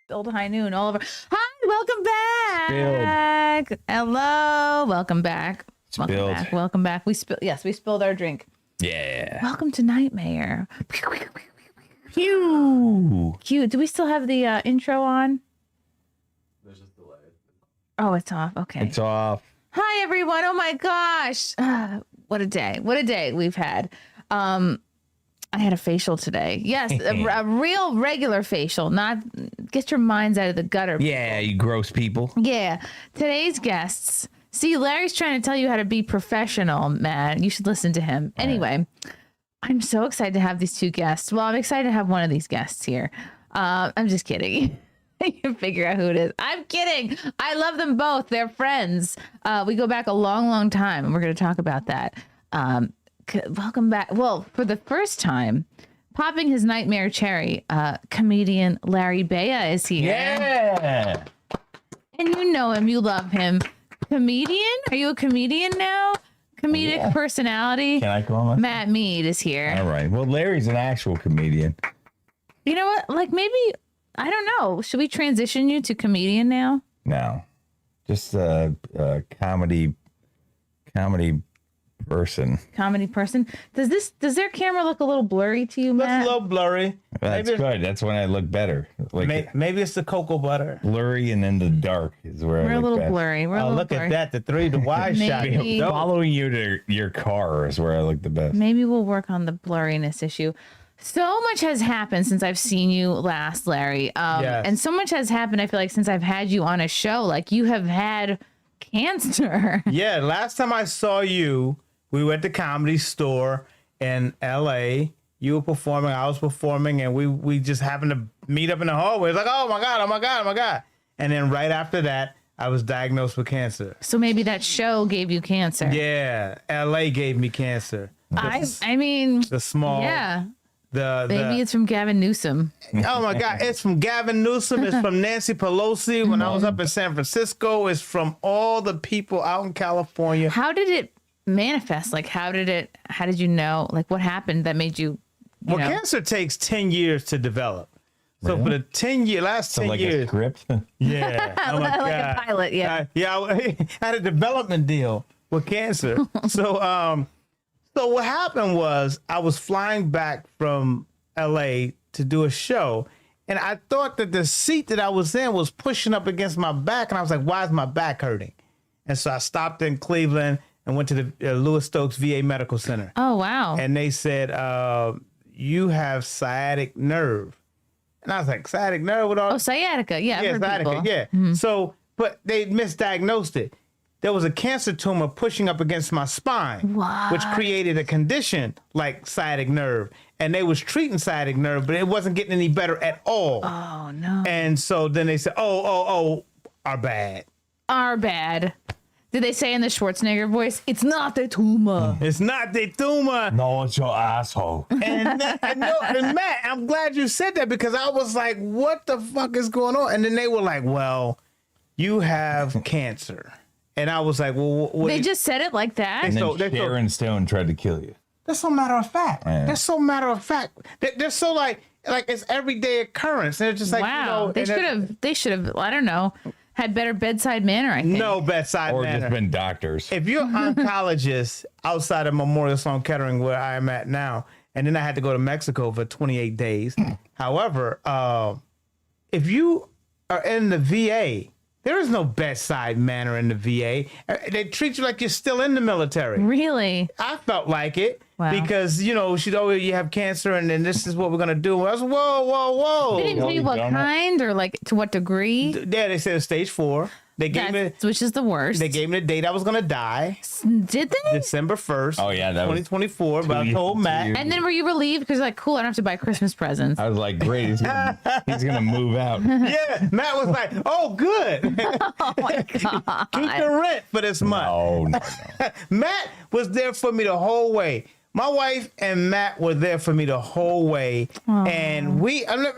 Spilled high noon all over. Hi, welcome back. Spilled. Hello, welcome back. Spilled. Welcome back. Welcome back. We spilled our drink. Yeah. Welcome to NightMayr. Pew. Cute. Do we still have the intro on? There's just delay. Oh, it's off. Okay. It's off. Hi, everyone. Oh my gosh. What a day. What a day we've had. I had a facial today. Yes, a real regular facial. Not get your minds out of the gutter. Yeah, you gross people. Yeah. Today's guests. See, Larry's trying to tell you how to be professional, man. You should listen to him. Anyway, I'm so excited to have these two guests. Well, I'm excited to have one of these guests here. I'm just kidding. You can figure out who it is. I'm kidding. I love them both. They're friends. We go back a long, long time, and we're going to talk about that. Welcome back. Well, for the first time, popping his NightMayr cherry, comedian Larry Beyah is here. Yeah. And you know him. You love him. Comedian? Are you a comedian now? Comedic personality? Can I call him? Matt Mead is here. All right. Well, Larry's an actual comedian. You know what? Like maybe, I don't know. Should we transition you to comedian now? No. Just a comedy person. Comedy person. Does their camera look a little blurry to you, Matt? Looks a little blurry. That's good. That's when I look better. Like Maybe it's the cocoa butter. blurry and then the dark is where We're I a look little best. blurry. We're a Oh, little look blurry. at that. The wide shot. Maybe- Dope. Following you to your car is where I look the best. Maybe we'll work on the blurriness issue. So much has happened since I've seen you last, Larry. Yes. And so much has happened, I feel like, since I've had you on a show. Like, you have had cancer. Yeah, last time I saw you, we were at the Comedy Store in L.A. You were performing, I was performing, and we just happened to meet up in the hallway. It's like, oh my God, oh my God, oh my God. And then right after that, I was diagnosed with cancer. So maybe that show gave you cancer. Yeah, L.A. gave me cancer. I mean, The small, yeah. the Maybe it's from Gavin Newsom. oh my God, it's from Gavin Newsom. It's from Nancy Pelosi when I was up in San Francisco. It's from all the people out in California. How did it manifest? Like, how did you know? Like, what happened that made you Well, know? cancer takes 10 years to develop. So for the last 10 like years. a script. Yeah. Oh my Like a God. pilot, yeah. I had a development deal with cancer. So what happened was I was flying back from LA to do a show, and I thought that the seat that I was in was pushing up against my back, and I was like, why is my back hurting? And so I stopped in Cleveland and went to the Louis Stokes VA Medical Center. Oh, wow. And they said, you have sciatic nerve. And I was like, sciatic nerve? With all Sciatica. Yeah, I've yeah, heard sciatica, people. yeah. So, but they misdiagnosed it. There was a cancer tumor pushing up against my spine, which created a condition like sciatic nerve. And they was treating sciatic nerve, but it wasn't getting any better at all. Oh, no. And so then they said, oh, are bad. Are bad. Did they say in the Schwarzenegger voice, it's not a tumor? It's not the tumor. No, it's your asshole. And Matt, I'm glad you said that because I was like, what the fuck is going on? And then they were like, well, you have cancer. And I was like, well, what They just said it like that? And So- then Sharon Stone tried to kill you. that's so matter of fact. Yeah. That's so matter of fact. They're so like it's everyday occurrence. And it's just like, Wow. you know, They should have, I don't know, had better bedside manner, I think. no bedside Or manner. just been doctors. If you're an oncologist outside of Memorial Sloan Kettering, where I am at now, and then I had to go to Mexico for 28 days. However, if you are in the VA, there is no bedside manner in the VA. They treat you like you're still in the military. Really? I felt like it Wow. because, you know, she'd always, you have cancer and then this is what we're going to do. I was, whoa. They didn't tell you what donut. kind or like to what degree? Yeah, they said stage 4. They gave me Which is the worst. they gave me the date I was going to die, Did they? December 1st. Oh, yeah, that was 2024. But I told 2 Matt. years. And then were you relieved? Because like, cool, I don't have to buy Christmas presents. I was like, great, he's gonna move out. Yeah, Matt was like, "Oh, good. Oh my God. Keep the rent for this month." No. Matt was there for me the whole way. My wife and Matt were there for me the whole way, and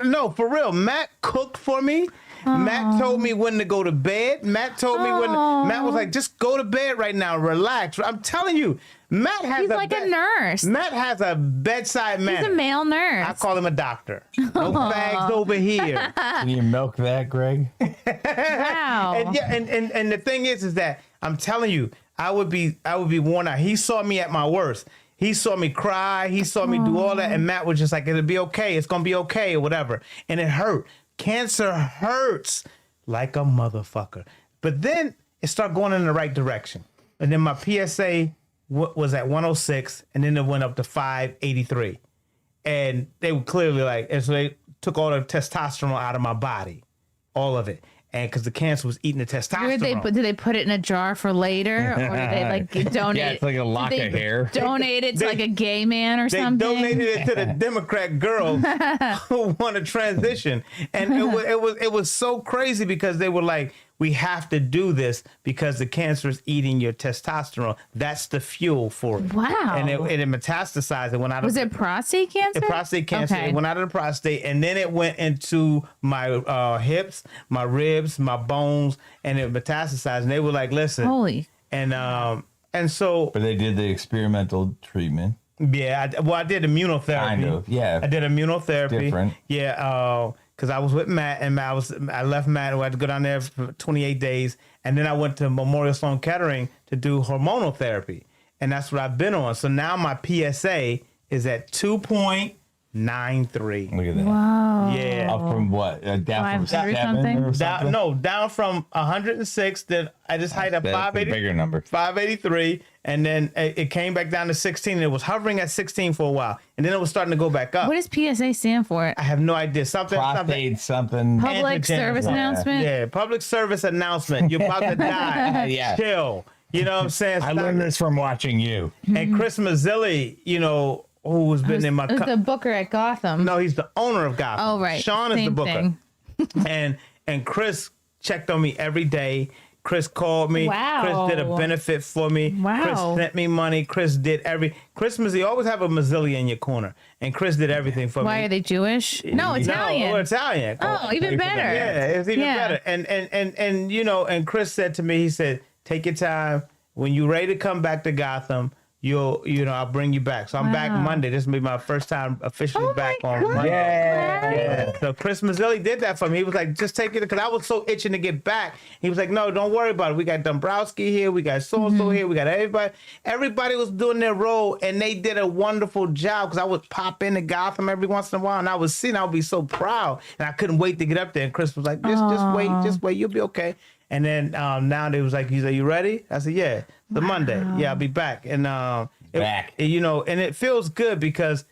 no, for real. Matt cooked for me. Matt told me when to go to bed. Matt told me when. Matt was like, "Just go to bed right now, relax." I'm telling you, Matt has He's like a nurse. Matt has a bedside manner. He's a male nurse. I call him a doctor. No bags over here. Can you milk that, Greg? Wow. And the thing is that I'm telling you, I would be worn out. He saw me at my worst. He saw me cry. He saw me do all that. And Matt was just like, it'll be okay. It's going to be okay or whatever. And it hurt. Cancer hurts like a motherfucker. But then it started going in the right direction. And then my PSA was at 106, and then it went up to 583. And they were clearly like, and so they took all the testosterone out of my body, all of it. And because the cancer was eating the testosterone. Did they put it in a jar for later, or did they like donate? Yeah, it's like a lock of hair. Donate it to like a gay man or They something. donated it to the Democrat girls who want to transition, and it was so crazy because they were like, we have to do this because the cancer is eating your testosterone. That's the fuel for it. Wow. And it metastasized. It went out. Was it prostate cancer? Prostate cancer. Okay. It went out of the prostate, and then it went into my hips, my ribs, my bones, and it metastasized. And they were like, "Listen." Holy. And so. But they did the experimental treatment. Yeah. I did immunotherapy. Kind of. Yeah. I did immunotherapy. Different. Yeah. Because I was with Matt, and I left Matt, and I had to go down there for 28 days, and then I went to Memorial Sloan Kettering to do hormonal therapy, and that's what I've been on. So now my PSA is at 2.93. Look at that. Wow. Yeah. Up from what? Down from 500 7 something? or something? Down from 106. Then I just hit a That's a 580, bigger number. 583, and then it came back down to 16. And it was hovering at 16 for a while, and then it was starting to go back up. What does PSA stand for? I have no idea. Something. Prostate something. Public Antigen. service Yeah. announcement? Yeah, public service announcement. You're about to die. Yeah. Chill. You know what I'm saying? I learned this from watching you. And Chris Mazzilli, who's been in my The booker at Gotham. No, he's the owner of Gotham. Oh, right. Sean is the Same booker. thing. And Chris checked on me every day. Chris called me. Wow. Chris did a benefit for me. Wow. Chris sent me money. Chris did Chris Mazzilli, always have a Mazzilli in your corner. And Chris did everything for me. Why are they Jewish? No, Italian. No, Italian. Oh, even better. Yeah, it's even Yeah. better. And Chris said to me, he said, take your time. When you're ready to come back to Gotham, I'll bring you back. So I'm back Monday. This will be my first time officially back on Monday. Yeah. So Chris Mazzilli did that for me. He was like, just take it, because I was so itching to get back. He was like, no, don't worry about it. We got Dombrowski here. We got so-and-so here. We got everybody. Everybody was doing their role, and they did a wonderful job, because I would pop into Gotham every once in a while, and I would be so proud, and I couldn't wait to get up there. And Chris was like, just wait, you'll be okay. And then now they was like, he's like, you ready? I said, yeah. The Monday. Yeah, I'll be back. And and it feels good, because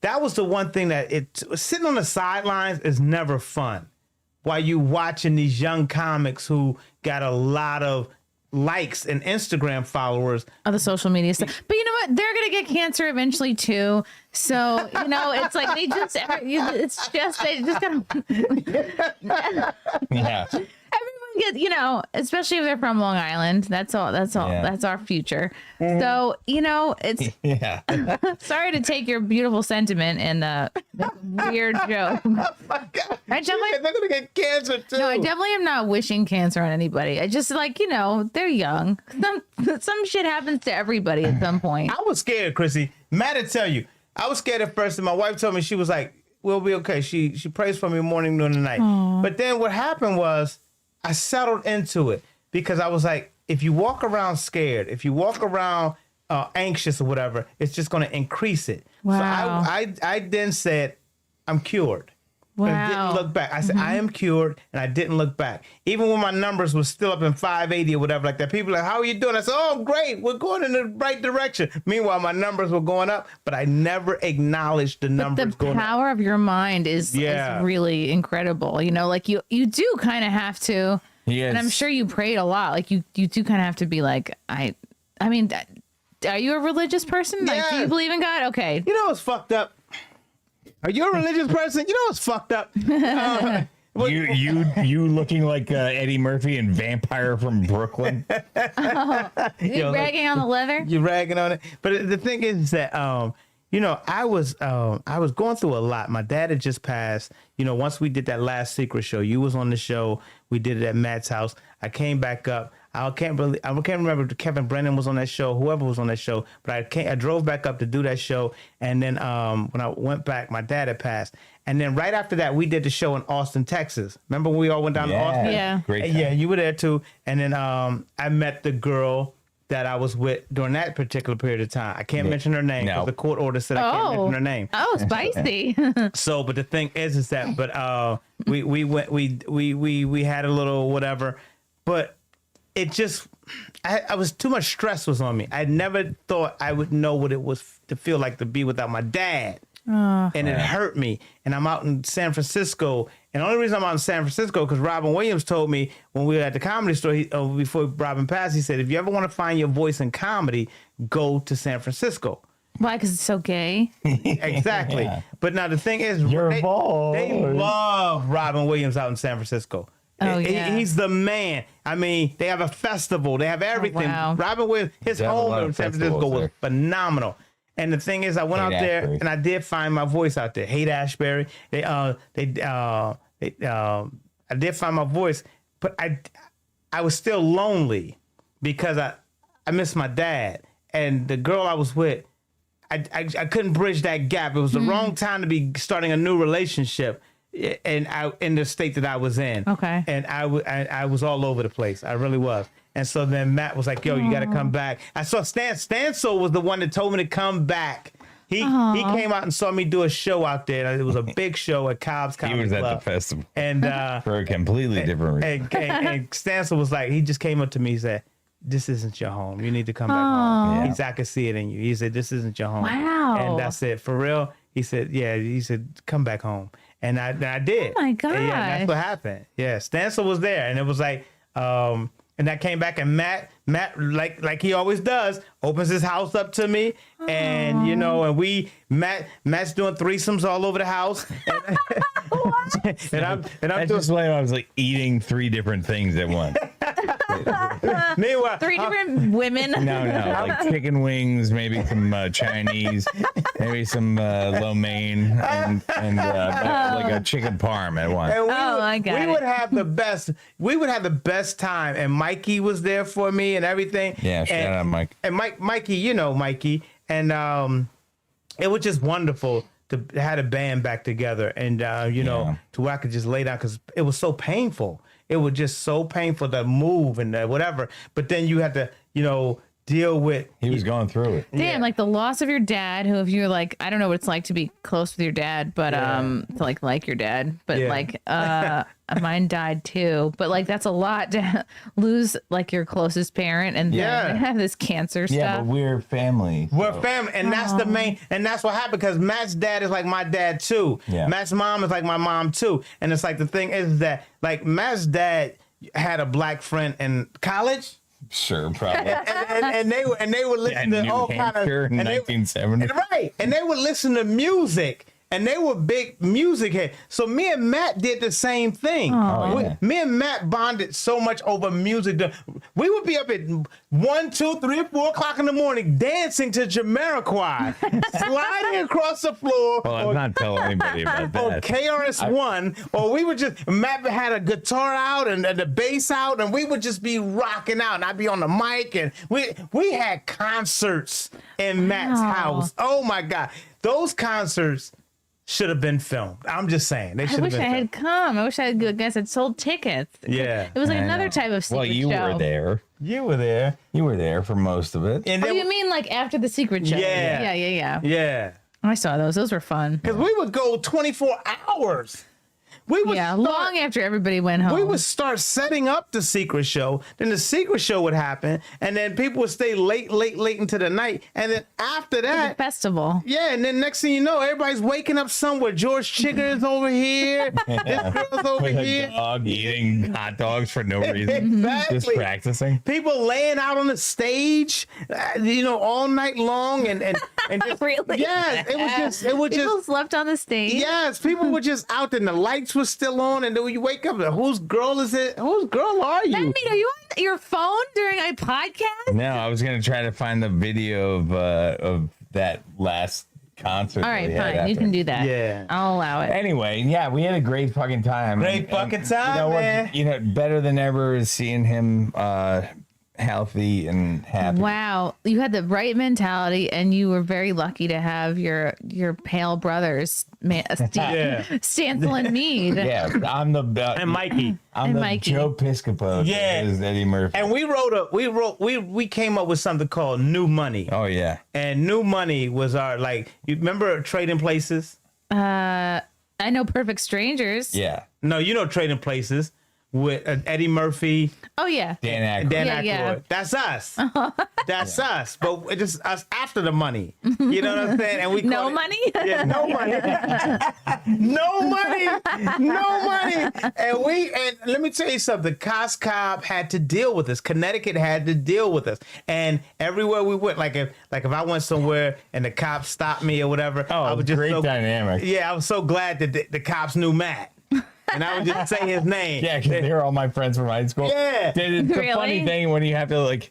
that was the one thing that sitting on the sidelines is never fun. While you watching these young comics who got a lot of likes and Instagram followers. Of the social media stuff. But you know what? They're going to get cancer eventually too. So, it's like they just got to. Yeah. Everyone gets, especially if they're from Long Island. That's all. Yeah. That's our future. So, it's Yeah. sorry to take your beautiful sentiment and make a weird joke. Oh my God. I definitely, They're going to get cancer too. no, I definitely am not wishing cancer on anybody. I just they're young. Some shit happens to everybody at some point. I was scared, Chrissy. Mad to tell you. I was scared at first, and my wife told me, she was like, we'll be okay. She prays for me morning, noon, and night. Aww. But then what happened was I settled into it, because I was like, if you walk around scared, if you walk around anxious or whatever, it's just going to increase it. Wow. So I then said, I'm cured. Wow. And didn't look back. I said, I am cured, and I didn't look back. Even when my numbers were still up in 580 or whatever like that, people were like, how are you doing? I said, oh, great. We're going in the right direction. Meanwhile, my numbers were going up, but I never acknowledged the numbers The going up. power of your mind is really incredible. You do kind of have to, and I'm sure you prayed a lot. Like you do kind of have to be like, I mean, are you a religious person? Like, do you believe in God? Okay. You know what's fucked up? Are you a religious person? You know what's fucked up? You looking like Eddie Murphy and Vampire from Brooklyn. You ragging on the leather? You're ragging on it. But the thing is that I was going through a lot. My dad had just passed. Once we did that last secret show, you was on the show. We did it at Matt's house. I came back up. I can't remember if Kevin Brennan was on that show, whoever was on that show, but I drove back up to do that show. And then when I went back, my dad had passed. And then right after that, we did the show in Austin, Texas. Remember when we all went down to Austin? Yeah. Great time. Yeah, you were there too. And then I met the girl that I was with during that particular period of time. I can't mention her name because the court order said I can't mention her name. Oh, spicy. So, but the thing is that, but we went, we had a little whatever, but it just, I was too much stress was on me. I never thought I would know what it was to feel like to be without my dad. And it hurt me. And I'm out in San Francisco. And the only reason I'm out in San Francisco because Robin Williams told me when we were at the Comedy Store, before Robin passed, he said, if you ever want to find your voice in comedy, go to San Francisco. Why? Because it's so gay. Exactly. Yeah. But now the thing is, You're they love Robin Williams out in San Francisco. Oh, yeah. He's the man. I mean, they have a festival. They have everything. wow. Robin Williams, his They have a lot home in of San Francisco was festivals phenomenal. And the thing is, I went out there Ashbury. and I did find my voice out there. Hate Ashbury. I did find my voice, but I was still lonely because I missed my dad and the girl I was with. I couldn't bridge that gap. It was the wrong time to be starting a new relationship, and in the state that I was in. Okay. And I was all over the place. I really was. And so then Matt was like, "Yo, you got to come back." I saw Stansel was the one that told me to come back. He came out and saw me do a show out there. It was a big show at Cobb's Comedy He was Club. at the festival And for a completely different reason. and Stansel was like, he just came up to me and said, "This isn't your home. You need to come back home." Yeah. He said, "I could see it in you." He said, "This isn't your home." Wow. And that's it. For real. He said, "Yeah." He said, "Come back home." And I did. Oh my And yeah, that's what happened. Yeah. Stansel was there. And it was like, and I came back and Matt, like he always does, opens his house up to me. And, you know, and Matt's doing threesomes all over the house. and I'm That's doing just why I was like eating 3 different things at once. meanwhile. 3 different women. No, like chicken wings, maybe some Chinese, maybe some lo mein, and like a chicken parm at once. And I got we it. would have the best. We would have the best time, and Mikey was there for me and everything. Yeah, shout out Mike. And Mikey, you know Mikey, and it was just wonderful to have a band back together, and you know, to where I could just lay down because it was so painful. It was just so painful to move and whatever. But then you had to, you know, deal with. He was going through it. Damn, like the loss of your dad, who if you're like, I don't know what it's like to be close with your dad, but to like your dad, but Yeah. like mine died too. But like that's a lot to lose like your closest parent and then have this cancer Yeah, stuff. but we're family. We're family, and that's the main, and that's what happened because Matt's dad is like my dad too. Yeah. Matt's mom is like my mom too, and it's like the thing is that like Matt's dad had a black friend in college. Sure, probably. And they were listening to New all kind of Hampshire in 1970. right, and they would listen to music, and they were big music heads. So me and Matt did the same thing. Oh, yeah. Me and Matt bonded so much over music. We would be up at 1, 2, 3, 4 o'clock in the morning dancing to Jamiroquai, sliding across the floor. Well, I'm not telling anybody about Or that. KRS-One, or we would just, Matt had a guitar out and the bass out, and we would just be rocking out, and I'd be on the mic, and we had concerts in Matt's house. Oh my God. Those concerts should have been filmed. I'm just saying. They I should have wish been I filmed. had come. I wish I had sold tickets. Yeah. It was like I another know. type of secret Well, you show. were there. You were there. You were there for most of it. And Oh, then, you mean like after the secret show? Yeah. Yeah. yeah. I saw those. Those were fun. Because we would go 24 hours. We would Yeah, start- long after everybody went home. We would start setting up the secret show. Then the secret show would happen, and then people would stay late into the night. And then after the that, festival. yeah, and then next thing you know, everybody's waking up somewhere. George Chigger is over here. This girl's over With a here. dog eating hot dogs for no reason. Exactly. Just practicing. People laying out on the stage, you know, all night long, and just, Really? yes, it was People just. slept on the stage. Yes, people were just out there and the lights were still on, and then when you wake up, whose girl is it? Whose girl are you? I mean, are you on your phone during a podcast? No, I was gonna try to find the video of that last concert. All that right, we had fine. You after. can do that. Yeah. I'll allow it. Anyway, yeah, we had a great fucking time. Great fucking time, you know man. What, you know, better than ever is seeing him healthy and happy. Wow, you had the right mentality, and you were very lucky to have your pale brothers, Stancil and Mead. Yeah, I'm the And Mikey. I'm And the Mikey. Joe Piscopo. Yeah. Is Eddie Murphy. And we came up with something called New Money. Oh yeah. And New Money was our, like, you remember Trading Places? I know Perfect Strangers. Yeah. No, you know Trading Places with Eddie Murphy, Oh yeah. Dan Aykroyd. Dan Yeah, Aykroyd. yeah. That's us. That's us. But it's just us after the money. You know what I'm saying? And we No call it- money. Yeah, no money. No money. No money. And let me tell you something. Cobb had to deal with us. Connecticut had to deal with us. And everywhere we went, like if I went somewhere and the cops stopped me or whatever, Oh, I was just great dynamic. Yeah, I was so glad that the cops knew Matt. And I would just say his name. Yeah, because they're all my friends from high school. Yeah. It's a Really? funny thing when you have to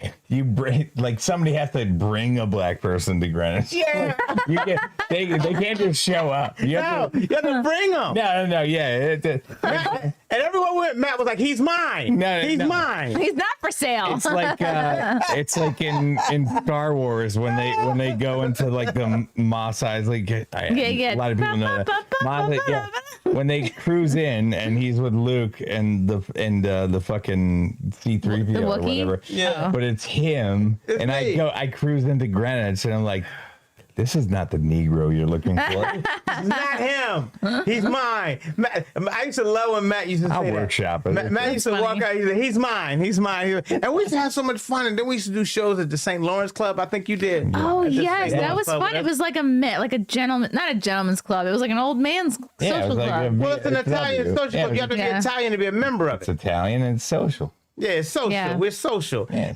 somebody has to bring a black person to Greenwich. Yeah. They can't just show up. You have No, you have to bring him. no, yeah. And everyone went, Matt was like, he's mine. He's mine. He's not for sale. It's like in Star Wars when they go into like the Mos Eisley. Yeah. A lot of people know that. Mos Eisley, yeah. When they cruise in and he's with Luke and the fucking C-3PO or Wookiee? whatever. Yeah. But it's him, It's and me. I cruise into Greenwich and I'm like, this is not the Negro you're looking for. It's not him. He's mine. Matt, I used to love when Matt used to I'll say that. workshop it. Matt used to That's walk funny. out. He'd say, he's mine. He's mine. And we used to have so much fun. And then we used to do shows at the St. Lawrence Club. I think you did. Oh At the yes, St. that Lawrence was Club, fun. It whatever. was like a gentleman, not a gentleman's club. It was like an old man's Yeah, it social was like club. Well, it's an Italian social club. You have to be Yeah. Italian to be a member of It's it. Italian and it's social. Yeah, it's social. Yeah. We're social. Yeah,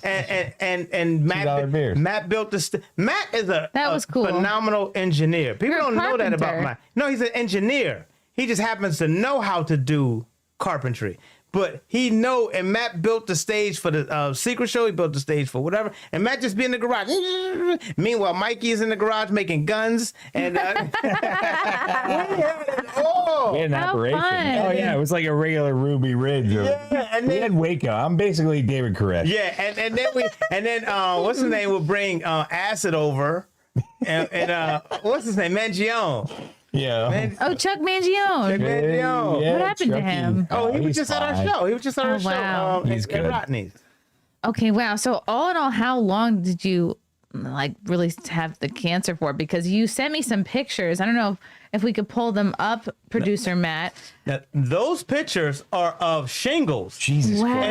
And $2 beers. Matt built the. Matt is That a was cool. phenomenal engineer. People You're a don't know that about carpenter. Matt. No, he's an engineer. He just happens to know how to do carpentry. But and Matt built the stage for the secret show. He built the stage for whatever. And Matt just be in the garage. Meanwhile, Mikey is in the garage making guns. And we had it all. We had an How operation. fun. Oh yeah, it was like a regular Ruby Ridge. Yeah, and We then had Waco. I'm basically David Koresh. yeah, and then what's his name would bring acid over, and what's his name Mangione. Yeah. Oh, Chuck Mangione. Mangione. What happened to him? Oh, he was he's just at our fine. show. He was just at our Oh, show. wow. He's at good. Rodney's. Okay, wow. So all in all, how long did you really have the cancer for? Because you sent me some pictures. I don't know if we could pull them up, producer Matt. Now, those pictures are of shingles. Jesus Wow. Christ.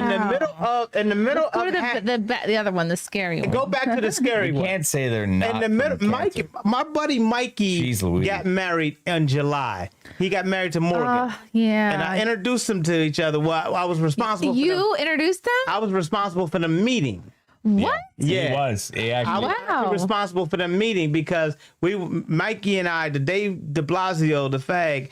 In the middle Go of to the other one, the scary one. go back to the scary You one. can't say they're not. In the middle, from Mikey, cancer. my buddy Mikey Jeez Louise. got married in July. He got married to Morgan. Yeah. And I introduced them to each other. Well, I was responsible for them. You introduced them? I was responsible for the meeting. What? Yeah. He was. He I actually. was Wow. responsible for the meeting because Mikey and I, the Dave de Blasio, the fag,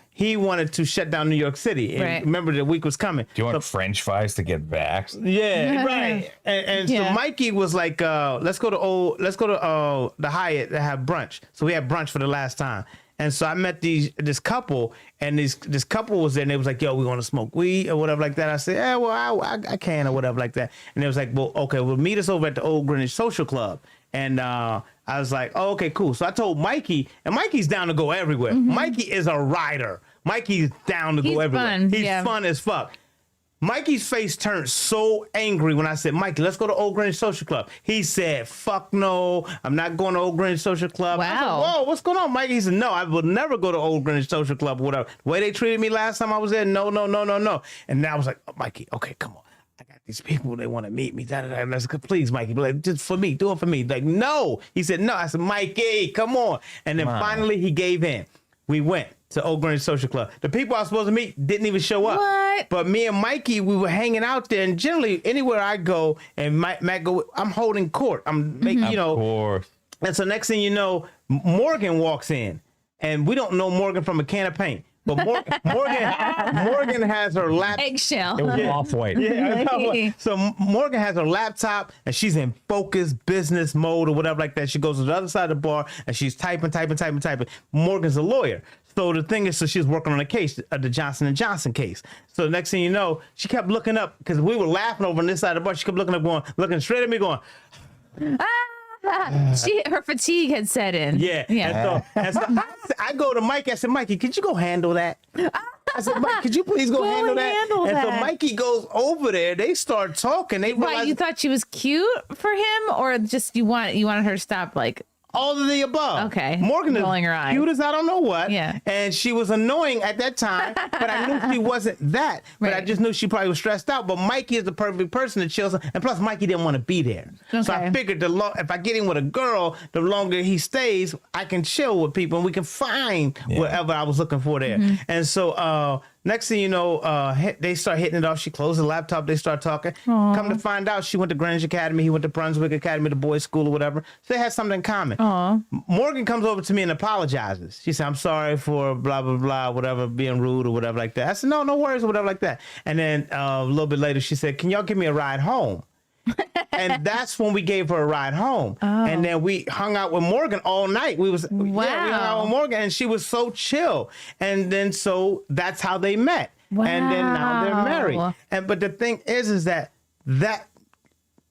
he wanted to shut down New York City. And Right. remember, the week was coming. Do you want French fries to get vaxxed? Yeah, right. And Yeah. so Mikey was like, let's go to the Hyatt to have brunch. So we had brunch for the last time. And so I met this couple, and this couple was there, and they was like, "Yo, we want to smoke weed or whatever like that." I said, "Yeah, well, I can or whatever like that." And they was like, "Well, okay, well, meet us over at the Old Greenwich Social Club." And I was like, "Oh, okay, cool." So I told Mikey, and Mikey's down to go everywhere. Mikey is a rider. Mikey's down to He's go everywhere. fun, He's yeah. fun as fuck. Mikey's face turned so angry when I said, "Mikey, let's go to Old Greenwich Social Club." He said, "Fuck no, I'm not going to Old Greenwich Social Club." I said, Wow. "Whoa, what's going on?" Mikey said, "No, I will never go to Old Greenwich Social Club or whatever. The way they treated me last time I was there, no. And now I was like, oh, Mikey, okay, come on. I got these people, they want to meet me. And I said, please, Mikey, like, just for me, do it for me. Like, no. He said, no. I said, Mikey, come on. And then finally he gave in. We went to Old Greenwich Social Club. The people I was supposed to meet didn't even show up. What? But me and Mikey, we were hanging out there, and generally anywhere I go and Matt go, I'm holding court. I'm making, you know. Of course. And so next thing you know, Morgan walks in, and we don't know Morgan from a can of paint. But Morgan has her laptop. Eggshell. It was off-white. Yeah, so Morgan has her laptop and she's in focus business mode or whatever like that. She goes to the other side of the bar and she's typing. Morgan's a lawyer. So the thing is, so she's working on a case, the Johnson & Johnson case. So the next thing you know, she kept looking up because we were laughing over on this side of the bar. She kept looking up, looking straight at me going, Her fatigue had set in. yeah. And so I go to Mike. I said, Mikey, could you go handle that? I said, Mike, could you please go handle that? And so Mikey goes over there. They start talking. They Why, realize you thought she was cute for him, or just you wanted her to stop? Like, all of the above. Okay. Morgan is rolling her eye. cute as I don't know what. Yeah. And she was annoying at that time, but I knew she wasn't that. But I Right. just knew she probably was stressed out. But Mikey is the perfect person to chill. And plus, Mikey didn't want to be there. So I Okay. figured if I get in with a girl, the longer he stays, I can chill with people and we can find whatever I was looking for there. Mm-hmm. And so next thing you know, they start hitting it off. She closed the laptop. They start talking. Come to find out, she went to Greenwich Academy. He went to Brunswick Academy, the boys' school or whatever. So they had something in common. Morgan comes over to me and apologizes. She said, I'm sorry for blah, blah, blah, whatever, being rude or whatever like that. I said, no worries or whatever like that. And then a little bit later, she said, can y'all give me a ride home? And that's when we gave her a ride home. And then we hung out with Morgan all night. We hung out with Morgan and she was so chill. And then so that's how they met. And then now they're married. But the thing is that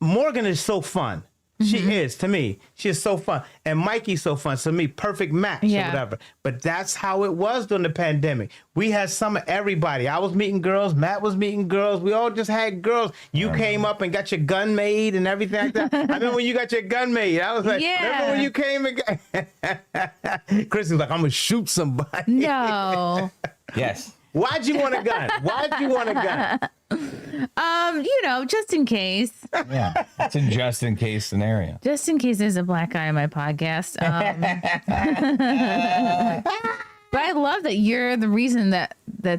Morgan is so fun. She is to me. She is so fun. And Mikey's so fun. So me, perfect match or whatever. But that's how it was during the pandemic. We had some of everybody. I was meeting girls. Matt was meeting girls. We all just had girls. You came up and got your gun made and everything like that. I remember when you got your gun made. I was like, remember when you came and got... Chrissie was like, I'm going to shoot somebody. no. Yes. Why'd you want a gun? Just in case. Yeah. It's a just in case scenario. Just in case there's a black guy on my podcast. But I love that you're the reason that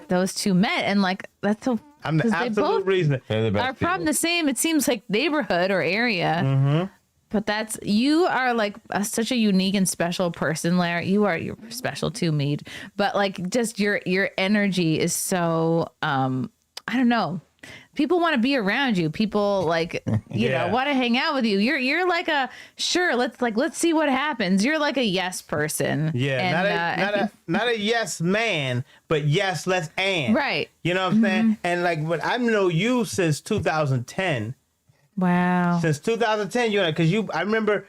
those two met, and like that's so. I'm the 'cause they absolute both reason. They're the best are from people. the same. It seems like neighborhood or area. But you are like such a unique and special person, Larry. You're special too, Mead. But like just your energy is so I don't know. People want to be around you. People like you know want to hang out with you. You're like a sure. Let's see what happens. You're like a yes person. Yeah, and, not a yes man, but yes, let's and. Right. You know what I'm saying? And like, but I know you since 2010. Wow. Since 2010, I remember,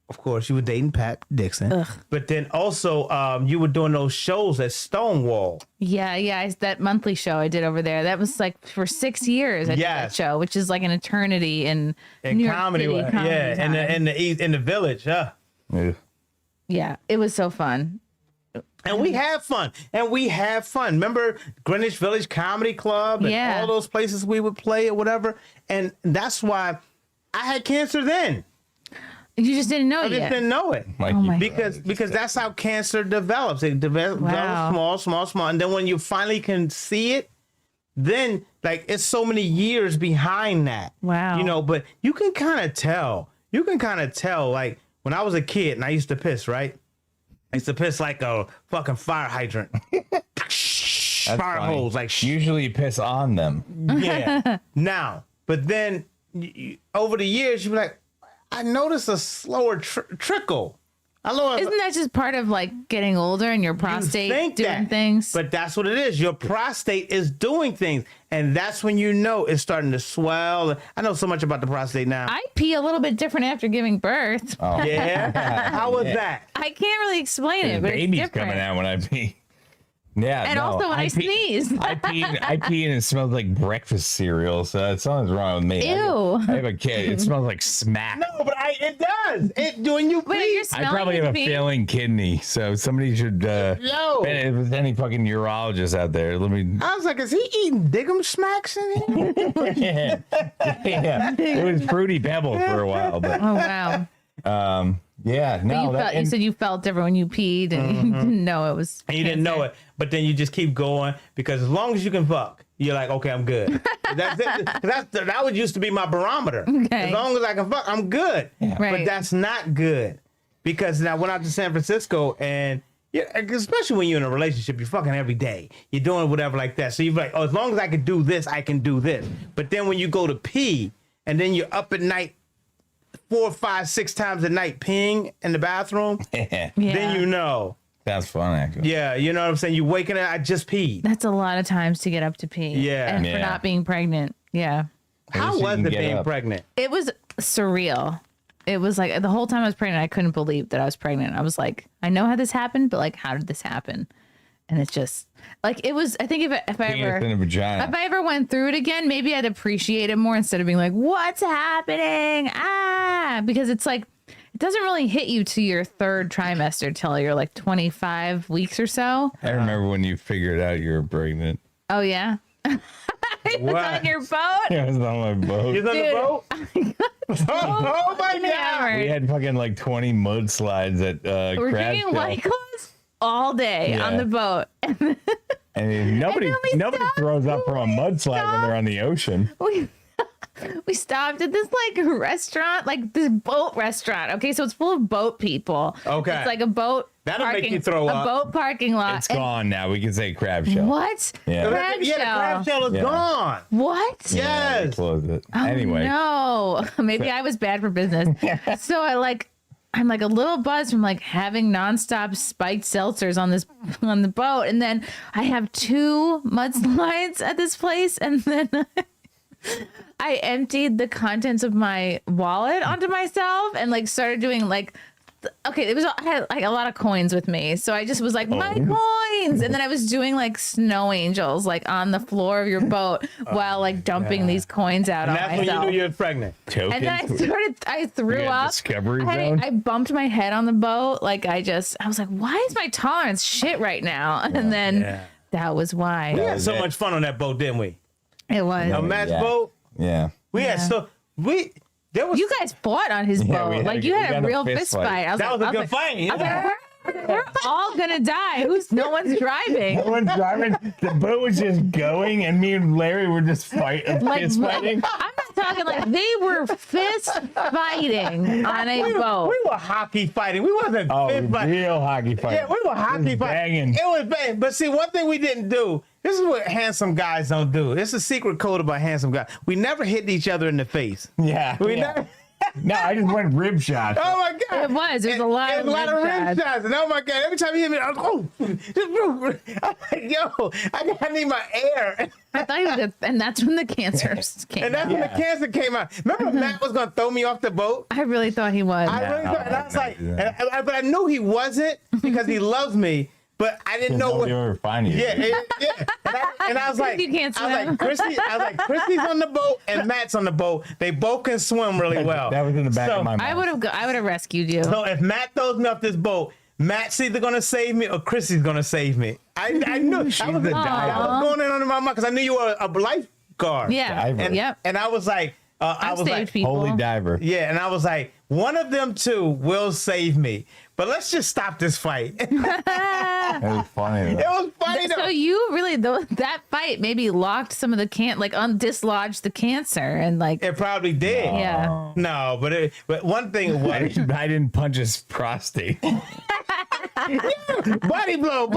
of course, you were dating Pat Dixon, but then also you were doing those shows at Stonewall. Yeah. That monthly show I did over there. That was like for 6 years. I did that show, which is like an eternity in New York comedy. City, comedy time. in the village. Yeah. Yeah, it was so fun. And we have fun. Remember Greenwich Village Comedy Club and all those places we would play or whatever. And that's why I had cancer then. You just didn't know I it just yet. didn't know it. Like you Because that's how cancer develops. It develops small. And then when you finally can see it, then like it's so many years behind that. Wow. But you can kind of tell. Like when I was a kid and I used to piss, right? I used to piss like a fucking fire hydrant. Fire funny. hose, like Usually you piss on them. yeah. Now, but then over the years, you be like, I noticed a slower trickle. Isn't that just part of like getting older and your prostate doing things? But that's what it is. Your prostate is doing things. And that's when you know it's starting to swell. I know so much about the prostate now. I pee a little bit different after giving birth. Oh. Yeah? How was that? I can't really explain it, The but it's baby's different. coming out when I pee. Yeah, And also when I sneeze. I peed and it smelled like breakfast cereal, so something's wrong with me. Ew. I have a kid. It smells like smack. No, but it does. When you Wait, pee. you're I smelling probably have a pee? failing kidney, so somebody should. Yo. If there's any fucking urologist out there, let me. I was like, is he eating Diggum smacks in here? Yeah, it was Fruity Pebbles for a while, but Oh, wow. yeah, But no. you said you felt different when you peed and you didn't know it was. And you didn't know it, but then you just keep going because as long as you can fuck, you're like, okay, I'm good. That's it. That would used to be my barometer. Okay. As long as I can fuck, I'm good. Right. But that's not good because now I went out to San Francisco and Yeah, especially when you're in a relationship, you're fucking every day. You're doing whatever like that. So you're like, oh, as long as I can do this, I can do this. But then when you go to pee, and then you're up at night 4, 5, 6 times a night peeing in the bathroom, then you know. That's fun, actually. Yeah, you know what I'm saying? You waking up, I just peed. That's a lot of times to get up to pee. Yeah. And for not being pregnant. Yeah. How was it being pregnant? It was surreal. It was like the whole time I was pregnant, I couldn't believe that I was pregnant. I was like, I know how this happened, but like, how did this happen? And it's just like, it was, I think if I ever went through it again, maybe I'd appreciate it more instead of being like, what's happening? Because it's like, it doesn't really hit you to your 3rd trimester till you're like 25 weeks or so. I remember when you figured out you were pregnant. Oh, yeah. It was on your boat? It was on my boat. You was on the boat? Oh my God. We had fucking like 20 mudslides at We're drinking White Claws all day on the boat. And nobody throws up from a mudslide when they're on the ocean. We stopped at this like restaurant, like this boat restaurant. Okay, so it's full of boat people. Okay. It's like a boat. That'll make you throw up. A boat parking lot. It's gone now. We can say crab shell. What? Yeah. Crab shell. The crab shell is gone. What? Yes. Yeah, they closed it. Anyway. No. Maybe I was bad for business. So I'm like a little buzzed from like having nonstop spiked seltzers on the boat, and then I have 2 mudslides at this place, and then I emptied the contents of my wallet onto myself and like started doing like, okay, I had like a lot of coins with me. So I just was like, my coins. And then I was doing like snow angels, like on the floor of your boat while like dumping these coins out on myself. And that's when you knew you were pregnant. And then I threw up. Discovery zone. I bumped my head on the boat. Like I was like, why is my tolerance shit right now? And then that was why. We had so much fun on that boat, didn't we? It was. A match boat? Yeah. You guys fought on his boat. Like you had a real fist fight. That was a good fight. We're all gonna die. No one's driving. No one's driving. The boat was just going, and me and Larry were just fist fighting. I'm not talking like they were fist fighting on a boat. We were hockey fighting. We wasn't fist fighting. Real hockey fighting. Yeah, we were hockey fighting. It was banging. But see, one thing we didn't do. This is what handsome guys don't do. It's a secret code about handsome guys. We never hit each other in the face. Yeah. We never. No, I just went rib shots. Oh my God! It was. There's a lot of rib shots. And oh my God! Every time he hit me, I was I'm like, yo, I need my air. I thought you were good, and that's when the cancer came. And that's when the cancer came out. Remember, Matt was gonna throw me off the boat. I really thought he was. I really thought, and I was like, but I knew he wasn't because he loves me. But I didn't know what. Ever find you. Yeah. And I was like, you can't swim. Chrissie's on the boat and Matt's on the boat. They both can swim really well. That was in the back of my mind. I would have rescued you. So if Matt throws me off this boat, Matt's either gonna save me or Chrissie's gonna save me. I knew She's the diver. I was going in under my mind because I knew you were a lifeguard. Yeah. Diver. And I was like, holy diver. Yeah, and I was like, one of them two will save me. But let's just stop this fight. It was funny. It was funny. So you really that fight maybe locked some of the dislodged the cancer and like it probably did. Yeah. No, but one thing was I didn't punch his prostate. body blow.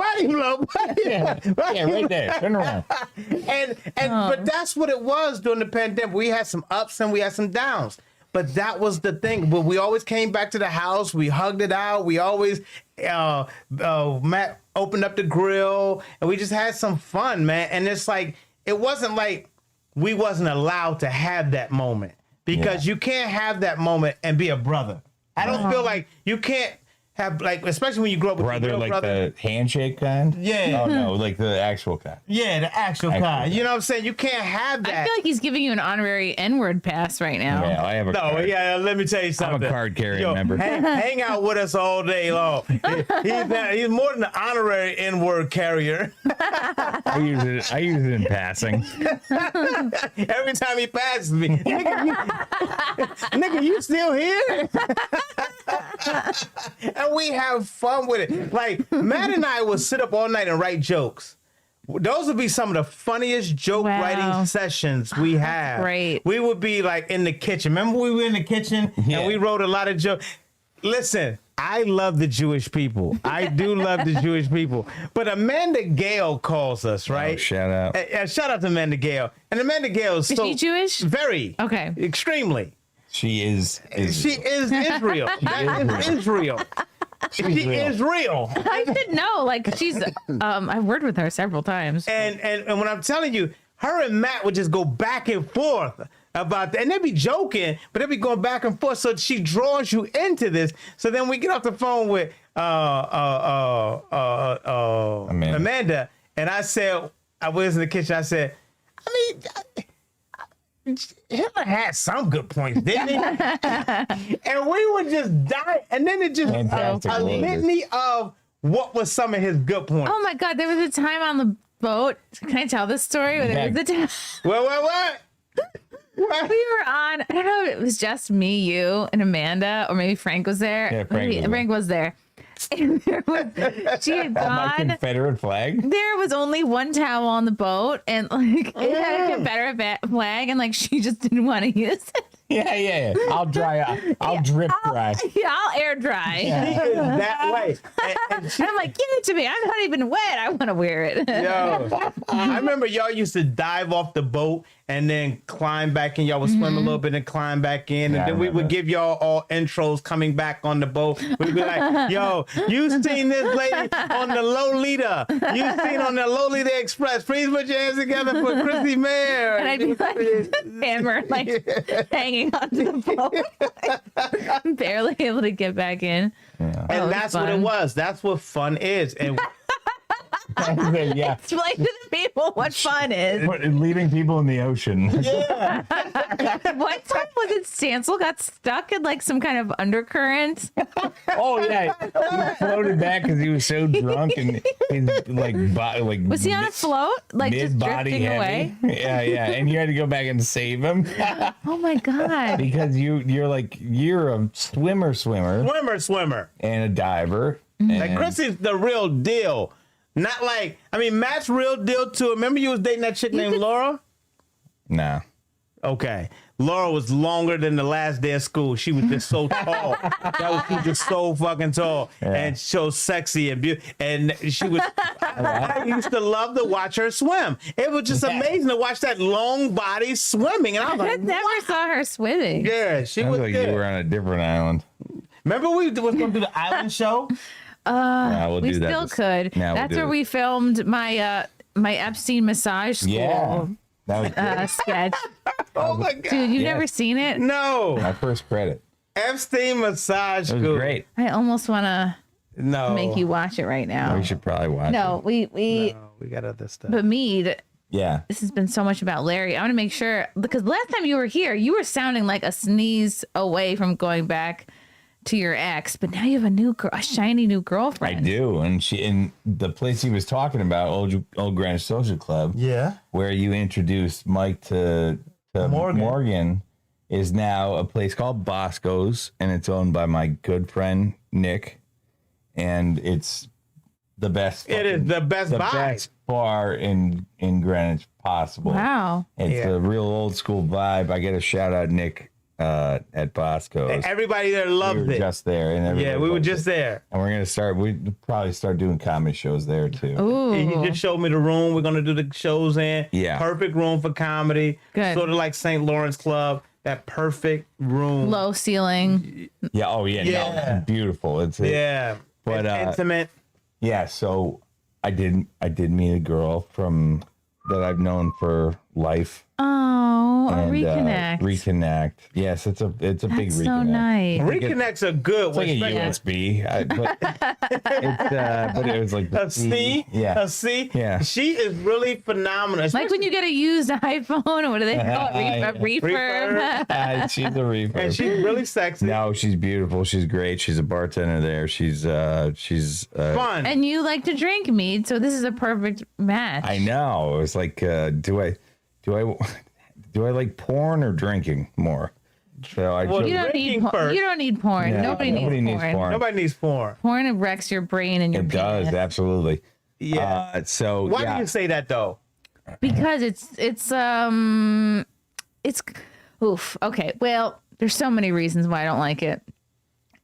Yeah, right there. Turn around. But that's what it was during the pandemic. We had some ups and we had some downs. But that was the thing. But we always came back to the house. We hugged it out. We always, Matt opened up the grill, and we just had some fun, man. And it's like, it wasn't like we wasn't allowed to have that moment because you can't have that moment and be a brother. I don't feel like you can't have, like, especially when you grow up with brother, your like brother. the handshake kind. Yeah. Oh no, like the actual kind. Yeah, the actual kind. You know what I'm saying? You can't have that. I feel like he's giving you an honorary N-word pass right now. Yeah, I have a card. Let me tell you something. I'm a card carrying member. Hang out with us all day long. He's more than an honorary N-word carrier. I use it in passing. Every time he passes me, nigga, you still here? And we have fun with it. Like, Matt and I would sit up all night and write jokes. Those would be some of the funniest joke writing sessions we have. Great. We would be like in the kitchen. Remember we were in the kitchen and we wrote a lot of jokes. Listen, I love the Jewish people. I do love the Jewish people. But Amanda Gale calls us, right? Oh, shout out. Shout out to Amanda Gale. And Amanda Gale is she Jewish? Very. Okay. Extremely. She is She is Israel. That is Israel. She is real. I didn't know. Like she's I've worked with her several times. And when I'm telling you, her and Matt would just go back and forth about that. And they'd be joking, but they'd be going back and forth. So she draws you into this. So then we get off the phone with Amanda. And I said, I was in the kitchen. I said, I mean, Hitler had some good points, didn't he? And we would just die. And then it just a litany of what was some of his good points. Oh my God, there was a time on the boat. Can I tell this story? Where there was a time What? we were on, I don't know if it was just me, you, and Amanda, or maybe Frank was there. Yeah, Frank was there. And there was, she had my gone. Confederate flag. There was only one towel on the boat, and like it had a Confederate flag, and like she just didn't want to use it. Yeah. I'll drip dry. Yeah, I'll air dry. She is that way. And And I'm like, give it to me. I'm not even wet. I want to wear it. yo, I remember y'all used to dive off the boat and then climb back in. Y'all would swim a little bit and climb back in. Yeah, And then we would give y'all all intros coming back on the boat. We'd be like, yo, you seen this lady on the Lolita. You seen on the Lolita Express. Please put your hands together for Chrissie Mayr. And I'd be like, hammer, like hanging onto the boat. Barely able to get back in. Yeah. And that's what it was. That's what fun is. And Yeah. Explain to the people what fun is. Leaving people in the ocean. yeah. What time was it? Stancil got stuck in like some kind of undercurrent. Oh yeah, he floated back because he was so drunk and his Was he on a float, like just mid-body drifting heavy. away? Yeah, and you had to go back and save him Oh my God! because you're a swimmer and a diver. Like And Chrissie's the real deal. Not like, I mean, Matt's real deal too. Remember you was dating that chick named Laura? no, Okay. Laura was longer than the last day of school. She was just so tall. She was just so fucking tall and so sexy and beautiful. And she was, I used to love to watch her swim. It was just amazing to watch that long body swimming. And I was I like, never saw her swimming. yeah, she sounds was like good. you were on a different island. Remember we was going to do the island show? Nah, we'll We do that still this- could. Now we'll That's do where it. we filmed my my Epstein massage school Yeah, that was great. sketch. Oh my God. Dude, you've Yes. never seen it? No. My first credit. Epstein massage It was school. great. I almost want to No. make you watch it right now. We should probably watch No, we No, we got other stuff. but Mead, it. Yeah. this has been so much about Larry. I want to make sure, because last time you were here, you were sounding like a sneeze away from going back to your ex, but now you have a shiny new I girlfriend. do, and she in the place he was talking about, Old Greenwich Social Club, Yeah. where you introduced Mike to Morgan, is now a place called Bosco's, and it's owned by my good friend Nick, and it's the best. It is the best the vibe. best bar in Greenwich possible. Wow. It's Yeah. a real old school vibe. I get a shout out, Nick, at Bosco's. Everybody there We loved were it. just there, and Yeah, everybody we were loved just it. there. And we're gonna start. We probably start doing comedy shows there too. Ooh. He just showed me the room we're gonna do the shows in. Yeah. Perfect room for comedy. Good. Sort of like St. Lawrence Club. That perfect room. Low ceiling. Yeah. Oh yeah. Yeah. No, beautiful. It's Yeah. But, It's intimate. yeah. So I did meet a girl that I've known for life. Oh, a And, reconnect. reconnect. Yes, it's a big That's reconnect. so nice. Reconnects are good. It's like a especially- USB, but it was like the A C? Yeah. A C? Yeah. She is really phenomenal. Like when you get a used iPhone, what do they call it? Refurb. She's a refurb. And she's really sexy. No, she's beautiful. She's great. She's a bartender there. She's Fun. And you like to drink, Mead, so this is a perfect match. I know. It was like, do I like porn or drinking more? So I Well, chose- You don't need Drinking porn. first. You don't need porn. Yeah, Nobody needs porn. Nobody needs porn. Porn wrecks your brain and your It does, penis. absolutely. Yeah. So Why yeah. do you say that though? Because it's oof. Okay. Well, there's so many reasons why I don't like it.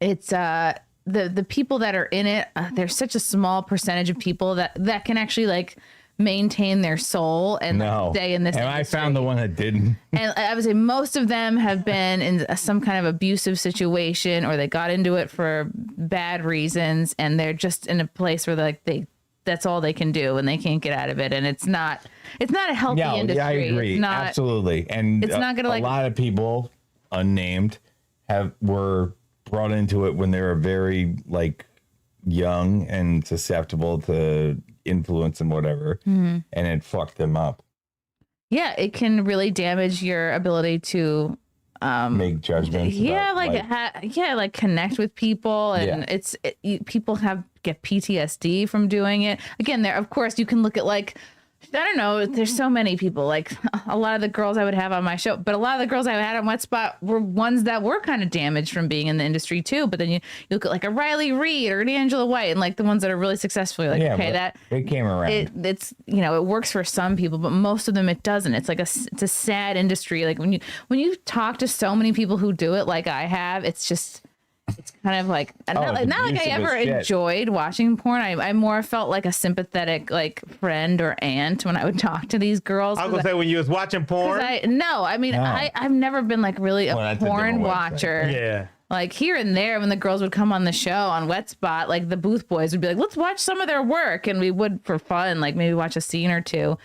It's the people that are in it, there's such a small percentage of people that can actually like maintain their soul and stay in this and industry. I found the one that didn't. And I would say most of them have been in some kind of abusive situation, or they got into it for bad reasons, and they're just in a place where that's all they can do and they can't get out of it. And it's not a healthy industry. Yeah, I agree. Absolutely. And it's not gonna a lot of people, unnamed, were brought into it when they were very like young and susceptible to influence and whatever, and it fucked them up. Yeah, it can really damage your ability to make judgments. Yeah, like connect with people, and people get PTSD from doing it. Again, there, of course, you can look at like, I don't know, there's so many people, like a lot of the girls I would have on my show, but a lot of the girls I had on Wet Spot were ones that were kind of damaged from being in the industry too. But then you look at like a Riley Reid or an Angela White, and like the ones that are really successful, you're like, okay, that it came around. It's it works for some people, but most of them it doesn't. It's like it's a sad industry. Like when you talk to so many people who do it, like I have, it's kind of like not like I ever enjoyed watching porn. I more felt like a sympathetic like friend or aunt when I would talk to these girls. I was gonna say when you was watching porn. I've never been like really a porn watcher. Yeah. Like here and there when the girls would come on the show on Wet Spot, like the booth boys would be like, let's watch some of their work, and we would for fun, like maybe watch a scene or two.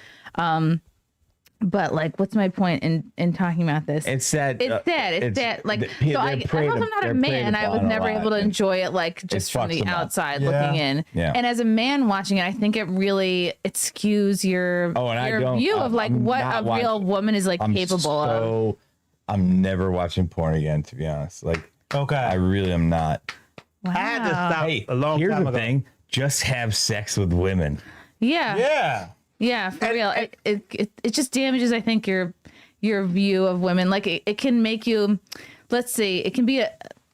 But like, what's my point in talking about this? It's sad. It's sad. Like, so I'm not a man. I was never able to enjoy it, like just from the outside looking in. Yeah. And as a man watching it, I think it skews your view of like what a real woman is like capable of. I'm never watching porn again, to be honest. Like, okay, I really am not. Wow. I had to stop a long time ago. Here's the thing: just have sex with women. Yeah. Yeah. Yeah, for real. It just damages, I think, your view of women. Like it can make you, let's see, it can be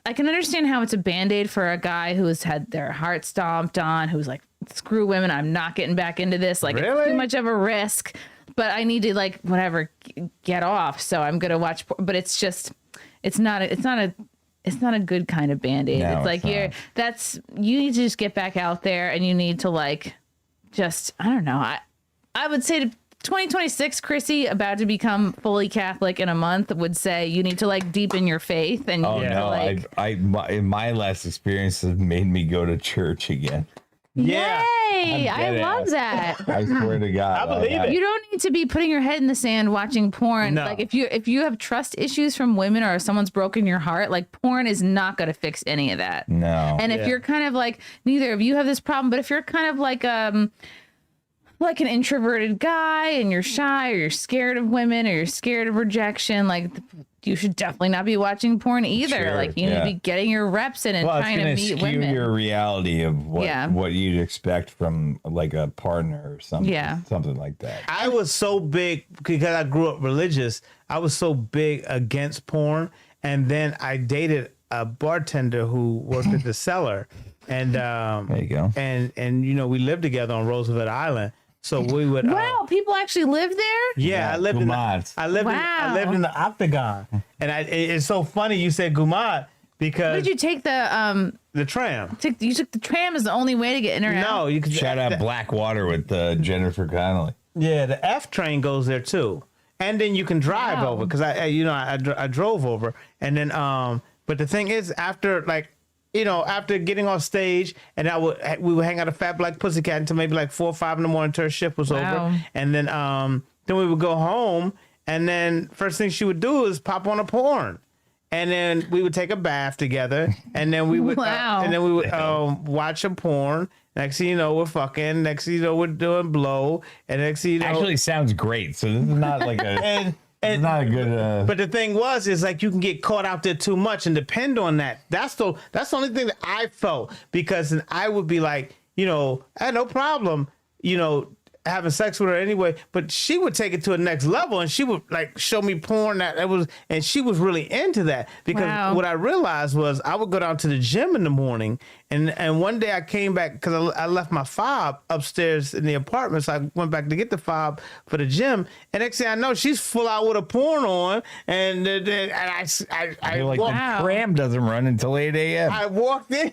I can understand how it's a Band-Aid for a guy who has had their heart stomped on, who's like, screw women, I'm not getting back into this. Like it's too much of a risk, but I need to like whatever get off. So I'm gonna watch. But it's not a good kind of Band-Aid. No, it's like you need to just get back out there, and you need to like just, I don't know. I would say to 2026, Chrissie, about to become fully Catholic in a month, would say you need to like deepen your faith. And my last experience has made me go to church again. Yeah. Yay! I love that. I swear to God, I believe it. You don't need to be putting your head in the sand watching porn. No. Like if you have trust issues from women, or if someone's broken your heart, like porn is not going to fix any of that. No. And if you're kind of like, neither of you have this problem, but if you're kind of like an introverted guy and you're shy, or you're scared of women, or you're scared of rejection, like you should definitely not be watching porn either. Sure, like you need to be getting your reps in and trying to meet women. Your reality of what you'd expect from like a partner or something. Yeah. Something like that. I was so big because I grew up religious. I was so big against porn, and then I dated a bartender who worked at the cellar, and there you go. And we lived together on Roosevelt Island. So we would. Wow, people actually live there? Yeah, I lived in the Octagon, and it's so funny you said Gumad because. Did you take the tram? You took the tram as the only way to get in or out? No, you could shout out Blackwater with Jennifer Connelly. Yeah, the F train goes there too, and then you can drive over because I drove over, and then but the thing is after getting off stage, and we would hang out at Fat Black Pussycat until maybe like 4 or 5 in the morning until her shift was over. And then we would go home, and then first thing she would do is pop on a porn. And then we would take a bath together, and then we would watch a porn. Next thing you know, we're fucking. Next thing you know, we're doing blow. And next thing you know, actually sounds great. So this is not like a it's not a good. But the thing is like you can get caught out there too much and depend on that. That's the only thing that I felt, because then I would be like, I had no problem, having sex with her anyway, but she would take it to a next level, and she would like show me porn and she was really into that, because what I realized was I would go down to the gym in the morning, and one day I came back because I left my fob upstairs in the apartment, so I went back to get the fob for the gym, and next thing I know, she's full out with a porn on, and I like the tram doesn't run until 8 a.m. I walked in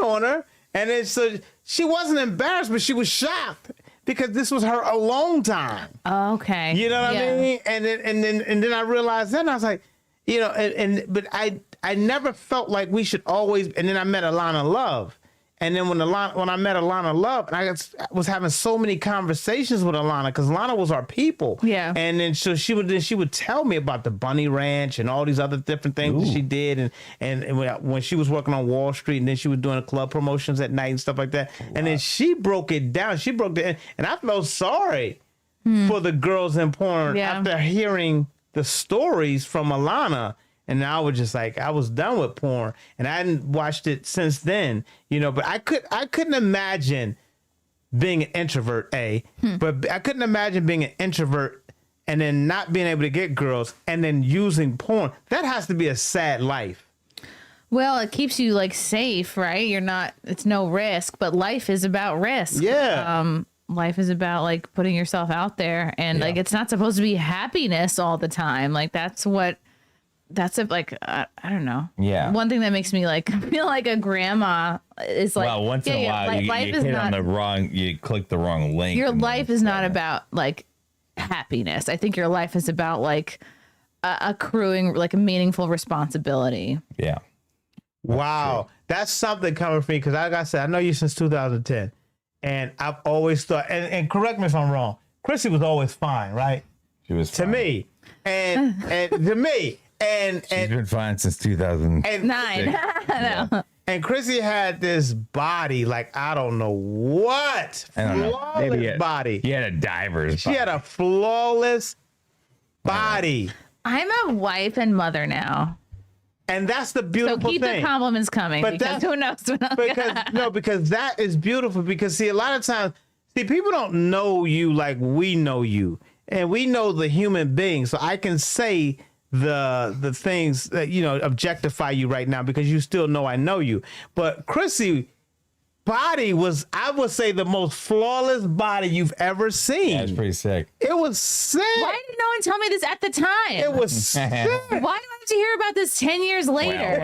on her, and then so she wasn't embarrassed, but she was shocked because this was her alone time. Okay. You know what I mean? And then I realized that, and I was like, you know, but I never felt like we should always. And then I met Alana Love. And then when I met Alana Love, and I was having so many conversations with Alana, because Alana was our people. Yeah. And then so she would tell me about the Bunny Ranch and all these other different things that she did, and when she was working on Wall Street, and then she was doing club promotions at night and stuff like that. Wow. And then she broke it down. And I felt sorry for the girls in porn after hearing the stories from Alana. And I was just like, I was done with porn, and I hadn't watched it since then, you know. But I couldn't imagine being an introvert, but I couldn't imagine being an introvert and then not being able to get girls and then using porn. That has to be a sad life. Well, it keeps you like safe, right? It's no risk, but life is about risk. Yeah. Life is about like putting yourself out there, and like it's not supposed to be happiness all the time. Like that's I don't know. Yeah. One thing that makes me like feel like a grandma is like, well, once in a while you hit on you click the wrong link. Your life is not about like happiness. I think your life is about like accruing like a meaningful responsibility. Yeah. Wow. That's something coming from me, because like I said, I know you since 2010, and I've always thought, and correct me if I'm wrong, Chrissie was always fine, right? She was to me. And to me. And she's been fine since 2009. And Chrissie had this body like I don't know what, flawless body. He had a diver's body. She had a flawless body. I'm a wife and mother now, and that's the beautiful thing. So keep the compliments coming, but because who knows? Because that is beautiful. Because see, a lot of times, people don't know you like we know you, and we know the human being. So I can say the things that, you know, objectify you right now because you still know I know you. But Chrissie body was, I would say, the most flawless body you've ever seen. That's pretty sick. It was sick. Why didn't no one tell me this at the time? It was sick. Why do I have to hear about this 10 years later?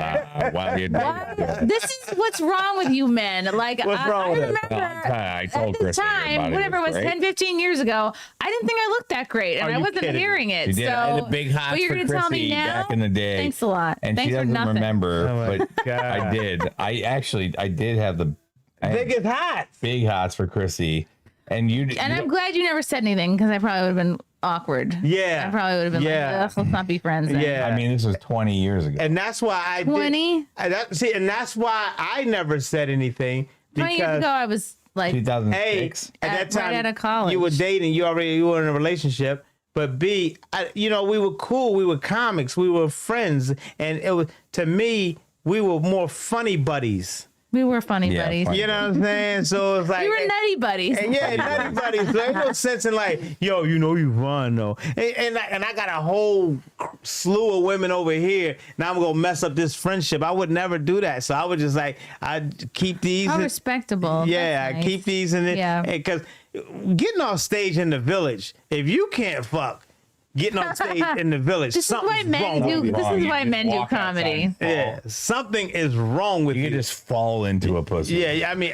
This is what's wrong with you men. Like, what's wrong with it? I told at this time, whatever it was, 10, 15 years ago, I didn't think I looked that great, and I wasn't hearing it. You did. So, I had a big hots you're for going to tell me Chrissie now? back in the day. Thanks a lot. And Thanks she doesn't for nothing. remember, but God. I did. I did have the biggest hots. Big hots for Chrissie. And I'm glad you never said anything, because I probably would have been awkward. Yeah. I probably would have been like, let's not be friends then. Yeah. I mean, this was 20 years ago. And that's why I 20? and that's why I never said anything. 20 years ago, I was like 2006. A, at that time, right out of college. You were dating. You were in a relationship. But B, we were cool. We were comics. We were friends. And it was, to me, we were more funny buddies. We were funny buddies. You know what I'm saying? So it's like we were nutty buddies. And nutty buddies. So there's no sense in like, yo, you run though. And I got a whole slew of women over here. Now I'm gonna mess up this friendship. I would never do that. So I would just like, I'd keep these. How respectable. Yeah, I keep these in it. Yeah. Because getting off stage in the village, if you can't fuck, getting on stage in the village, this is why men do. This is why men do comedy. Yeah, something is wrong with you. You just fall into a pussy. Yeah, I mean,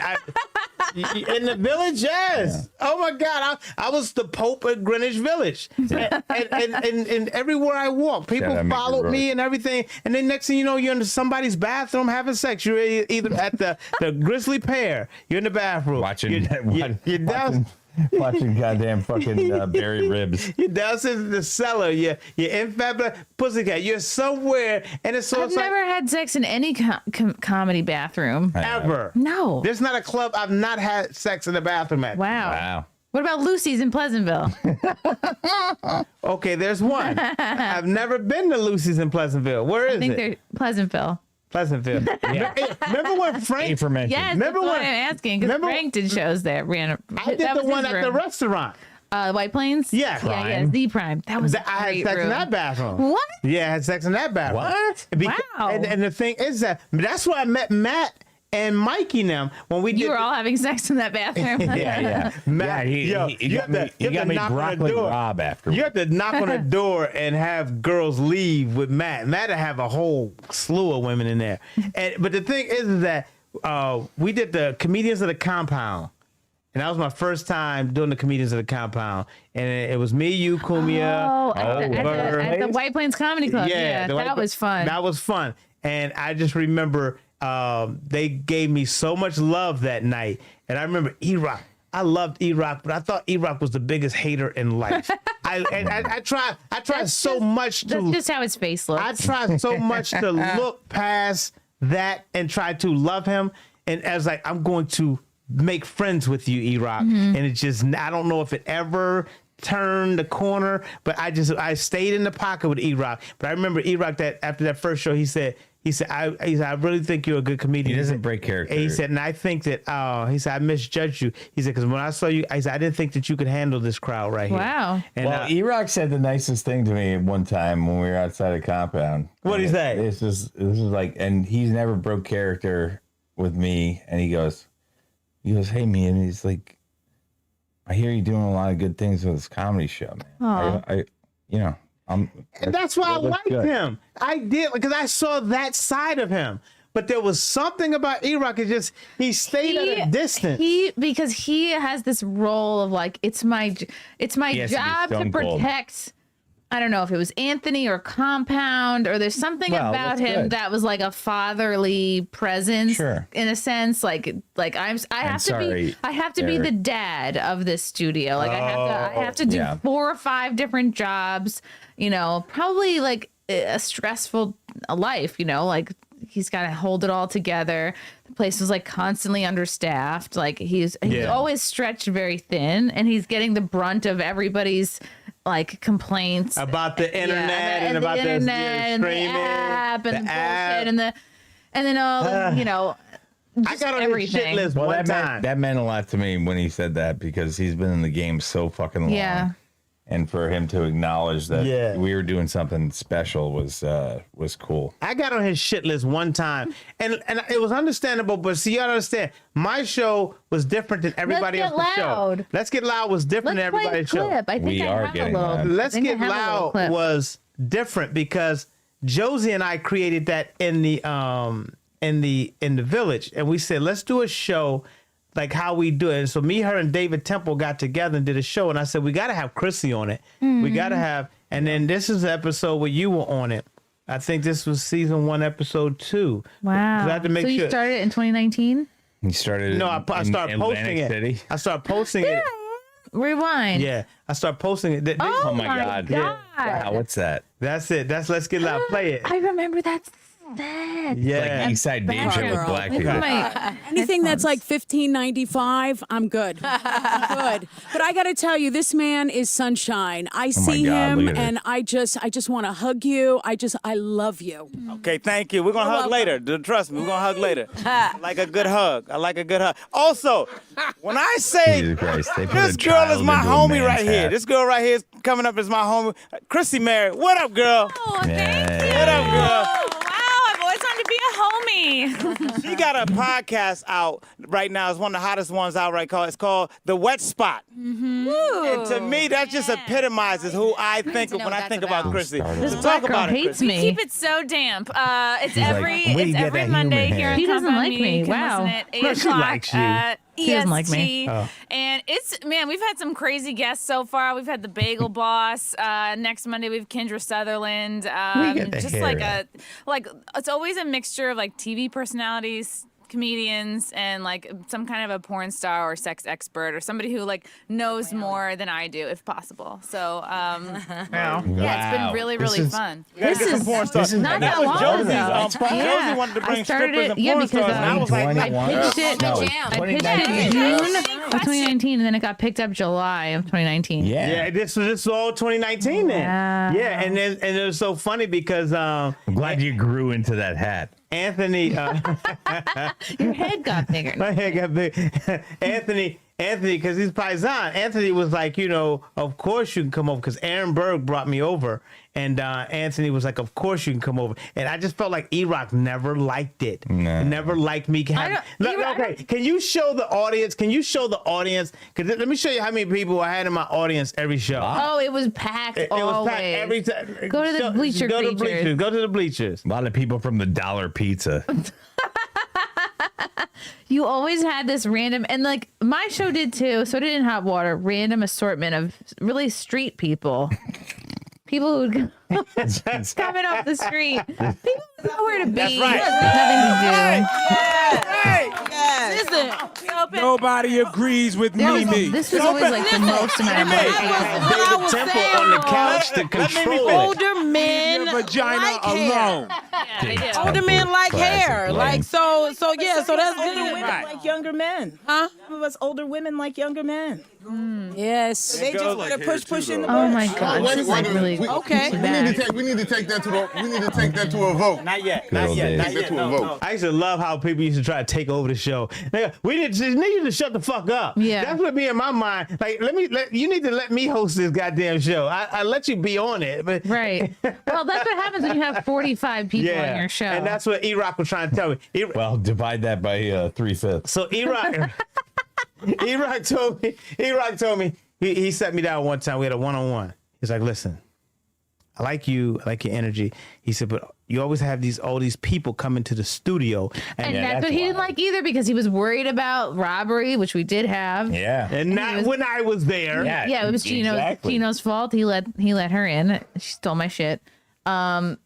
in the village, yes. Yeah. Oh my God, I was the Pope at Greenwich Village, and everywhere I walk, people followed me and everything. And then next thing you know, you're in somebody's bathroom having sex. You're either at the Grizzly Pear. You're in the bathroom you're down. Watching goddamn fucking Barry Ribs. You're downstairs in the cellar. You're in Fabulous Pussycat. You're somewhere, and it's so. I've never had sex in any comedy bathroom ever. No, there's not a club I've not had sex in the bathroom at. Wow. What about Lucy's in Pleasantville? Okay, there's one. I've never been to Lucy's in Pleasantville. Where is it? I think they're Pleasantville. Pleasantville. Yeah. Remember when Frank? Aforementioned. Yes, Remember that's why when- I'm asking because remember- Frank did shows there. I did the one at the restaurant. White Plains. Yeah. Yeah, Z Prime. That was I had great sex in room. that bathroom. What? Yeah, I had sex in that bathroom. What? Wow. And the thing is that's where I met Matt and Mikey now when we did. You were all having sex in that bathroom. Yeah. Matt, He got me broccoli Rob after. You have to knock on the door and have girls leave with Matt. Matt would have a whole slew of women in there. But the thing is that we did the Comedians of the Compound. And that was my first time doing the Comedians of the Compound. And it was me, you, Kumia. Oh, at the White Plains Comedy Club. Yeah, that was fun. That was fun. And I just remember they gave me so much love that night. And I remember E-Rock. I loved E-Rock, but I thought E-Rock was the biggest hater in life. I tried so much to. That's just how his face looks. I tried so much to look past that and try to love him. And I was like, I'm going to make friends with you, E-Rock. And it just, I don't know if it ever turned the corner, but I stayed in the pocket with E-Rock. But I remember E-Rock that after that first show, he said, I really think you're a good comedian. He doesn't break character. And he said, and I think that, he said, I misjudged you. He said, because when I saw you, I said, I didn't think that you could handle this crowd right here. Wow. And, E-Rock said the nicest thing to me one time when we were outside a compound. What'd he say? This is like, and he's never broke character with me. And he goes, hey, man, and he's like, I hear you doing a lot of good things with this comedy show, man. And that's why I liked him. I did, because I saw that side of him. But there was something about E-Rock. It just, he stayed at a distance. Because he has this role of like, it's my job to protect. I don't know if it was Anthony or Compound, or there's something about him that was like a fatherly presence in a sense. Like I have to be the dad of this studio. Like I have to do 4 or 5 different jobs, probably like a stressful life, like he's got to hold it all together. The place was like constantly understaffed. Like he's always stretched very thin, and he's getting the brunt of everybody's like complaints about the internet and about the and the app and the bullshit and then all I got on his shit list one time. That meant a lot to me when he said that, because he's been in the game so fucking long. Yeah. And for him to acknowledge that we were doing something special was cool. I got on his shit list one time, and it was understandable. But see, you gotta understand, my show was different than everybody else's show. Let's Get Loud was different than everybody's show. I think We are getting loud. Let's Get Loud was different because Josie and I created that in the village, and we said, let's do a show like how we do it. And so me, her, and David Temple got together and did a show. And I said, we got to have Chrissie on it. We got to have, and then this is the episode where you were on it. I think this was season 1, episode 2. Wow. I had to make so you started it in 2019? He started. I started posting it. City. I started posting it. Rewind. Yeah, I started posting it. Oh my God. Yeah. Wow, what's that? That's it. That's Let's Get Loud. Play it. I remember that set. Yeah. Like Eastside Danger with black people. Anything that's like $15.95, I'm good. I'm good. But I got to tell you, this man is sunshine. I see him, and I just want to hug you. I love you. Okay, thank you. We're gonna hug later. Trust me, we're gonna hug later. I like a good hug. Also, when I say this girl is my homie right here, this girl right here is coming up as my homie, Chrissie Mayr. What up, girl? Oh, thank you. What up, girl? I've always wanted to be a homie. She got a podcast out right now. It's one of the hottest ones out right now. It's called The Wet Spot. Mm-hmm. And to me, that just epitomizes who I think of when I think about Chrissie. So talk about it, hates Chrissie. me. Keep it so damp. It's every that Monday human here hair? on He doesn't Compound like me. Mead. Wow. Listen at 8 No, she o'clock likes you. at He doesn't like me. EST. And it's, man, we've had some crazy guests so far. We've had the Bagel Boss. Next Monday we have Kendra Sutherland. Just like it's always a mixture of like TV personalities, comedians, and like some kind of a porn star or sex expert or somebody who like knows more than I do, if possible. So yeah, it's been really, really fun. This is not that long ago. Josie wanted to bring I started strippers it, and yeah, porn because stars, and I was like, I pitched it. I pitched it in June of 2019, and then it got picked up July of 2019. Yeah, this was all 2019 then. Yeah. Yeah, and it was so funny because I'm glad you grew into that hat. Anthony. Your head got bigger. My head got big. Anthony, because he's Paisan. Anthony was like, of course you can come over, because Aaron Berg brought me over, and Anthony was like, of course you can come over. And I just felt like E-Rock never liked it. No. Never liked me. Okay, can you show the audience? Because let me show you how many people I had in my audience every show. Oh, it was packed It was always. packed every time. Go to the bleacher Go to the creatures. bleachers. Go to the bleachers. A lot of people from the Dollar Pizza. You always had this random, and like my show did too, so did In Hot Water, random assortment of really street people. People who coming off the street. People who know where to be. That's right. Nothing to do. Listen, Nobody agrees with me. This was always like the most amount of money. David Temple on the couch to control it. Older men Your vagina like hair. alone. yeah, they do. Older men like Classic hair. line. Like so that's Older good. women like younger men. Huh? Some of us older women like younger men. Yes. They just girls want like to hair push too, in the though. Oh bush. my god, this is like really Okay. too We bad. need to take that to a vote. Not yet. Good Not old yet. days. Not Take yet. that to a No, vote. no. I used to love how people used to try to take over the show. Nigga, we need to shut the fuck up. Yeah. That's what be in my mind. Like, you need to let me host this goddamn show. I let you be on it, but Right. Well, that's what happens when you have 45 people yeah. on your show. And that's what E-Rock was trying to tell me. Well, divide that by 3/5. So E-Rock, E-Rock told me, he sat me down one time. We had a one-on-one. He's like, listen, I like you. I like your energy. He said, but you always have all these people coming to the studio. and Yeah, that's that's what he didn't wild. like either, because he was worried about robbery, which we did have. Yeah. And not when I was there. Yeah, it was exactly. Gino's fault. He let her in. She stole my shit. But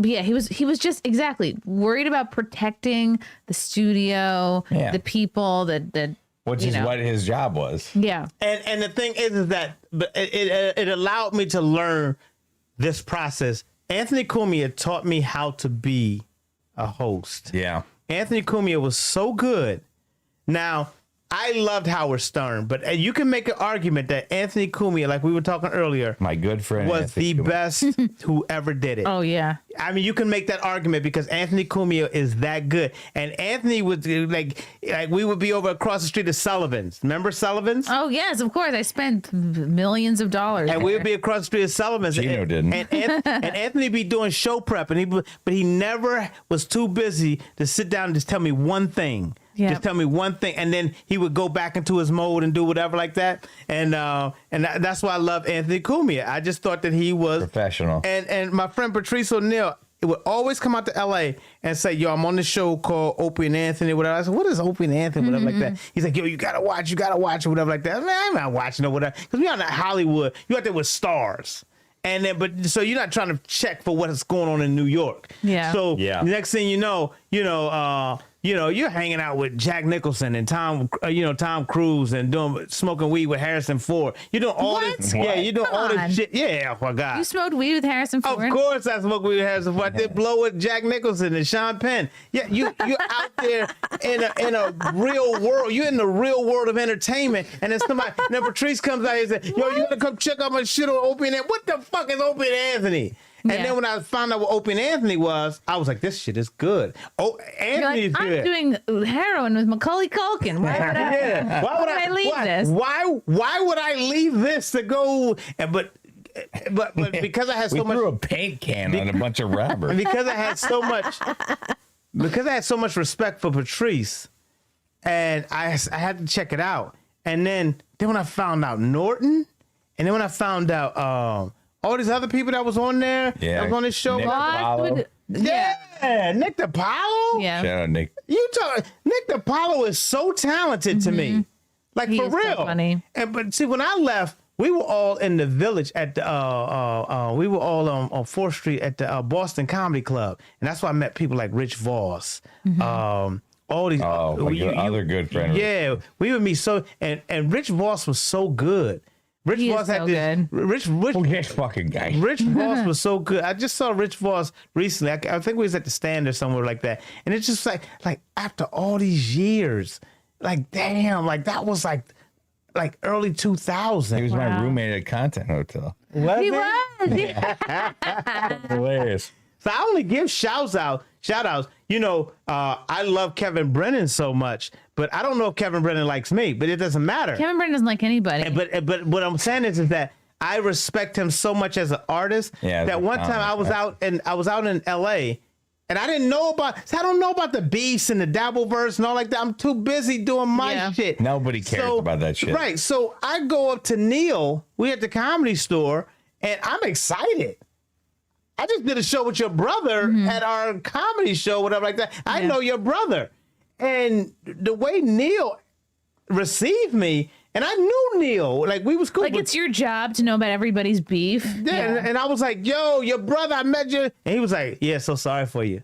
yeah, he was just exactly worried about protecting the studio, Yeah. the people that Which you is know. what his job was. Yeah. And the thing is that but it allowed me to learn this process. Anthony Cumia taught me how to be a host. Yeah. Anthony Cumia was so good. Now, I loved Howard Stern, but you can make an argument that Anthony Cumia, like we were talking earlier, My good friend was Anthony the Cumia. best who ever did it. Oh yeah. I mean, you can make that argument because Anthony Cumia is that good. And Anthony would like we would be over across the street at Sullivan's. Remember Sullivan's? Oh yes, of course. I spent millions of dollars. And there. we would be across the street at Sullivan's. Gino didn't. And Anthony be doing show prep, but he never was too busy to sit down and just tell me one thing. Yeah. Just tell me one thing, and then he would go back into his mode and do whatever like that. And that's why I love Anthony Cumia. I just thought that he was Professional. And my friend Patrice O'Neill, it would always come out to LA and say, yo, I'm on this show called Opie and Anthony, whatever. I said, what is Opie and Anthony, whatever like that. He's like, yo, you gotta watch, or whatever like that. Man, I'm not watching or whatever. Because we out in Hollywood, you out there with stars. And then, but so you're not trying to check for what is going on in New York. Yeah. So Yeah. the next thing you know, you're hanging out with Jack Nicholson and Tom Cruise and smoking weed with Harrison Ford. You're doing all this. What? Yeah, you're doing Come all on. this shit. Yeah, oh my God. You smoked weed with Harrison Of Ford? course I smoke weed with Harrison Ford. I did blow with Jack Nicholson and Sean Penn. Yeah, you're out there in a real world. You're in the real world of entertainment. And then Patrice comes out here and says, yo, you gotta come check out my shit on Opie and Anthony. What the fuck is Opie and Anthony? And Yeah. then when I found out what Opie and Anthony was, I was like, this shit is good. Oh, You're Anthony's like, good. I'm doing heroin with Macaulay Culkin. Why would I? Yeah. Why would I leave this? Why would I leave this to go? But because I had We so much. threw a paint can on a bunch of robbers. Because I had so much respect for Patrice, and I had to check it out. And then when I found out Norton, and then when I found out all these other people that was on there, that was on this show. Nick Why Apollo. would- Yeah, Nick DiPaolo. Yeah. Shout out Nick. Nick DiPaolo is so talented to me, like He for is so real. funny. But see, when I left, we were all in the Village at the we were all on 4th Street at the Boston Comedy Club, and that's why I met people like Rich Voss. All these your other good friend. Yeah, we would meet and Rich Voss was so good. Rich He is Voss had so this. good. Who this fucking guy? Rich Voss was so good. I just saw Rich Voss recently. I think we was at the Stand or somewhere like that. And it's just like after all these years, like damn, like that was like early 2000. He was my roommate at Content Hotel. He was. Hilarious. So I only give shout outs. I love Kevin Brennan so much, but I don't know if Kevin Brennan likes me, but it doesn't matter. Kevin Brennan doesn't like anybody. But what I'm saying is that I respect him so much as an artist that one time I was out in LA and I don't know about the beefs and the Dabbleverse and all like that. I'm too busy doing my shit. Nobody cares about that shit. Right. So I go up to Neil, we at the Comedy Store, and I'm excited. I just did a show with your brother at our comedy show, whatever like that. I know your brother. And the way Neil received me, and I knew Neil, like we was cool. Like it's your job to know about everybody's beef. Yeah. And I was like, yo, your brother, I met you. And he was like, yeah, so sorry for you.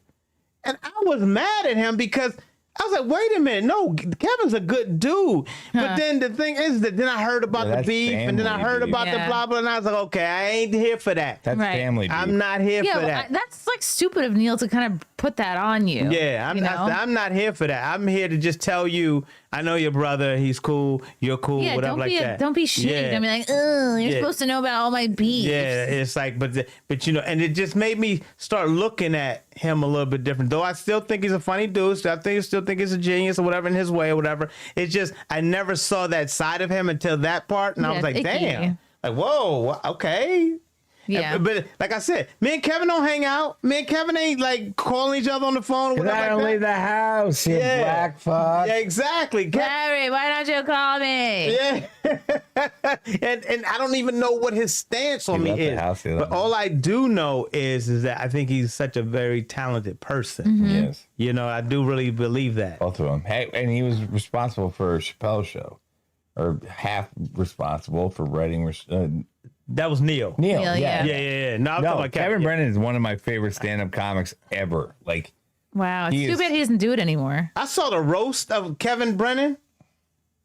And I was mad at him because I was like, wait a minute. No, Kevin's a good dude. But then the thing is that then I heard about the beef and then I heard about the blah, blah. And I was like, okay, I ain't here for that. That's family beef. I'm not here for that. That's like stupid of Neil to kind of put that on you. Yeah, I'm not here for that. I'm here to just tell you, I know your brother. He's cool. You're cool. Yeah, whatever like that. Don't be shitty. Yeah. Don't be like, you're supposed to know about all my beef. Yeah, it's like, but and it just made me start looking at him a little bit different. Though I still think he's a funny dude. I still think he's a genius or whatever in his way or whatever. It's just I never saw that side of him until that part, and I was like, damn, like whoa, okay. Yeah. But like I said, me and Kevin don't hang out. Me and Kevin ain't like calling each other on the phone or whatever. I don't leave the house, you black fuck. Yeah, exactly. Larry, why don't you call me? Yeah. and I don't even know what his stance on me is. But all I do know is that I think he's such a very talented person. Yes. I do really believe that. Both of them. Hey, and he was responsible for Chappelle's show. Or half responsible for writing that was Neil. Neil, yeah. No, Kevin Brennan is one of my favorite stand-up comics ever. Like, wow, it's too bad he doesn't do it anymore. I saw the roast of Kevin Brennan.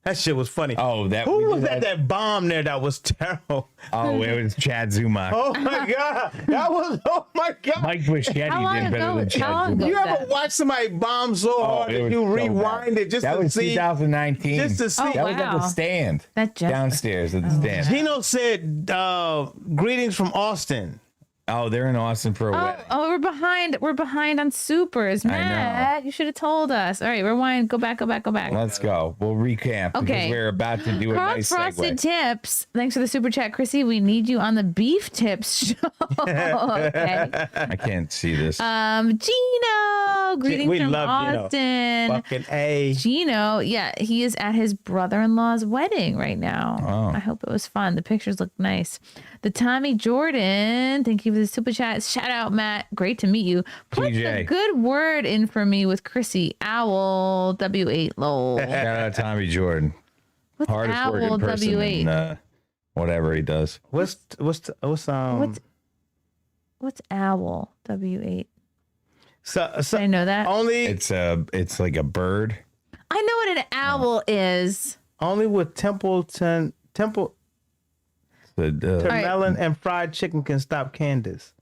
That shit was funny. Oh, who was that bomb there that was terrible? Oh, it was Chad Zumach. Oh my god, oh my god. Mike Buschetti did better than Chad Zumach. You ever watch somebody bomb so hard that you rewind it just to see? That was 2019. Just to see. That was at the stand. Downstairs at the stand. Gino said, "Greetings from Austin." Oh, they're in Austin for a wedding. Oh, we're behind. We're behind on supers, Matt. You should have told us. All right, rewind. Go back. Let's go. We'll recap because we're about to do a nice Frosted segue. Tips. Thanks for the super chat, Chrissy. We need you on the Beef Tips show. Okay. I can't see this. Gino. Greetings from Austin. Gino. Fucking A. Gino. Yeah, he is at his brother-in-law's wedding right now. Oh. I hope it was fun. The pictures look nice. The Tommy Jordan. Thank you for the super chat. Shout out, Matt. Great to meet you. Put a good word in for me with Chrissy. Owl W8 lol. Shout out Tommy Jordan. What's hardest Owl working person W8? in whatever he does. What's Owl W8? So I know that. Only it's like a bird. I know what an owl is. Only with Templeton melon and fried chicken can stop Candace.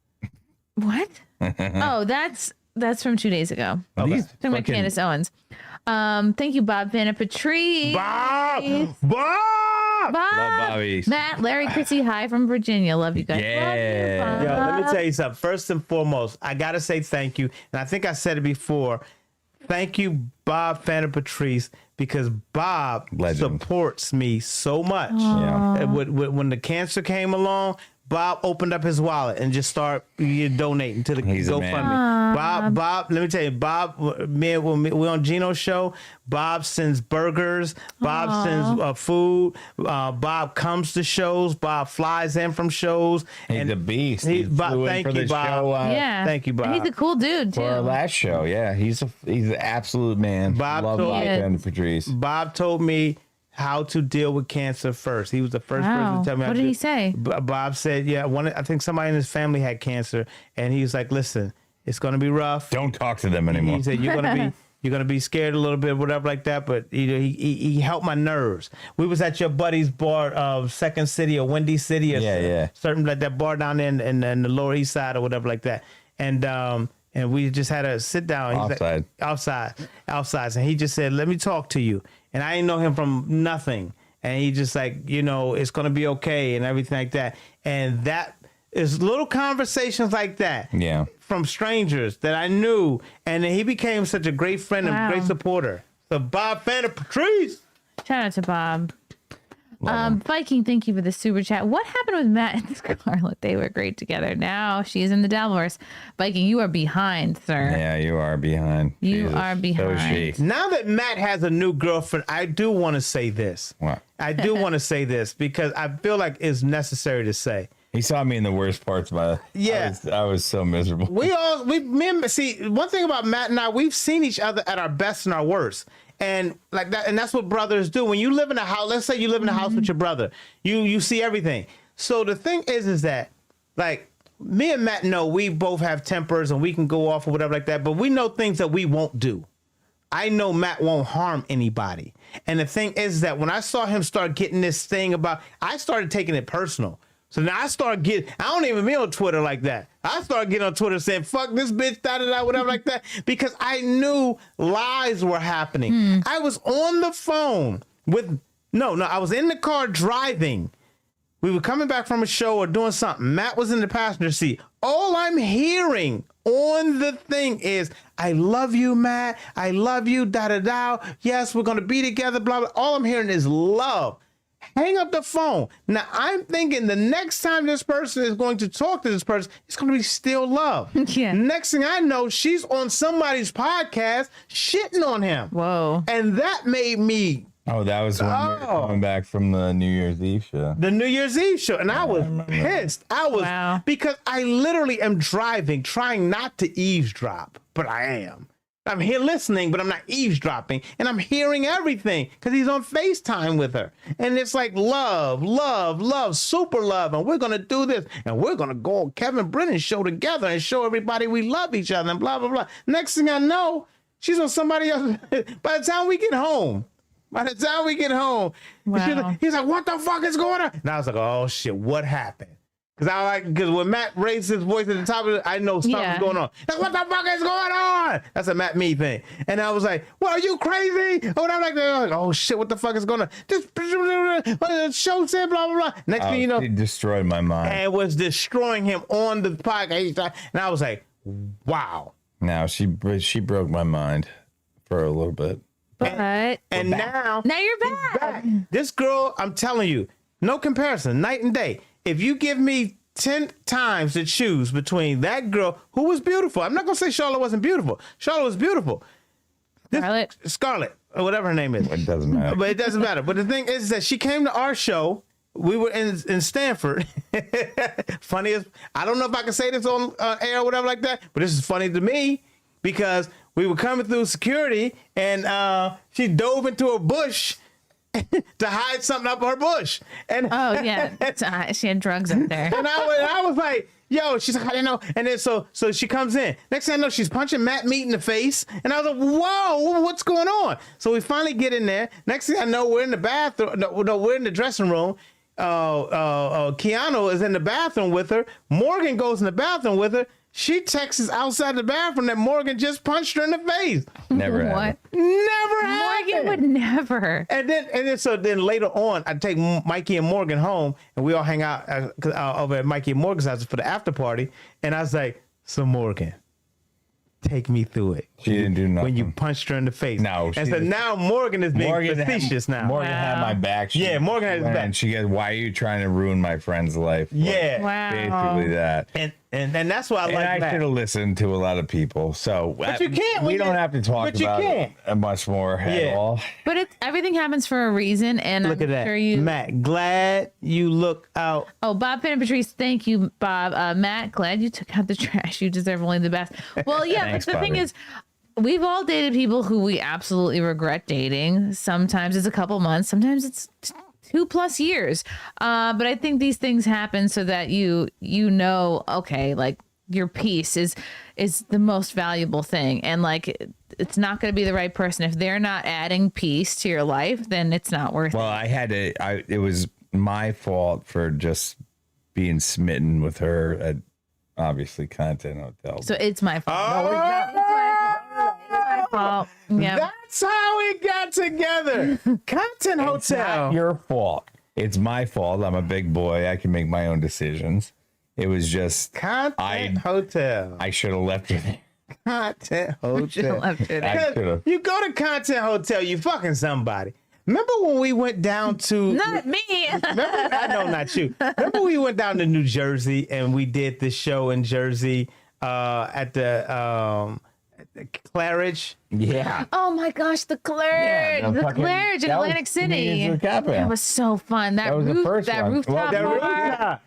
What? Oh, that's from 2 days ago. Okay. Talking about Candace Owens. Thank you, Bob Vanna Patrice. Bob. Love Bobby. Matt, Larry, Chrissy, hi from Virginia. Love you guys. Yeah. Love you, Yo, let me Bob. tell you something. First and foremost, I gotta say thank you, and I think I said it before. Thank you, Bob Vanna Patrice, because Bob supports me so much. Yeah. When the cancer came along, Bob opened up his wallet and just started donating to the GoFundMe. Bob, let me tell you, Bob, when we're on Gino's show, Bob sends burgers, Bob sends food, Bob comes to shows, Bob flies in from shows. He's a beast. He flew in for the show. Yeah. Thank you, Bob. And he's a cool dude, too. For our last show, yeah. He's an absolute man. Bob Love told Bob me- and Patrice. Bob told me how to deal with cancer first. He was the first person to tell me. What did he say? Bob said, I think somebody in his family had cancer, and he was like, listen, it's going to be rough. Don't talk to them anymore. He said, you're going to be scared a little bit, whatever like that, but he helped my nerves. We was at your buddy's bar of Second City or Windy City or certain like that bar down there in the Lower East Side or whatever like that. And we just had a sit down. Outside. And he just said, let me talk to you. And I didn't know him from nothing. And he just like, it's going to be okay and everything like that. And is little conversations like that. Yeah. From strangers that I knew, and then he became such a great friend and great supporter. So Bob fan of Patrice. Shout out to Bob. Viking, thank you for the super chat. What happened with Matt and Scarlett? They were great together. Now she's in the divorce. Viking, you are behind, sir. Yeah, you are behind. You are behind. So is she. Now that Matt has a new girlfriend, I do want to say this. What? I do want to say this because I feel like it's necessary to say. He saw me in the worst parts of my. Yeah. I was so miserable. See, one thing about Matt and I, we've seen each other at our best and our worst. And like that, and that's what brothers do. When you live in a house, let's say you live in a house with your brother, you see everything. So the thing is that like me and Matt know we both have tempers and we can go off or whatever like that, but we know things that we won't do. I know Matt won't harm anybody. And the thing is that when I saw him start getting this thing about, I started taking it personal. So now I don't even be on Twitter like that. I started getting on Twitter saying, fuck this bitch, da-da-da, whatever like that, because I knew lies were happening. I was on the phone I was in the car driving. We were coming back from a show or doing something. Matt was in the passenger seat. All I'm hearing on the thing is, I love you, Matt. I love you, da-da-da. Yes, we're going to be together, blah, blah. All I'm hearing is love. Hang up the phone. Now, I'm thinking the next time this person is going to talk to this person, it's going to be still love. Yeah. Next thing I know, she's on somebody's podcast shitting on him. Whoa. And that made me... Oh, that was when we were coming back from the New Year's Eve show. The New Year's Eve show. And I was pissed. Because I literally am driving, trying not to eavesdrop, but I am. I'm here listening, but I'm not eavesdropping, and I'm hearing everything because he's on FaceTime with her. And it's like love, love, love, super love, and we're going to do this, and we're going to go on Kevin Brennan's show together and show everybody we love each other, and blah, blah, blah. Next thing I know, she's on somebody else. By the time we get home, Wow. he's like, what the fuck is going on? And I was like, oh, shit, what happened? Because when Matt raised his voice at the top of it, I know something's going on. Like, what the fuck is going on? That's a Matt Mead thing. And I was like, well, are you crazy? Oh, and I'm like, oh shit, what the fuck is going on? This show said blah, blah, blah. Next thing you know, it destroyed my mind. And was destroying him on the podcast. And I was like, wow. Now she broke my mind for a little bit. But and now you're back. This girl, I'm telling you, no comparison, night and day. If you give me 10 times to choose between that girl who was beautiful, I'm not going to say Charlotte wasn't beautiful. Charlotte was beautiful. Scarlett, or whatever her name is. It doesn't matter. But it doesn't matter. But the thing is that she came to our show. We were in Stanford. Funniest. I don't know if I can say this on air or whatever like that, but this is funny to me because we were coming through security and she dove into a bush to hide something up her bush. And she had drugs up there. And I was like, yo, she's like, I didn't know. And then so she comes in. Next thing I know, she's punching Matt Mead in the face. And I was like, whoa, what's going on? So we finally get in there. Next thing I know, we're in the bathroom. No, we're in the dressing room. Keanu is in the bathroom with her. Morgan goes in the bathroom with her. She texts outside the bathroom that Morgan just punched her in the face. Never What? happened. Never happened. Morgan would never. And then later on, I take Mikey and Morgan home, and we all hang out over at Mikey and Morgan's house for the after party. And I was like, so Morgan, take me through it. She didn't do nothing. When you punched her in the face. No. And so now Morgan is being facetious now. Morgan had my back. Morgan had his back. And she goes, why are you trying to ruin my friend's life? Yeah. Wow. Basically that. And that's why I like I that. should have listened to a lot of people. So But you can't. We don't have to talk about it much more at all. But everything happens for a reason, and Look I'm at that. sure Matt, glad you look out. Oh, Bob, Penn, and Patrice, thank you, Bob. Matt, glad you took out the trash. You deserve only the best. Well, yeah, Thanks, but the thing Bobby. is, we've all dated people who we absolutely regret dating. Sometimes it's a couple months, sometimes it's 2+ years. But I think these things happen so that you know, okay, like your peace is the most valuable thing, and like it's not going to be the right person if they're not adding peace to your life. Then it's not worth it. Well, it was my fault for just being smitten with her at obviously Content Hotel. So it's my fault. Oh, It's my fault. Yeah. That's how we got together. Content It's not Hotel. your fault. It's my fault. I'm a big boy. I can make my own decisions. It was just Content Hotel. I should have left it. Content Hotel. I should've. You go to Content Hotel, you fucking somebody. Remember when we went down to Not me. I know, not you. Remember we went down to New Jersey and we did this show in Jersey at the Claridge. Yeah. Oh my gosh, the Claridge, the Claridge in Atlantic City. That was so fun. That was the roof, first that one. rooftop That bar. rooftop.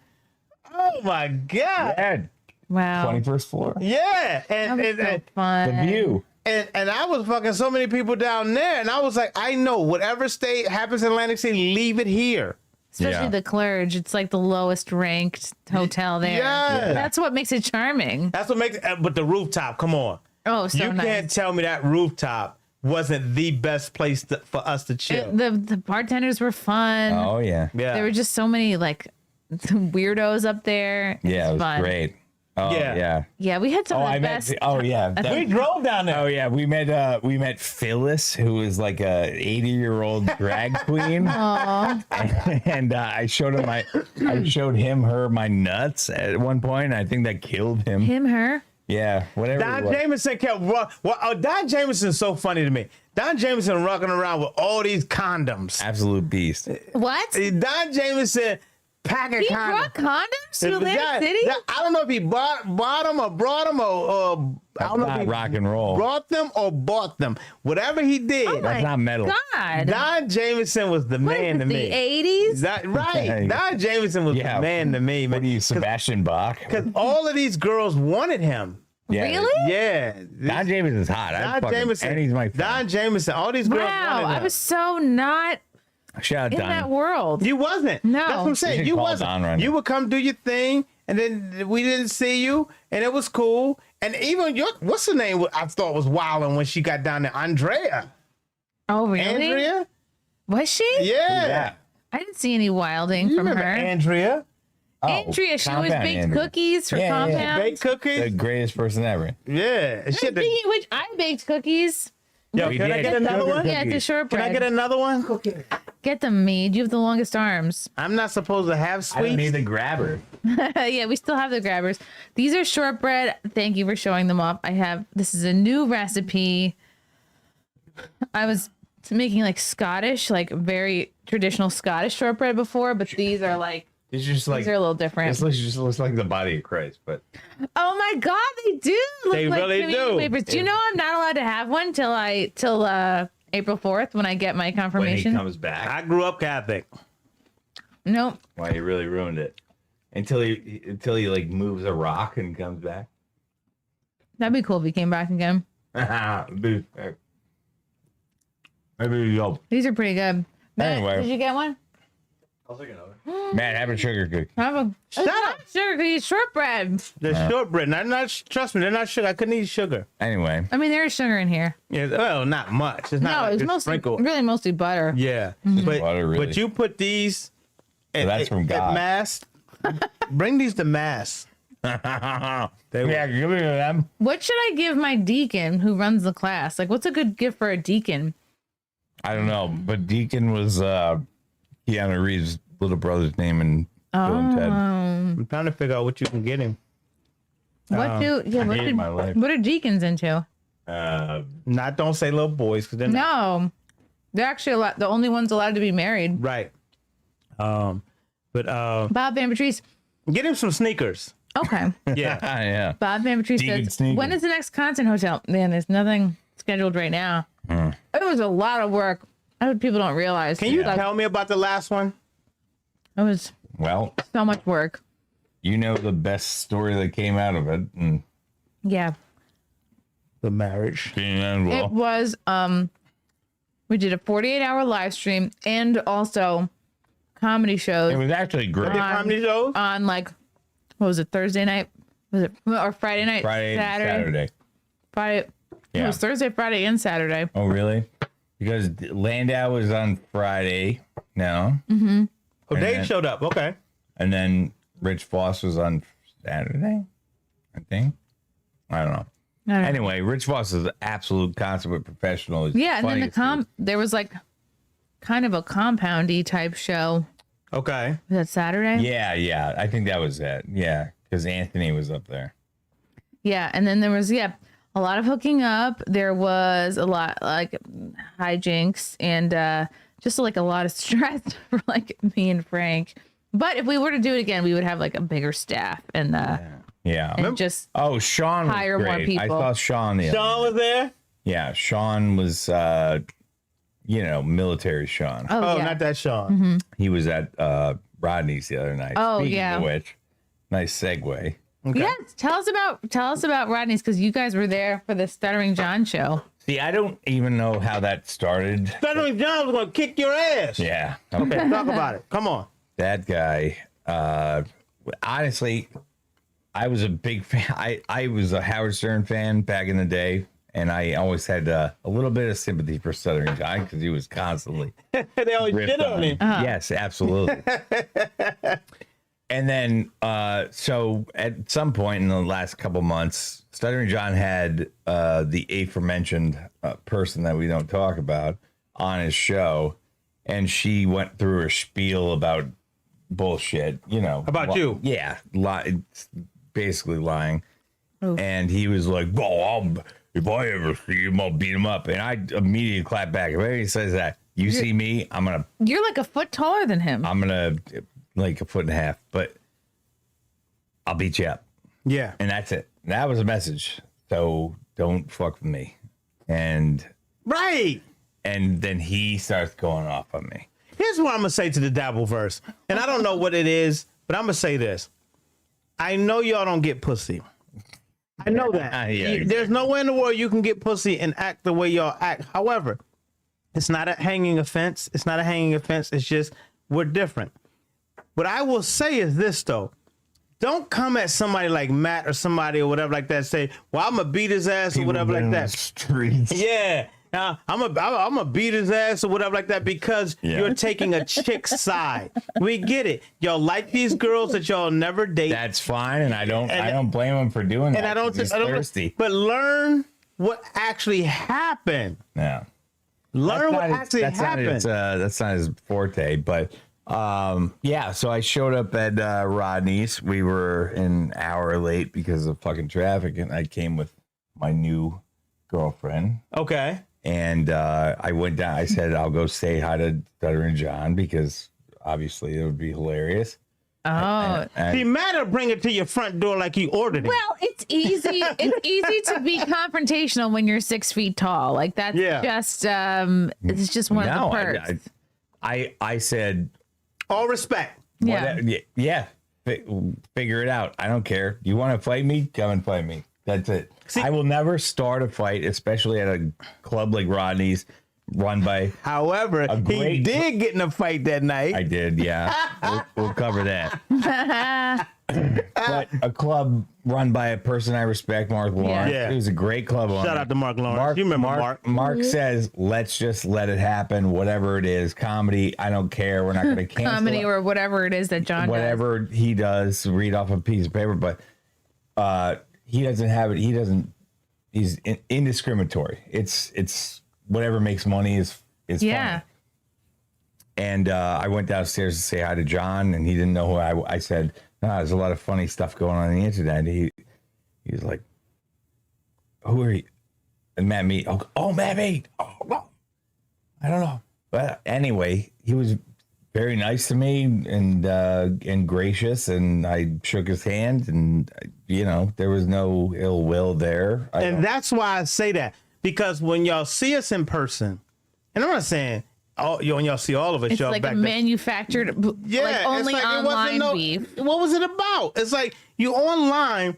Oh my God. Ed, Wow. 21st floor. Yeah. That was so The fun. view. And I was fucking so many people down there, and I was like, I know whatever state happens in Atlantic City, leave it here. Especially the Claridge. It's like the lowest ranked hotel there. Yeah. That's what makes it charming. That's what makes it. But the rooftop, come on. Oh, so You nice. can't tell me that rooftop wasn't the best place for us to chill. The bartenders were fun. Oh yeah. Yeah. There were just so many like weirdos up there. Yeah, it was fun. great. Oh Yeah. yeah. Yeah, we had some of the best. We drove down there. Oh yeah, we met Phyllis, who is like a 80-year-old drag queen. And I showed him her my nuts at one point. I think that killed him. Her. Yeah, whatever. Don Jameson kept. Don Jameson's so funny to me. Don Jameson rocking around with all these condoms. Absolute beast. What? Don Jameson packing He condoms. brought condoms to Atlantic City? I don't know if he bought them or brought them or I don't know if he rock and roll. brought them or bought them. Whatever he did. Oh That's my not metal. God. Don Jameson was the What is man to it, me. the 80s? Right. Don Jameson was the man to me, man. What are you, Sebastian Bach? Because all of these girls wanted him. Yeah. Really? Yeah. Don Jameson's hot. Don Jameson. And he's my friend. Don Jameson. All these girls Wow, wanted I him. was so not Shout out in Don. that world. You wasn't. No. That's what I'm saying. should You call wasn't. Don right now. You would come do your thing, and then we didn't see you, and it was cool. And even what's her name? I thought was wilding when she got down there. Andrea. Oh, really? Andrea. Was she? Yeah. I didn't see any wilding You from remember her. Andrea? Andrea, she always Compound baked Andrea. cookies for Compound. Baked The cookies. greatest person ever. Yeah. And she had the- Speaking of which, I baked cookies. Yo, We can I did. get another Sugar one? Yeah, it's a shortbread. Can I get another one? Get them, Mead. You have the longest arms. I'm not supposed to have I don't need sweets. the grabber. Yeah, we still have the grabbers. These are shortbread. Thank you for showing them up. This is a new recipe. I was making like Scottish, like very traditional Scottish shortbread before, but these are like, It's just like these are a little different. this just looks like the body of Christ, but Oh my God, they do look They like really communion do. papers. Do you know I'm not allowed to have one till April 4th when I get my when he confirmation? comes back, I grew up Catholic. Nope. why he really ruined it. Until he like moves a rock and comes back. That'd be cool if he came back again. Maybe yo. These are pretty good. Matt, Anyway. did you get one? Man, have a sugar cookie. Have a Shut up. sugar cookie shortbread. The shortbread. Trust me, they're not sugar. I couldn't eat sugar. Anyway, I mean, there is sugar in here. Yeah, well, not much. It's not No, like it's a mostly sprinkle. really mostly butter. Yeah, Butter, really. but you put these. that's from God. At Mass. Bring these to Mass. yeah, give me them. What should I give my deacon who runs the class? Like, what's a good gift for a deacon? I don't know, but Deacon was Keanu Reeves' little brother's name in Bill and Ted. I'm trying to figure out what you can get him. What hate my life. what are deacons into? Not don't say little boys because they're not No, they're actually the only ones allowed to be married. right. But Bob Van Patrice. get him some sneakers. Okay. Yeah. Yeah. Bob Van Patrice Deacon says, sneakers. when is the next content hotel? Man, there's nothing scheduled right now. It was a lot of work. I hope people don't realize. Can you tell me about the last one? It was Well, so much work. you know the best story that came out of it, and Yeah. The marriage. It was we did a 48-hour live stream and also comedy shows it was actually great. Comedy shows? on like what was it, Thursday night? Was it or Friday night? Friday, Saturday. Friday. It Yeah. was Thursday, Friday, and Saturday. Oh, really? Because Landau was on Friday now, Oh, Dave then- showed up. Okay. and then Rich Voss was on Saturday, I think. I don't know. I don't know. Anyway, Rich Voss is an absolute consummate professional. He's Yeah, and then funny as shit. there was like kind of a compoundy type show. Okay. Was that Saturday? Yeah, I think that was it. Yeah, because Anthony was up there. Yeah, and then there was a lot of hooking up. There was a lot like hijinks and just like a lot of stress for like me and Frank. But if we were to do it again, we would have like a bigger staff and and just Sean hire was great. more people. I saw Sean the other Sean was there? Yeah, Sean was military Sean. Oh, not that Sean. He was at Rodney's the other night. Oh, Speaking yeah. of which, nice segue. Okay. Yes, tell us about Rodney's because you guys were there for the Stuttering John show. See, I don't even know how that started. Stuttering John was gonna kick your ass. Yeah. Okay, talk about it. Come on. That guy, honestly, I was a big fan. I was a Howard Stern fan back in the day, and I always had a little bit of sympathy for Stuttering John because he was constantly They always ripped shit on him. Yes, absolutely. And then, so at some point in the last couple months, Stuttering John had the aforementioned person that we don't talk about on his show, and she went through her spiel about bullshit, About you. Yeah, basically lying. And he was like, "Well, if I ever see him, I'll beat him up." And I immediately clapped back. If anybody says that, see me, You're like a foot taller than him. I'm gonna like a foot and a half, but I'll beat you up. Yeah. And that's it. That was a message. So don't fuck with me. And Right. and then he starts going off on me. Here's what I'm gonna say to the Dabbleverse, and I don't know what it is, but I'm gonna say this. I know y'all don't get pussy. I know that. There's no way in the world you can get pussy and act the way y'all act. However, it's not a hanging offense. It's not a hanging offense. It's just we're different. What I will say is this though. Don't come at somebody like Matt or somebody or whatever like that and say, well, I'm gonna beat his ass or whatever like that. Streets. Yeah. Now, I'm gonna beat his ass or whatever like that because you're taking a chick's side. We get it. Y'all like these girls that y'all never date. That's fine, and I don't blame him for doing that. And I don't thirsty. But learn what actually happened. Yeah. Learn what actually happened. That's not his forte, but so I showed up at Rodney's. We were an hour late because of fucking traffic, and I came with my new girlfriend. Okay. And I went down. I said, I'll go say hi to Stuttering John because obviously it would be hilarious. Oh. See, Matter bring it to your front door like he ordered it. Well, it's easy. It's easy to be confrontational when you're 6 feet tall. Like that's just it's just one of the perks. I said, all respect. Yeah. Figure it out. I don't care. You want to fight me? Come and fight me. That's it. See, I will never start a fight, especially at a club like Rodney's, run by. However, he did get in a fight that night. I did, yeah. we'll cover that. But a club run by a person I respect, Mark Lawrence. Yeah. It was a great club owner. Shout out to Mark Lawrence. You remember Mark? Mark says, let's just let it happen. Whatever it is, comedy, I don't care. We're not going to cancel comedy or whatever it is that John whatever does. He does, read off a piece of paper, but he doesn't have it. He's indiscriminatory. It's whatever makes money is fun. And I went downstairs to say hi to John, and he didn't know who I said, no, there's a lot of funny stuff going on the internet. He was like, who are you? And Matt Mead. Oh, Matt Mead. Oh, well, I don't know. But anyway, he was very nice to me and gracious, and I shook his hand, and there was no ill will there. And that's why I say that, because when y'all see us in person, and I'm not saying when y'all see all of us, it's y'all like back a manufactured, like only online beef. What was it about? It's like you online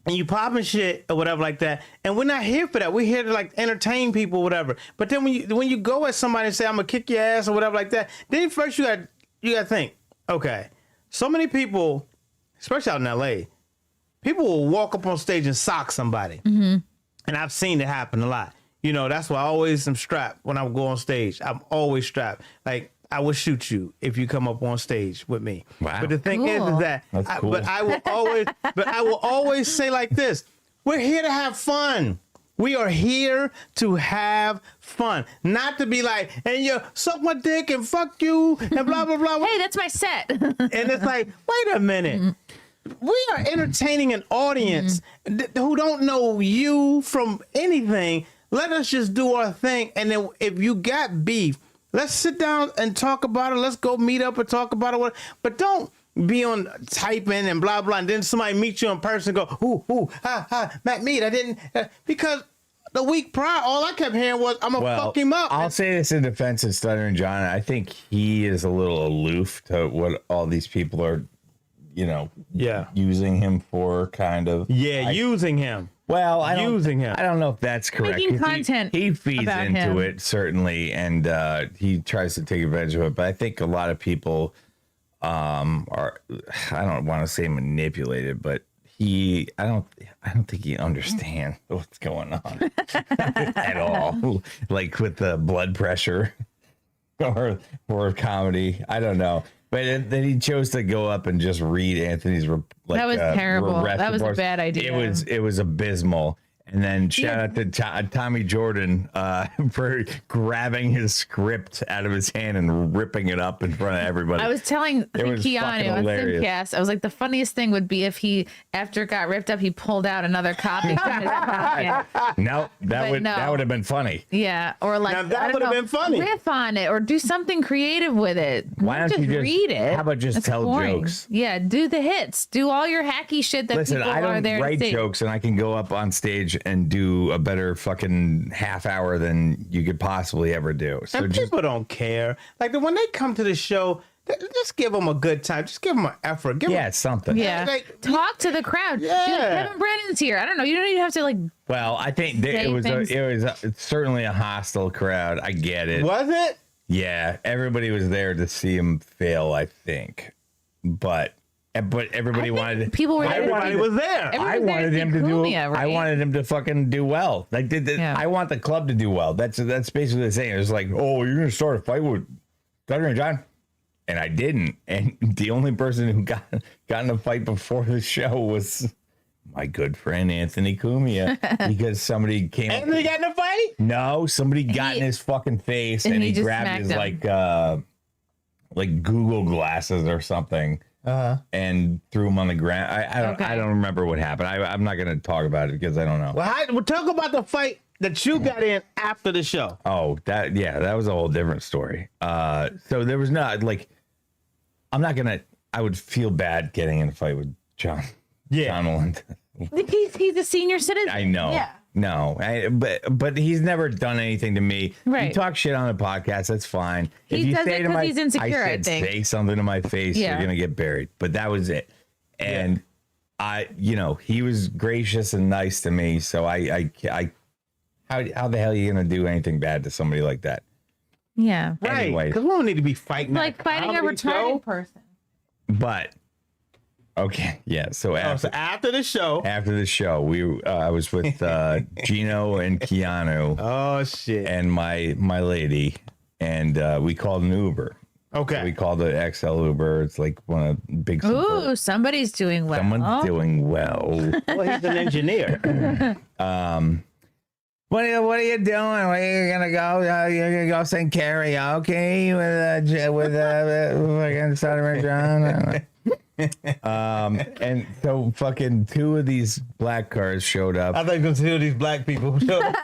and you popping shit or whatever like that, and we're not here for that. We're here to like entertain people, or whatever. But then when you go at somebody and say, "I'm gonna kick your ass" or whatever like that, then first you got to think, okay, so many people, especially out in LA, people will walk up on stage and sock somebody, and I've seen it happen a lot. That's why I always am strapped when I go on stage. I'm always strapped. Like, I will shoot you if you come up on stage with me. Wow. But the thing is that, cool. but I will always say like this: we're here to have fun. We are here to have fun, not to be like, and you suck my dick and fuck you and blah blah blah. Hey, that's my set. And it's like, wait a minute. we are entertaining an audience who don't know you from anything. Let us just do our thing. And then if you got beef, let's sit down and talk about it. Let's go meet up and talk about it. But don't be on typing and blah, blah. And then somebody meet you in person and go, ooh, Matt Mead, I didn't. Because the week prior, all I kept hearing was, I'm going to fuck him up. I'll say this in defense of Stuttering John. I think he is a little aloof to what all these people are, using him for, kind of. Yeah, using him. Well, I don't know if that's correct. Making content he feeds about into him. it, certainly, and he tries to take advantage of it. But I think a lot of people are, I don't want to say manipulated, but I don't think he understands what's going on at all. Like with the blood pressure or comedy. I don't know. But then he chose to go up and just read Anthony's that was terrible. That was a bad idea. It was abysmal. And then shout out to Tommy Jordan for grabbing his script out of his hand and ripping it up in front of everybody. I was telling Keanu on Simcast, I was like, the funniest thing would be if he, after it got ripped up, he pulled out another copy from his pocket. No, that would have been funny. Yeah, or like, now that would have been funny. Riff on it or do something creative with it. Why don't you just read it? How about just tell jokes? Yeah, do the hits. Do all your hacky shit that people are there to see. I don't write jokes, and I can go up on stage and do a better fucking half hour than you could possibly ever do. So and people don't care. Like when they come to the show, just give them a good time. Just give them an effort. It's something. Yeah, talk to the crowd. Yeah, dude, Kevin Brennan's here. I don't know. You don't even have to like. Well, I think it was certainly a hostile crowd. I get it. Was it? Yeah, everybody was there to see him fail. I think, but everybody wanted people were. Everybody was there. I wanted him to do. Right? I wanted him to fucking do well. Like, I want the club to do well. That's basically the saying. It was like, oh, you're gonna start a fight with Stuttering John, and I didn't. And the only person who got in a fight before the show was my good friend Anthony Cumia, because somebody came. Anthony got in a fight? No, somebody got in his fucking face and he grabbed his like Google glasses or something. And threw him on the ground. I don't remember what happened. I'm not going to talk about it because I don't know. Well, we'll talk about the fight that you got in after the show. Oh, that was a whole different story. So there was not like, I would feel bad getting in a fight with John. Yeah. John Melinda. He's a senior citizen. I know. Yeah. No, but he's never done anything to me. Right. You talk shit on the podcast, that's fine. He does it because he's insecure, I think. Say something to my face, you're gonna get buried. But that was it. And he was gracious and nice to me. So I how the hell are you gonna do anything bad to somebody like that? Yeah. Right. Because we don't need to be fighting. Like fighting a retarded person. But okay, yeah. So after the show, I was with Gino and Keanu. Oh shit! And my lady, and we called an Uber. Okay, so we called it XL Uber. It's like one of the big. Ooh, somebody's doing well. Someone's doing well. Well, he's an engineer. What are you doing? Where are you gonna go? You're gonna go sing karaoke with Stuttering John. And so fucking two of these black cars showed up. I think two of these black people showed up.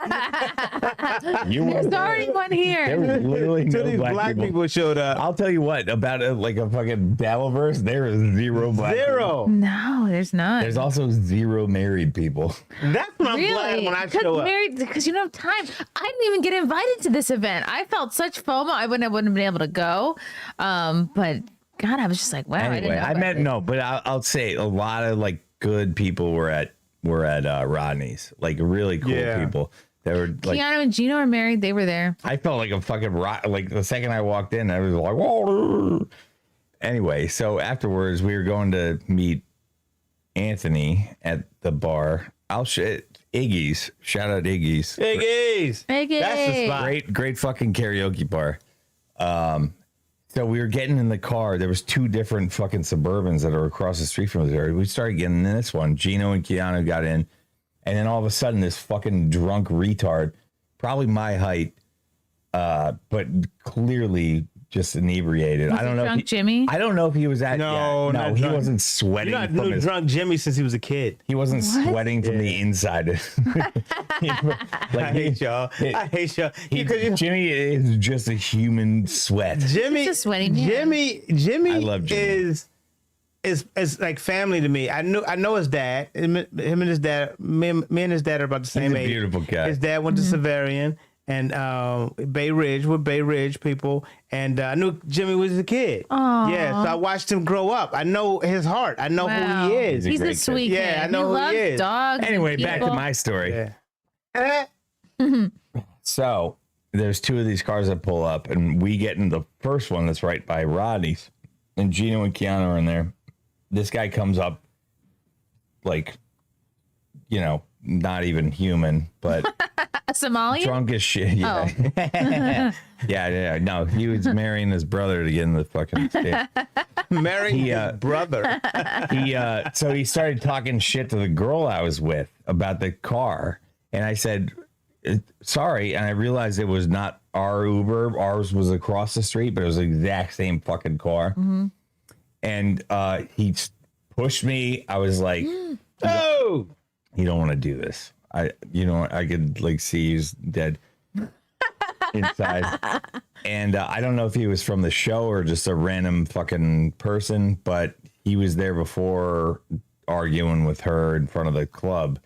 There's already one here. There was literally two no of these black people showed up. I'll tell you what, about like a fucking Dabbleverse, there is zero black people. No, there's not. There's also zero married people. That's what I'm glad when I show up. Because you don't have time. I didn't even get invited to this event. I felt such FOMO. I wouldn't have been able to go. But God, I was just like, wow. Anyway, but I'll say a lot of like good people were at Rodney's, like really cool people. They were like Keanu and Gino are married. They were there. I felt like a fucking like the second I walked in, I was like, whoa. Anyway, so afterwards we were going to meet Anthony at the bar. Iggy's. Shout out Iggy's. Iggy's. That's the spot. Great fucking karaoke bar. So we were getting in the car. There was two different fucking Suburbans that are across the street from us there. We started getting in this one. Gino and Keanu got in. And then all of a sudden, this fucking drunk retard, probably my height, but clearly just inebriated. I don't know. Drunk Jimmy? I don't know if he was at. No, no, not he drunk. wasn't sweating. You're not from his, drunk Jimmy since he was a kid. He wasn't sweating from the inside. I hate y'all. I hate y'all. Jimmy is just a human sweat. Jimmy, He's a sweaty man. Jimmy I love Jimmy. is like family to me. I know his dad. Him and his dad. Me and his dad are about the same age. He's a beautiful guy. His dad went to Severian and Bay Ridge. We're Bay Ridge people. And I knew Jimmy was a kid. Aww. Yeah, so I watched him grow up. I know his heart. I know who he is. He's a great sweet kid. kid. Yeah, I know he who he loves is. dogs. Anyway, and back to people. my story. Yeah. So there's two of these cars that pull up, and we get in the first one that's right by Rodney's, and Gino and Keanu are in there. This guy comes up, like, not even human, but A Somalian? drunk as shit. Yeah. yeah. No, he was marrying his brother to get in the fucking state. Marrying his brother. So he started talking shit to the girl I was with about the car, and I said, sorry, and I realized it was not our Uber. Ours was across the street, but it was the exact same fucking car. Mm-hmm. And he pushed me. I was like, "Oh, you don't want to do this." I could like see he's dead inside. And I don't know if he was from the show or just a random fucking person, but he was there before arguing with her in front of the club.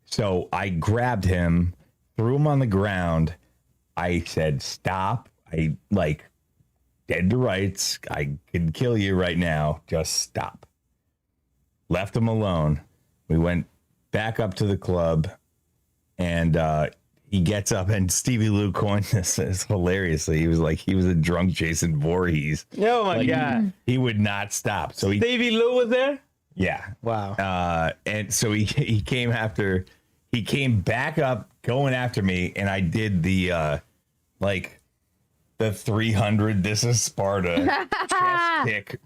So I grabbed him, threw him on the ground. I said, "Stop." I dead to rights. I could kill you right now. Just stop. Left him alone. We went back up to the club, and he gets up, and Stevie Lou coined this hilariously. He was like, he was a drunk Jason Voorhees. Oh my God. He would not stop. So Stevie Lou was there? Yeah. Wow. And so he came back up going after me, and I did the the 300 This Is Sparta chest kick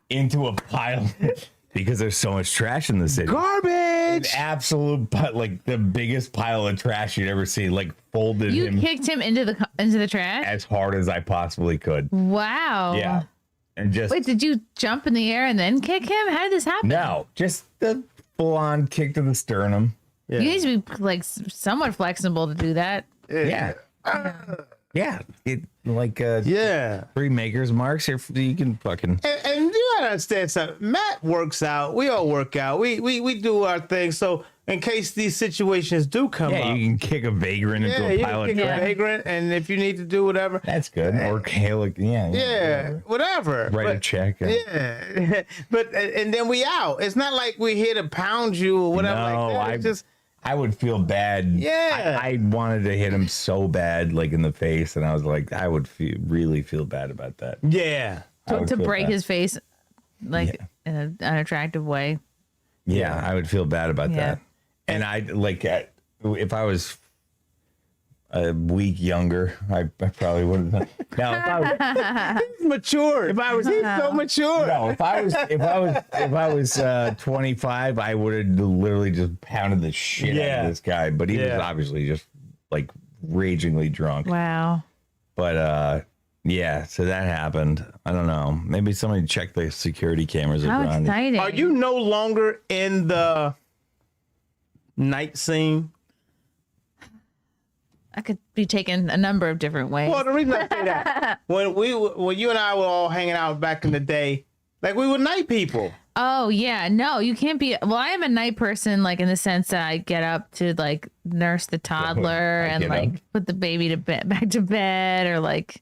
into a pile because there's so much trash in the city. Garbage. An absolute, like the biggest pile of trash you'd ever see. Like folded You him kicked him into the trash? as hard as I possibly could. Wow. Yeah. And just Wait, did you jump in the air and then kick him? How did this happen? no, just the full on kick to the sternum. Yeah. You need to be like somewhat flexible to do that. Yeah. Yeah. It like Yeah. 3 makers marks here. You can fucking. And you gotta understand something. Matt works out. We all work out. We do our thing. So in case these situations do come Yeah, up, you can kick a vagrant into a you pile can of kick a trash. vagrant, and if you need to do whatever, That's good. Or hail it. yeah, whatever. Write a But- check. Yeah, but and then we out. It's not like we're here to pound you or whatever. No, like that. It's just I would feel bad. Yeah. I wanted to hit him so bad, like in the face, and I was like, I would really feel bad about that. yeah. I would To feel break bad. his face like in an unattractive way. Yeah, I would feel bad about Yeah. that. And I like if I was a week younger, I probably would have done. Now, if I was, He's mature. if I was He's so mature. no, if I was 25, I would have literally just pounded the shit out Yeah. of this guy. But he was Yeah. obviously just like ragingly drunk. Wow. But yeah, so that happened. I don't know. Maybe somebody check the security cameras How around. exciting. Are you no longer in the night scene? I could be taken a number of different ways. Well, the reason I say that when you and I were all hanging out back in the day, like we were night people. Oh yeah, no, you can't be. Well, I am a night person, like in the sense that I get up to like nurse the toddler I and get like up. put the baby to bed, back to bed, or like.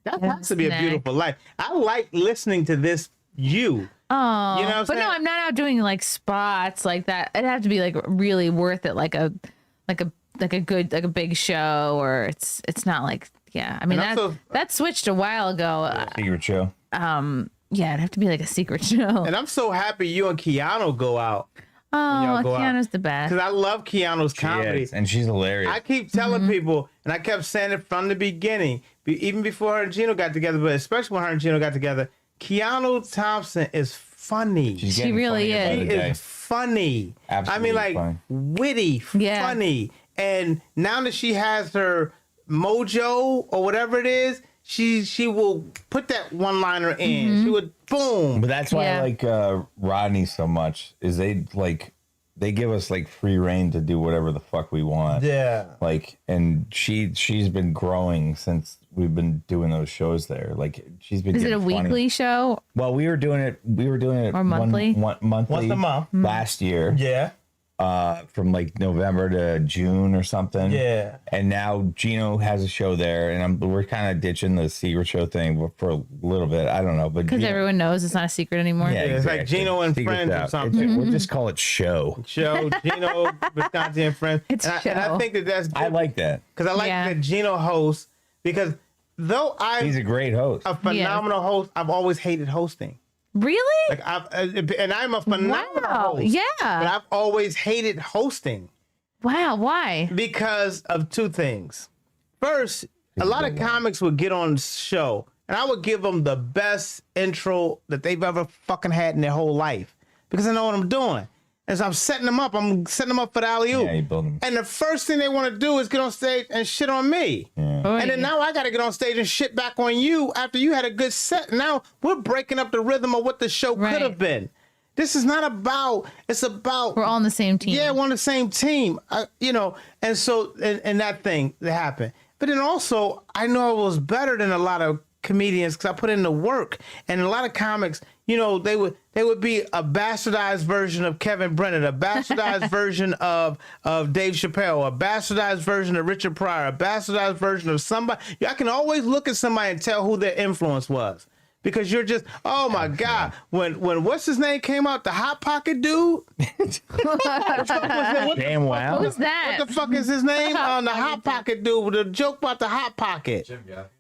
That has to be a snack. beautiful life. I like listening to this. Oh, You know what I'm but saying? no, I'm not out doing like spots like that. It'd have to be like really worth it, like a good like a big show, or it's not like I mean And also- that switched a while ago. Secret show. Yeah, it'd have to be like a secret show. And I'm so happy you and Keanu go out. Oh, y'all go out. Keanu's the best. Because I love Keanu's comedy. And she's hilarious. I keep telling people, and I kept saying it from the beginning, even before her and Gino got together, but especially when her and Gino got together, Keanu Thompson is funny. She's She getting really funnier by is. He the day. is funny. Absolutely I mean, like, funny. witty, Yeah. funny. And now that she has her mojo or whatever it is, she will put that one liner in. She would boom. But that's why I like Rodney so much. Is they give us like free reign to do whatever the fuck we want. Yeah. Like, and she's been growing since we've been doing those shows there. Like, she's been. Is it a funny. weekly show? Well, we were doing it or monthly, monthly, once a month last year. Yeah. From like November to June or something. Yeah. And now Gino has a show there, and we're kind of ditching the secret show thing for a little bit. I don't know, but because everyone knows it's not a secret anymore. Yeah, It's like Gino and Secret's Friends or out. something. We'll just call it show. Show Gino, Wisconsin and Friends. It's and show. I think that's good I like that. because I like that Gino hosts because though He's a great host. a phenomenal host, I've always hated hosting. Really? Like and I'm a phenomenal host. Yeah. But I've always hated hosting. Wow. Why? Because of two things. First, a lot of comics would get on the show and I would give them the best intro that they've ever fucking had in their whole life because I know what I'm doing. And so I'm setting them up. I'm setting them up for the alley-oop. Yeah, you build them. And the first thing they want to do is get on stage and shit on me. And then now I got to get on stage and shit back on you after you had a good set. Now we're breaking up the rhythm of what the show could have been. This is not about, it's about. We're all on the same team. Yeah, we're on the same team. You know, and so, and that thing that happened. But then also, I know I was better than a lot of comedians because I put in the work. And a lot of comics, you know, they would be a bastardized version of Kevin Brennan, a bastardized version of Dave Chappelle, a bastardized version of Richard Pryor, a bastardized version of somebody. I can always look at somebody and tell who their influence was. Because you're just, oh my God, when what's his name came out, the Hot Pocket dude? Damn wow. Who's that? What the fuck is his name? On the Hot Pocket dude with a joke about the Hot Pocket.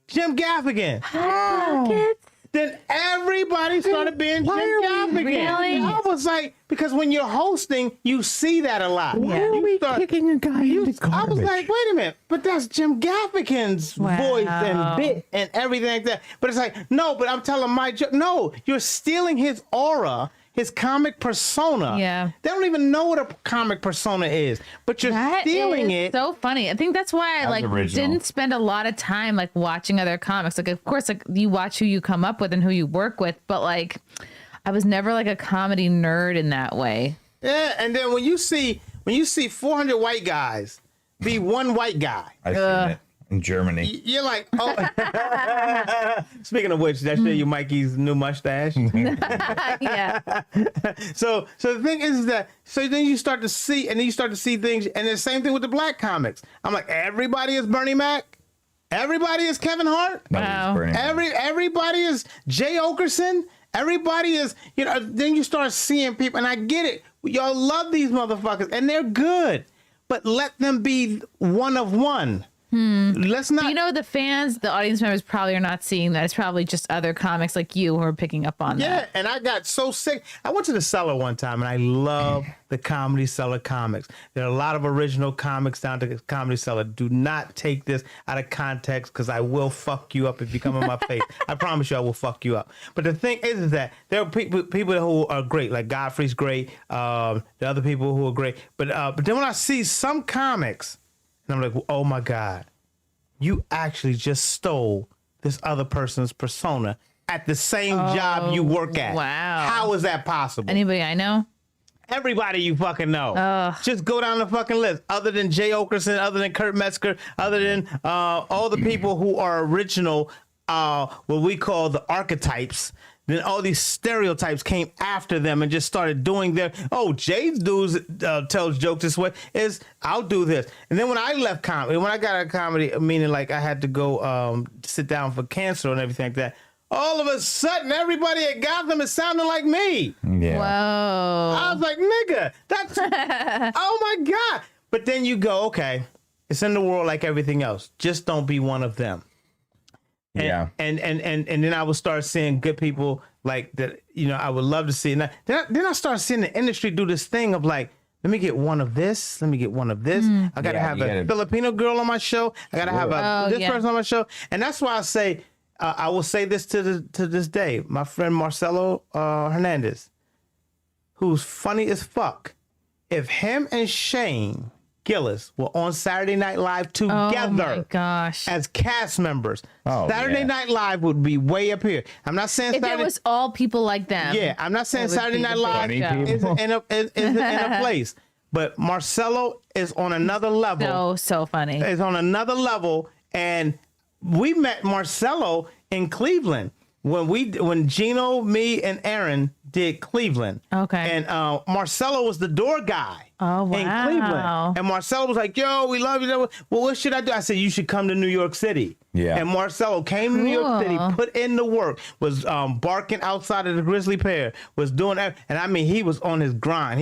Jim Gaffigan. Pockets? Then everybody started being Jim Gaffigan. Really? I was like, because when you're hosting, you see that a lot. Why are we kicking a guy into I was garbage? like, wait a minute, but that's Jim Gaffigan's voice and bit and everything like that. But it's like, no, but I'm telling my joke. No, you're stealing his aura, his comic persona. Yeah. They don't even know what a comic persona is, but you're stealing it. So funny. I think that's why I original. didn't spend a lot of time like watching other comics. Like, of course, like you watch who you come up with and who you work with, but like I was never like a comedy nerd in that way. Yeah, and then when you see 400 white guys be one white guy, I've seen it in Germany. you're like, oh. Speaking of which, that show you Mikey's new mustache. Yeah. So the thing is that then you start to see, and then you start to see things, and the same thing with the black comics. I'm like, everybody is Bernie Mac, everybody is Kevin Hart, Wow. everybody is Jay Okerson, everybody is, you know. Then you start seeing people, and I get it. Y'all love these motherfuckers, and they're good, but let them be one of one. Let's not. But you know, the fans, the audience members probably are not seeing that. It's probably just other comics like you who are picking up on that. Yeah, and I got so sick. I went to the Cellar one time, and I love the Comedy Cellar comics. There are a lot of original comics down to the Comedy Cellar. Do not take this out of context because I will fuck you up if you come in my face. I promise you I will fuck you up. But the thing is that there are people who are great, like Godfrey's great. The other people who are great. But then when I see some comics, and I'm like, oh my God, you actually just stole this other person's persona at the same job you work at. Wow. How is that possible? Anybody I know? Everybody you fucking know. Just go down the fucking list. Other than Jay Okerson, other than Kurt Metzger, other than all the people who are original, what we call the archetypes. Then all these stereotypes came after them and just started doing their, Jay's dudes tells jokes this way, I'll do this. And then when I left comedy, when I got out of comedy, meaning like I had to go sit down for cancer and everything like that, all of a sudden everybody at Gotham is sounding like me. Yeah. Whoa. I was like, nigga, that's, oh my God. But then you go, okay, it's in the world like everything else. Just don't be one of them. And, Yeah. And then I would start seeing good people like that, you know, I would love to see. And then I start seeing the industry do this thing of like, let me get one of this. Let me get one of this. I got to have a Filipino girl on my show. I got to have this person on my show. And that's why I say, I will say this to this day. My friend Marcelo Hernandez, who's funny as fuck. If him and Shane Gillis were on Saturday Night Live together. Oh my gosh. As cast members. Oh, Saturday yeah. Night Live would be way up here. I'm not saying If it Saturday. was all people like them. Yeah, I'm not saying it would Saturday be Night the Live big is show. in a place, but Marcelo is on another level. So funny. Is on another level, and we met Marcelo in Cleveland when Gino, me, and Aaron did Cleveland. Okay. And Marcelo was the door guy. Oh, In wow. Cleveland, and Marcelo was like, "Yo, we love you." Well, what should I do? I said, "You should come to New York City." Yeah. And Marcelo came to New York City, Cool. put in the work, was barking outside of the Grizzly Pear, was doing that, and I mean, he was on his grind.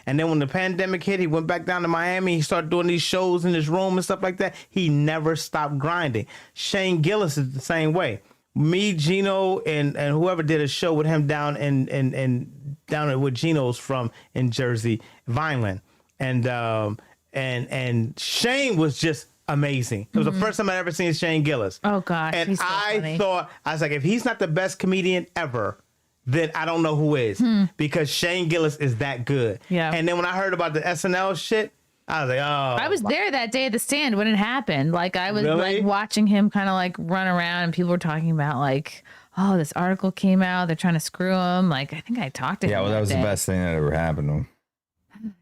And then when the pandemic hit, he went back down to Miami. He started doing these shows in his room and stuff like that. He never stopped grinding. Shane Gillis is the same way. Me, Gino, and whoever did a show with him down down at where Gino's from in Jersey, Vineland, and Shane was just amazing. It was the first time I'd ever seen Shane Gillis. Oh gosh. And he's so funny. I was like, if he's not the best comedian ever, then I don't know who is, because Shane Gillis is that good. Yeah. And then when I heard about the SNL shit, I was like, oh. I was there that day at the stand when it happened. Like I was Really? like watching him kind of like run around, and people were talking about like, oh, this article came out. They're trying to screw him. Like I think I talked to him. Yeah, well, that was day. the best thing that ever happened to him.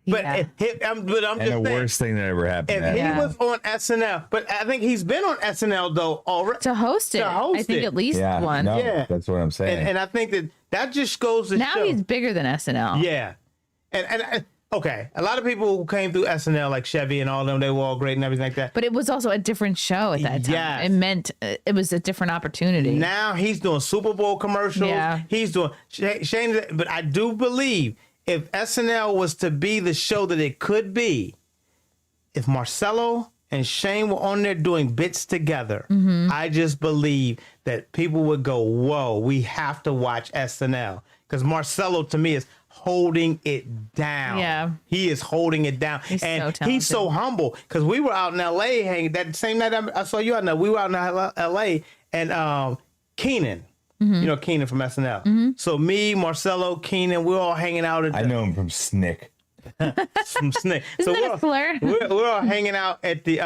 But, Yeah. I'm And just the saying, worst thing that ever happened if to him. he Yeah. was on SNL, but I think he's been on SNL though already. to host it. To host I think it. at least Yeah, one. no, Yeah. that's what I'm saying. And I think that just goes to Now show. he's bigger than SNL. Yeah. And okay, a lot of people who came through SNL, like Chevy and all them, they were all great and everything like that. But it was also a different show at that time. Yes. It meant it was a different opportunity. Now he's doing Super Bowl commercials. Yeah. He's doing Shane. But I do believe if SNL was to be the show that it could be, if Marcelo and Shane were on there doing bits together, I just believe that people would go, whoa, we have to watch SNL. Because Marcelo, to me, is holding it down. Yeah. He is holding it down. He's and so he's so humble. Because we were out in L.A. hanging, that same night I saw you out there, we were out in L.A. and Keenan. You know Keenan from SNL. So me, Marcelo, Keenan, we're all hanging out at I know him from Snick. some snake. Isn't that a slur? We're all hanging out at the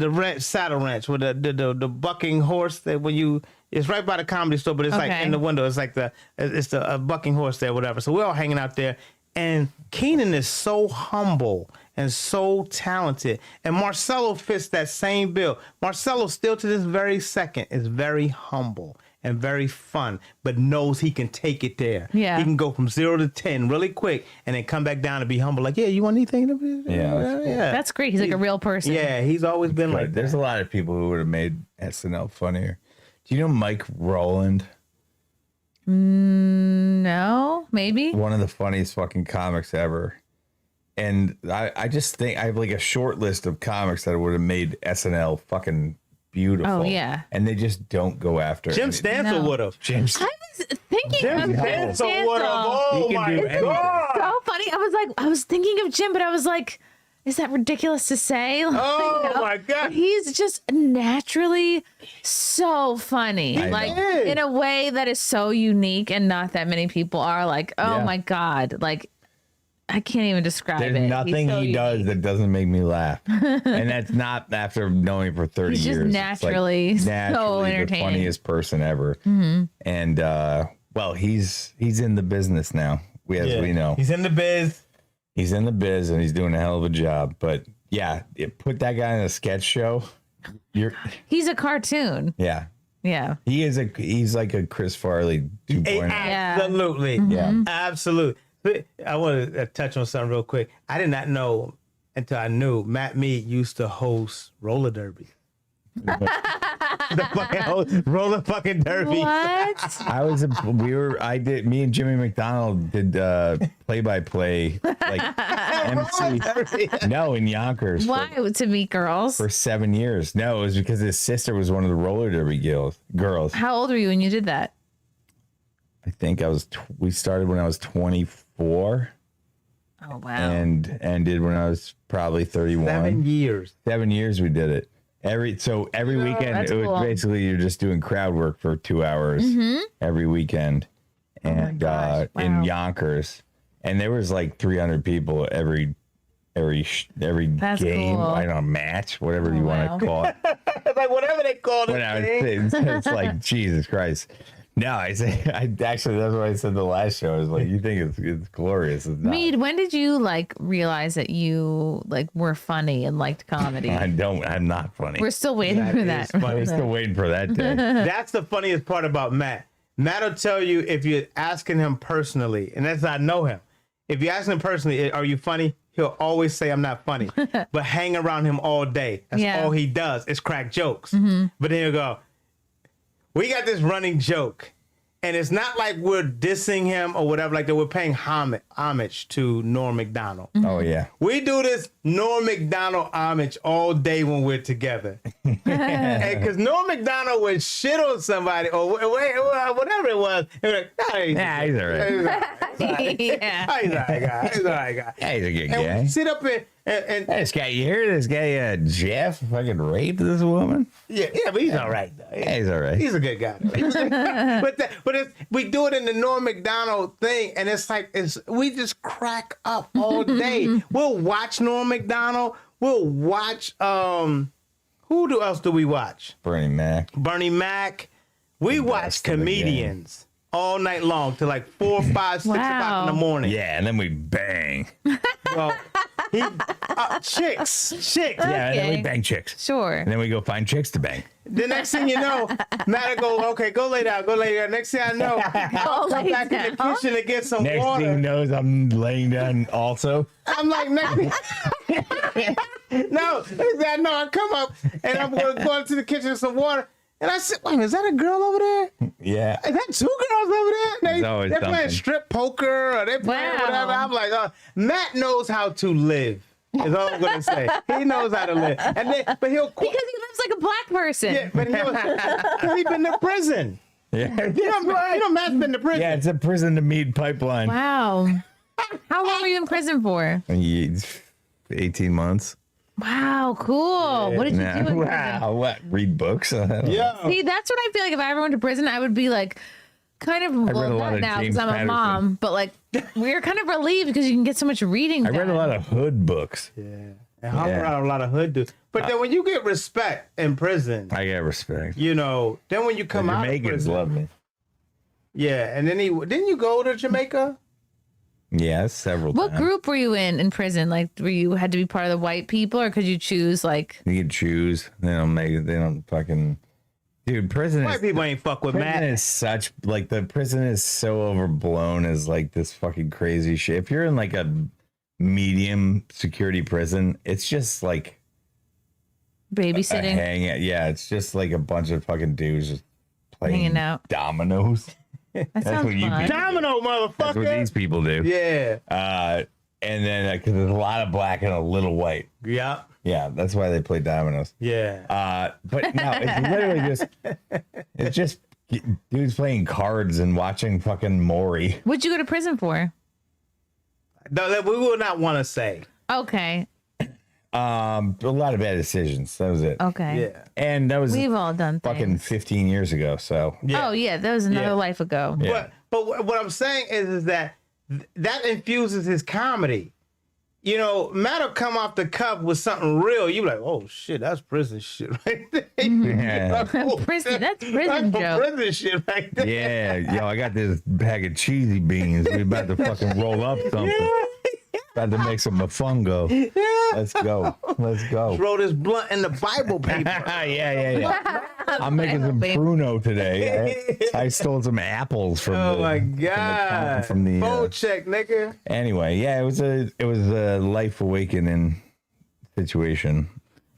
ranch, saddle ranch with the bucking horse that when you, it's right by the Comedy Store, but it's like Okay. in the window. It's like it's the bucking horse there, whatever. So we're all hanging out there, and Keenan is so humble and so talented, and Marcelo fits that same bill. Marcelo still to this very second is very humble and very fun, but knows he can take it there. Yeah. He can go from 0 to 10 really quick and then come back down and be humble. Like, yeah, you want anything? Yeah, That's great. He's like a real person. Yeah, he's always been like There's a lot of people who would have made SNL funnier. Do you know Mike Rowland? No, maybe. One of the funniest fucking comics ever. And I just think I have like a short list of comics that would have made SNL fucking beautiful. Oh, yeah. And they just don't go after Jim it. Stansel No. would have. James. I was thinking Jim of Jim Stansel would have. Stansel. Oh He can my do anything. God. So funny. I was thinking of Jim, but I was like, is that ridiculous to say? Like, Oh my God. But he's just naturally so funny. I Like know. in a way that is so unique and not that many people are like, oh Yeah. my God. Like I can't even describe There's it. He's nothing so he does unique. that doesn't make me laugh. And that's not after knowing him for 30 He's just years. It's naturally so naturally entertaining. the funniest person ever. And well, he's in the business now. We know. He's in the biz. He's in the biz and he's doing a hell of a job. But yeah, put that guy in a sketch show. He's a cartoon. Yeah. Yeah. He's like a Chris Farley 2.0. Absolutely. Yeah. Absolutely. I want to touch on something real quick. I did not know until I knew Matt Mead used to host roller derby. The fucking host roller fucking derby. What? Me and Jimmy McDonald did play-by-play like MC. No, in Yonkers. Why to meet girls? For 7 years. No, it was because his sister was one of the roller derby girls. How old were you when you did that? I think we started when I was 24 Oh wow. and ended when I was probably 31. 7 years. 7 years we did it. Every weekend that's it was cool. basically you're just doing crowd work for 2 hours every weekend. And gosh, in wow. Yonkers. And there was like 300 people every every That's game, cool. I don't know, match, whatever you want to call it. Like whatever they call it. It's like Jesus Christ. No, that's what I said the last show. Is like, you think it's glorious. It's not. Mead, when did you like realize that you like were funny and liked comedy? I'm not funny. We're still waiting for that. We're still waiting for that day. That's the funniest part about Matt. Matt will tell you if you're asking him personally, and that's I know him. If you ask him personally, are you funny? He'll always say, I'm not funny. But hang around him all day. That's all he does is crack jokes. But then he'll go, we got this running joke. And it's not like we're dissing him or whatever, like that. We're paying homage to Norm Macdonald. Oh, yeah. We do this Norm Macdonald homage all day when we're together. Because Norm Macdonald would shit on somebody or whatever it was. And we're like, he's all right. He's all right guy. He's all right guy. Yeah, he's a good And guy. we sit up and This guy, you hear this guy, Jeff, fucking raped this woman? yeah, but he's all right, though. Yeah, he's all right. He's a good guy. We do it in the Norm Macdonald thing, and it's like we just crack up all day. We'll watch Norm Macdonald. We'll watch who else do we watch? Bernie Mac. We watch comedians all night long till like 4, 5, 6 o'clock in the morning. Yeah, and then we bang. Well, chicks. Yeah, and then we bang chicks. Sure. And then we go find chicks to bang. The next thing you know, Matt will go, okay, go lay down. Next thing I know, I'll come back in the kitchen to get some Next water. thing he knows, I'm laying down also. I'm like, no, I come up and I'm going to go into the kitchen with some water. And I said, wait, is that a girl over there? Yeah. Is that 2 girls over there? They're playing something. strip poker or they're playing whatever. I'm like, Matt knows how to live. Is all I'm gonna say. He knows how to live, but he'll quit because he lives like a black person. Yeah, but he's been to prison. Yeah. You know, Matt's been to prison. Yeah, it's a prison to Mead pipeline. Wow. How long were you in prison for? 18 months. Wow, cool. What did you do in prison? Wow, what? Read books? Yeah. See, that's what I feel like if I ever went to prison, I would be like, kind of, well, not now because I'm a mom, but like, we're kind of relieved because you can get so much reading I read a lot of hood books. Yeah. And hung around a lot of hood dudes. But then when you get respect in prison, I get respect. You know, then when you come out of Jamaicans prison, love me. Yeah, and then didn't you go to Jamaica? Yeah, several times. What group were you in prison? Like, were you had to be part of the white people, or could you choose like? You can choose. They don't fucking. Dude, prison White people ain't fuck with prison Matt. is such like the prison is so overblown as like this fucking crazy shit. If you're in like a medium security prison, it's just like babysitting. Yeah, it's just like a bunch of fucking dudes just playing Hanging out. dominoes. That sounds fun. Domino, motherfucker. That's what these people do. Yeah. And then because there's a lot of black and a little white. Yeah. Yeah, that's why they play dominoes. Yeah. But no, it's literally just dudes playing cards and watching fucking Maury. What'd you go to prison for? No, that we will not want to say. Okay. A lot of bad decisions. That was it. Okay. Yeah. And that was We've all done fucking things. 15 years ago. So Oh yeah, that was another life ago. yeah. But what I'm saying is that that infuses his comedy. You know, Matt will come off the cuff with something real. You be like, oh shit, that's prison shit right there. Yeah. Prison, that's prison joke. Prison shit right there. Yeah, yo, I got this bag of cheesy beans. We about to fucking roll up something. About to make some mofongo. Let's go. Throw this blunt in the Bible paper. Yeah. I'm making some pruno today. I stole some apples from my god. from the phone check, nigga. Anyway, yeah, it was a life awakening situation.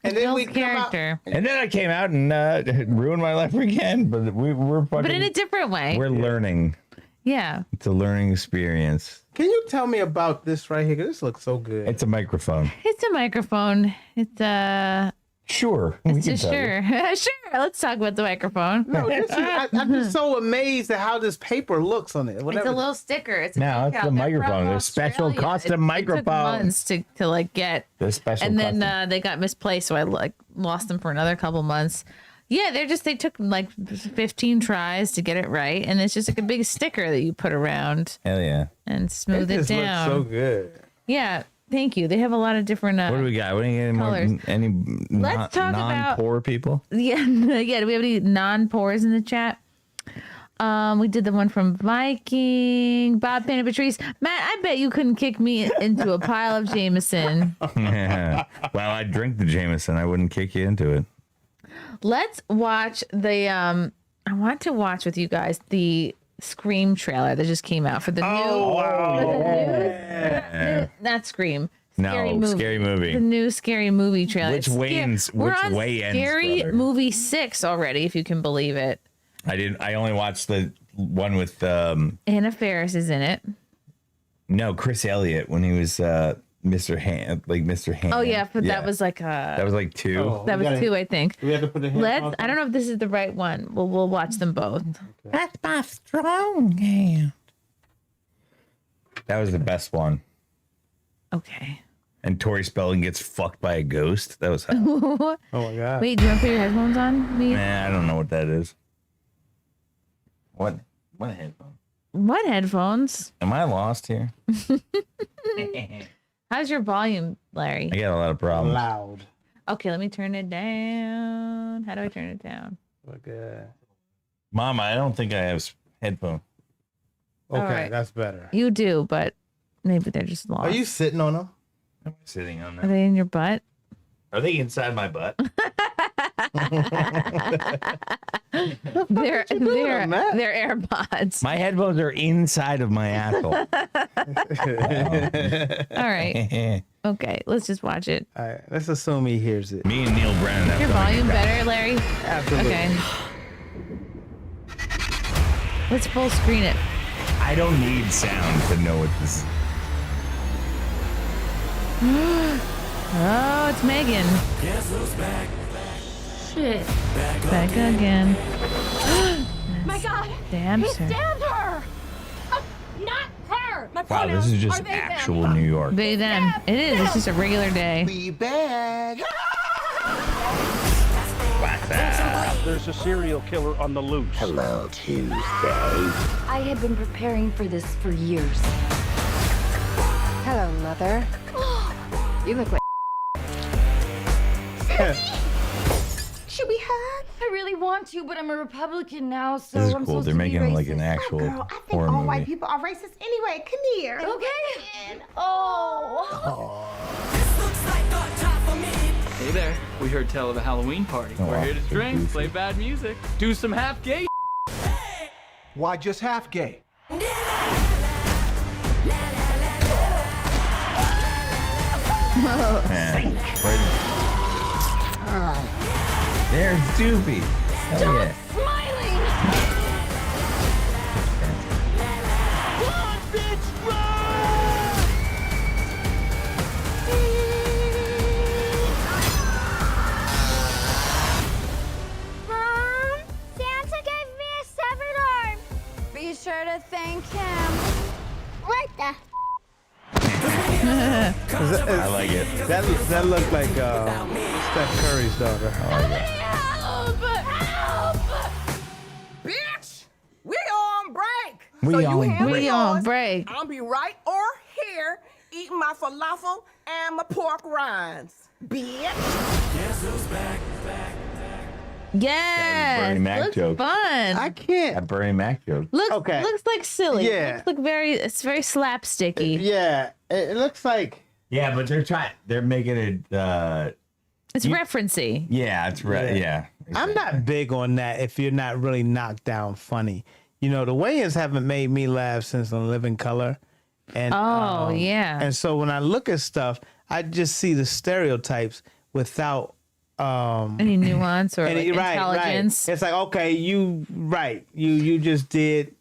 And then we character. And then I came out and ruined my life again. But we're fucking. But in a different way. We're learning. Yeah. It's a learning experience. Can you tell me about this right here? Because this looks so good. It's a microphone. It's a microphone. It's Sure. It's just sure. Sure. Let's talk about the microphone. No, I'm just so amazed at how this paper looks on it. It's a little sticker. It's a No, it's decal. the They're microphone. from They're special Australia. custom It microphones. took months to like get. They're special And then custom. they got misplaced, so I like lost them for another couple months. Yeah, they took like 15 tries to get it right, and it's just like a big sticker that you put around Hell yeah. and smooth it just down. looks so good. Yeah. Thank you. They have a lot of different. What do we got? What do you colors. Let's talk about non-poor people? Yeah, yeah. Do we have any non-poors in the chat? We did the one from Viking, Bob Panda Patrice. Matt, I bet you couldn't kick me into a pile of Jameson. Yeah. Well, I drink the Jameson. I wouldn't kick you into it. Let's watch the. I want to watch with you guys the Scream trailer that just came out for the not Scream. Scary movie. The new Scary Movie trailer. Which way ends? We're Which on way ends? Scary Brother? Movie 6 already, if you can believe it. I only watched the one with Anna Faris is in it. No, Chris Elliott when he was Mr. Hand, like Mr. Hand. Oh yeah, but that was like that was like 2. Oh, that was 2, I think. We have to put the Let's. I don't know if this is the right one. We'll watch them both. Okay. That's my strong hand. That was the best one. Okay. And Tori Spelling gets fucked by a ghost. That was hell. Oh my god. Wait, do you want to put your headphones on? Me? Man, I don't know what that is. What headphones? What headphones? Am I lost here? How's your volume, Larry? I got a lot of problems. Loud. Okay, let me turn it down. How do I turn it down? Okay. Mama, I don't think I have headphones. Okay, right. that's better. You do, but maybe they're just lost. Are you sitting on them? I'm sitting on Are them. they in your butt? Are they inside my butt? They're AirPods. My headphones are inside of my asshole. All right. Okay, let's just watch it. All right, let's assume he hears it. Me and Neil Brennan. have Your done volume it. better, Larry? Absolutely. Okay. Let's full screen it. I don't need sound to know what this is. Oh, it's Megan. Guess who's back? Shit. Back again. My God! Damn, He sir. stabbed her! Not her! My Wow, pronouns this is just are they, actual them. New York. They, them. It is. It's just a regular day. Be back. What's up? There's a serial killer on the loose. Hello, Tuesday. I have been preparing for this for years. Hello, Mother. You look like Should we hug? I really want to, but I'm a Republican now, so This is I'm cool. supposed They're to be making like racist. an actual Girl, I think horror all movie. white people are racist anyway. Come here. Okay. Oh. Hey there. We heard tell of a Halloween party. Oh, We're wow. here to So drink, goofy. play bad music, do some half gay. Why just half gay? Man. There's Doopy. Hell yeah. Smiling. Mom, Santa gave me a severed arm. Be sure to thank him. What the? I like it. That looked like Steph Curry's daughter. Help! Bitch, we on break. We so you on handle break. We on yours. break. I'll be right or here eating my falafel and my pork rinds. Bitch. Guess who's back? Yes. Bernie Mac looks joke. fun. I can't. That Bernie Mac joke. Looks like silly. Yeah. Looks like it's very slapsticky. Yeah, it looks like. Yeah, but they're making it. It's referencey. Yeah, it's right. Yeah. I'm not big on that if you're not really knocked down funny. You know, the Wayans haven't made me laugh since The Living Color. And yeah. And so when I look at stuff, I just see the stereotypes without any nuance or any, like intelligence. Right. It's like, okay, you just did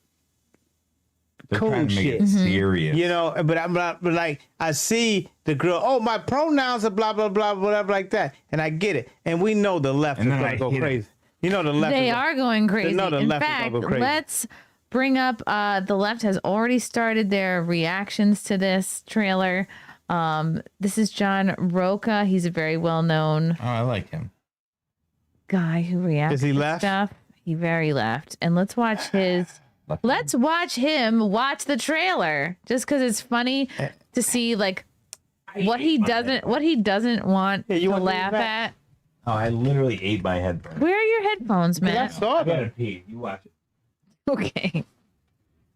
They're cool trying to make shit. it serious. You know, but like I see the girl, oh, my pronouns are blah blah blah, whatever like that. And I get it. And we know the left is And then gonna I go hit it. crazy. You know the left They is are going crazy. know the In left is fact, gonna go crazy. let's bring up the left has already started their reactions to this trailer. This is John Roca. He's a very well-known Oh, I like him. guy who reacts Is he to left? stuff. He very left. And let's watch his let's watch him watch the trailer just because it's funny to see like what he doesn't want to laugh at. Oh, I literally ate my headphones. Where are your headphones, Matt? I saw I gotta them. pee. You watch it. Okay.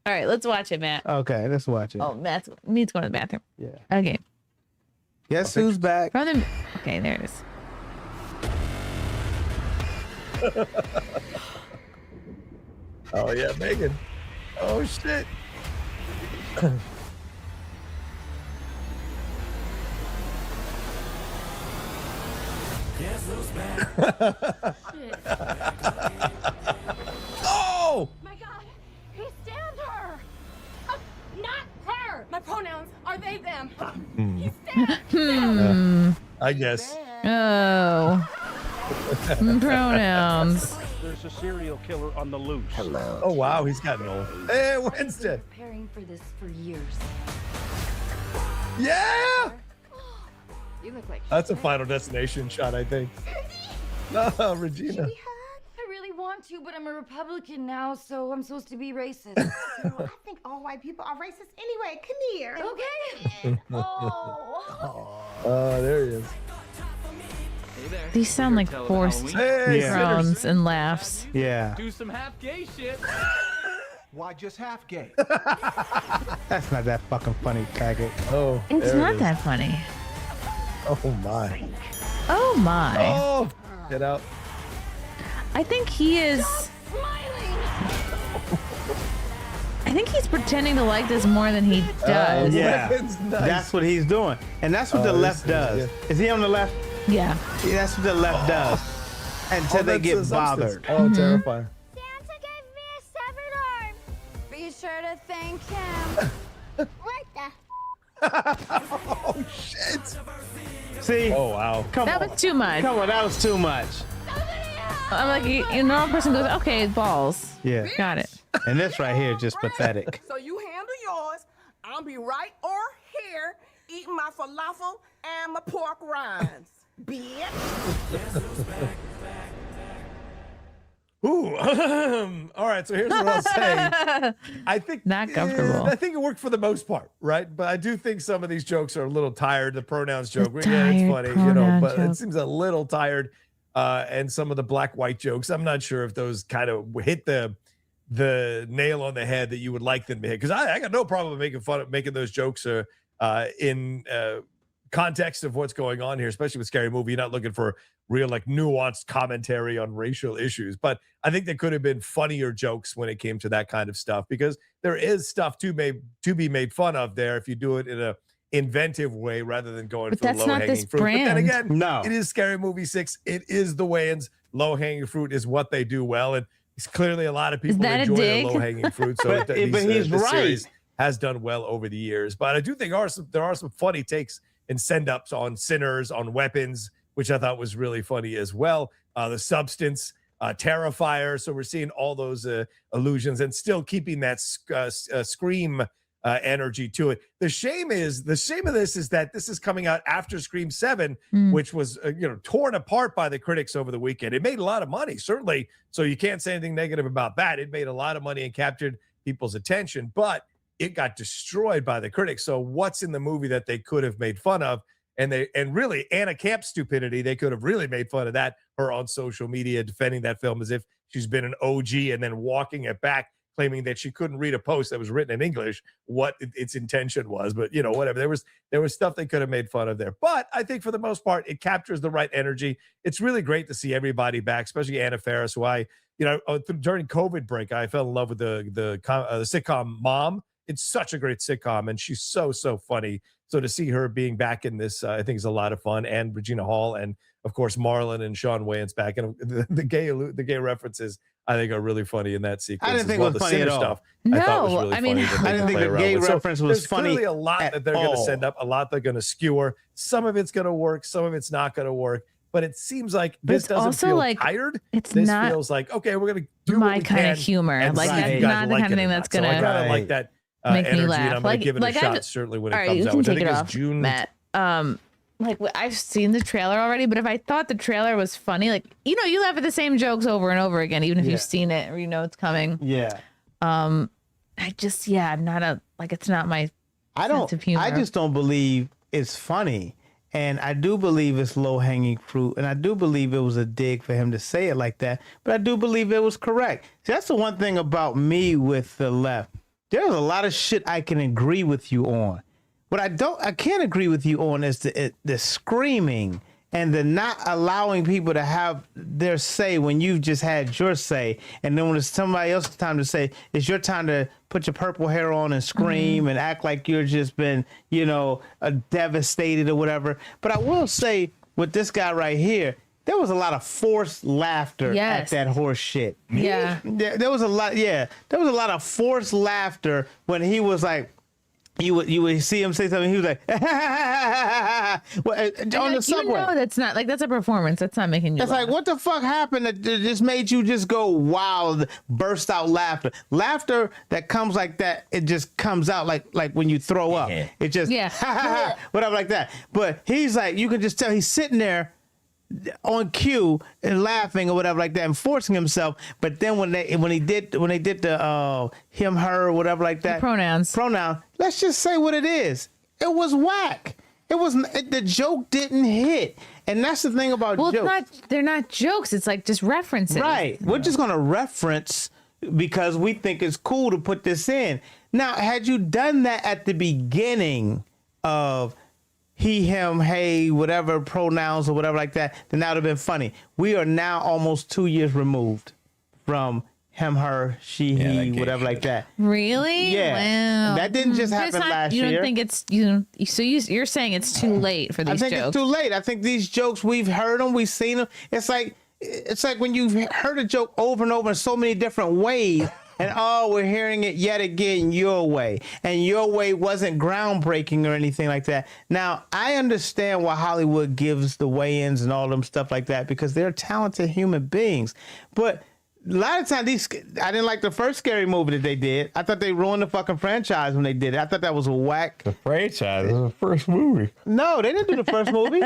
All right, let's watch it, Matt. Okay, let's watch it. Oh, Mead's going to the bathroom. Yeah. Okay. Guess who's back? Okay, there it is. Oh yeah, Megan. Oh shit. Oh! My God, he stabbed her. Not her. My pronouns are they, them. He stabbed I guess. Oh. Pronouns. There's a serial killer on the loose. Hello. Oh wow, he's gotten old. Hey, Winston. Preparing for this for years. Yeah. You look like That's a Final Destination shot, I think. No, Regina. I really want to, but I'm a Republican now, so I'm supposed to be racist. I think all white people are racist anyway. Come here. Okay. Oh, there he is. Hey there. These sound like forced Hey, groans and laughs. Yeah. Do some half gay shit. Why just half gay? That's not that fucking funny, faggot. Oh, It's there it not is. that funny. Oh my. Oh my. Oh, get out. I think he is. I think he's pretending to like this more than he does. Yeah. Weapons, nice. That's what he's doing. And that's what Oh, the this left is does. good. Is he on the left? Yeah. Yeah, that's what the left does. Until Oh, they that's get the substance. bothered. Oh, terrifying. Santa gave me a severed arm. Be sure to thank him. What the? Oh shit. See? Oh wow. Come That on. was too much. Come on, that was too much. I'm like, a normal person goes, okay, balls. Yeah. Got it. And this right here is just pathetic. So you handle yours. I'll be right or here eating my falafel and my pork rinds. Bitch. Ooh. All right. So here's what I'll say. I think Not comfortable. I think it worked for the most part, right? But I do think some of these jokes are a little tired. The pronouns joke, yeah, it's tired funny, pronoun but it joke. seems a little tired. And some of the black-white jokes, I'm not sure if those kind of hit the nail on the head that you would like them to hit. Because I got no problem making those jokes in context of what's going on here, especially with Scary Movie. You're not looking for real like nuanced commentary on racial issues, but I think there could have been funnier jokes when it came to that kind of stuff, because there is stuff to be made fun of there if you do it in a inventive way rather than going But for that's low not hanging this fruit. But then brand. again, No. it is Scary Movie 6. It is the Wayans. Low hanging fruit is what they do well, and it's clearly a lot of people that a enjoy their dig? low hanging fruit. So But he's this right. series has done well over the years. But I do think there are some funny takes and send ups on sinners, on weapons, which I thought was really funny as well. The substance, Terrifier. So we're seeing all those allusions and still keeping that Scream energy to it. The shame of this is that this is coming out after Scream 7, which was torn apart by the critics over the weekend. It made a lot of money, certainly. So you can't say anything negative about that. It made a lot of money and captured people's attention, but it got destroyed by the critics. So what's in the movie that they could have made fun of? And really Anna Camp's stupidity, they could have really made fun of that, her on social media defending that film as if she's been an OG and then walking it back, claiming that she couldn't read a post that was written in English, what its intention was. But whatever. There was stuff they could have made fun of there. But I think for the most part, it captures the right energy. It's really great to see everybody back, especially Anna Faris, who during COVID break, I fell in love with the sitcom Mom. It's such a great sitcom, and she's so funny. So to see her being back in this, I think is a lot of fun. And Regina Hall, and of course Marlon and Sean Wayans back, and the gay references I think are really funny in that sequence. I didn't think well. it was The funny at Sinner all. stuff I thought was really funny. I didn't think the gay reference was there's funny. Clearly a lot that they're going to all. send up, a lot they're going to skewer. Some of it's going to work, some of it's not going to work. But it seems like this doesn't also feel like, tired. It's this not feels like, okay, we're going to do my what we kind can of humor. and Like see if that's you guys not the like kind of it thing or that's not. So I gonna kind of like that make energy, me laugh. and I'm going to give it a shot, I've- certainly when it all right, comes you out, can which I take think it is off, June. Matt. Like I've seen the trailer already, but if I thought the trailer was funny, like you laugh at the same jokes over and over again, even if you've seen it or it's coming. Yeah. I'm not it's not my sense of humor. I just don't believe it's funny. And I do believe it's low-hanging fruit. And I do believe it was a dig for him to say it like that. But I do believe it was correct. See, that's the one thing about me with the left. There's a lot of shit I can agree with you on. What I can't agree with you on is the screaming and the not allowing people to have their say when you've just had your say. And then when it's somebody else's time to say, it's your time to put your purple hair on and scream and act like you're just been, devastated or whatever. But I will say with this guy right here, there was a lot of forced laughter at that horse shit. Yeah. There was a lot. Yeah. There was a lot of forced laughter when he was like, you would see him say something. He was like, on the subway. That's not like that's a performance. That's not making you. That's like, what the fuck happened that just made you just go wild, burst out laughter? Laughter that comes like that, it just comes out like when you throw up. It just whatever like that. But he's like, you can just tell he's sitting there on cue and laughing or whatever like that and forcing himself. But then when they did the him, her, whatever like that, the pronoun, let's just say what it is. It was whack. It wasn't, the joke didn't hit. And that's the thing about jokes. They're not jokes. It's like just references. Right. We're just going to reference because we think it's cool to put this in. Now, had you done that at the beginning of he, him, hey, whatever pronouns or whatever like that, then that would have been funny. We are now almost 2 years removed from him, her, she, he, whatever like that. Really? Yeah. Wow. That didn't just happen last year. You don't think it's so you're saying it's too late for these jokes? I think it's too late. I think these jokes, we've heard them, we've seen them. It's like when you've heard a joke over and over in so many different ways. And we're hearing it yet again your way. And your way wasn't groundbreaking or anything like that. Now, I understand why Hollywood gives the weigh-ins and all them stuff like that because they're talented human beings. But a lot of times, I didn't like the first Scary Movie that they did. I thought they ruined the fucking franchise when they did it. I thought that was a whack. The franchise was the first movie. No, they didn't do the first movie.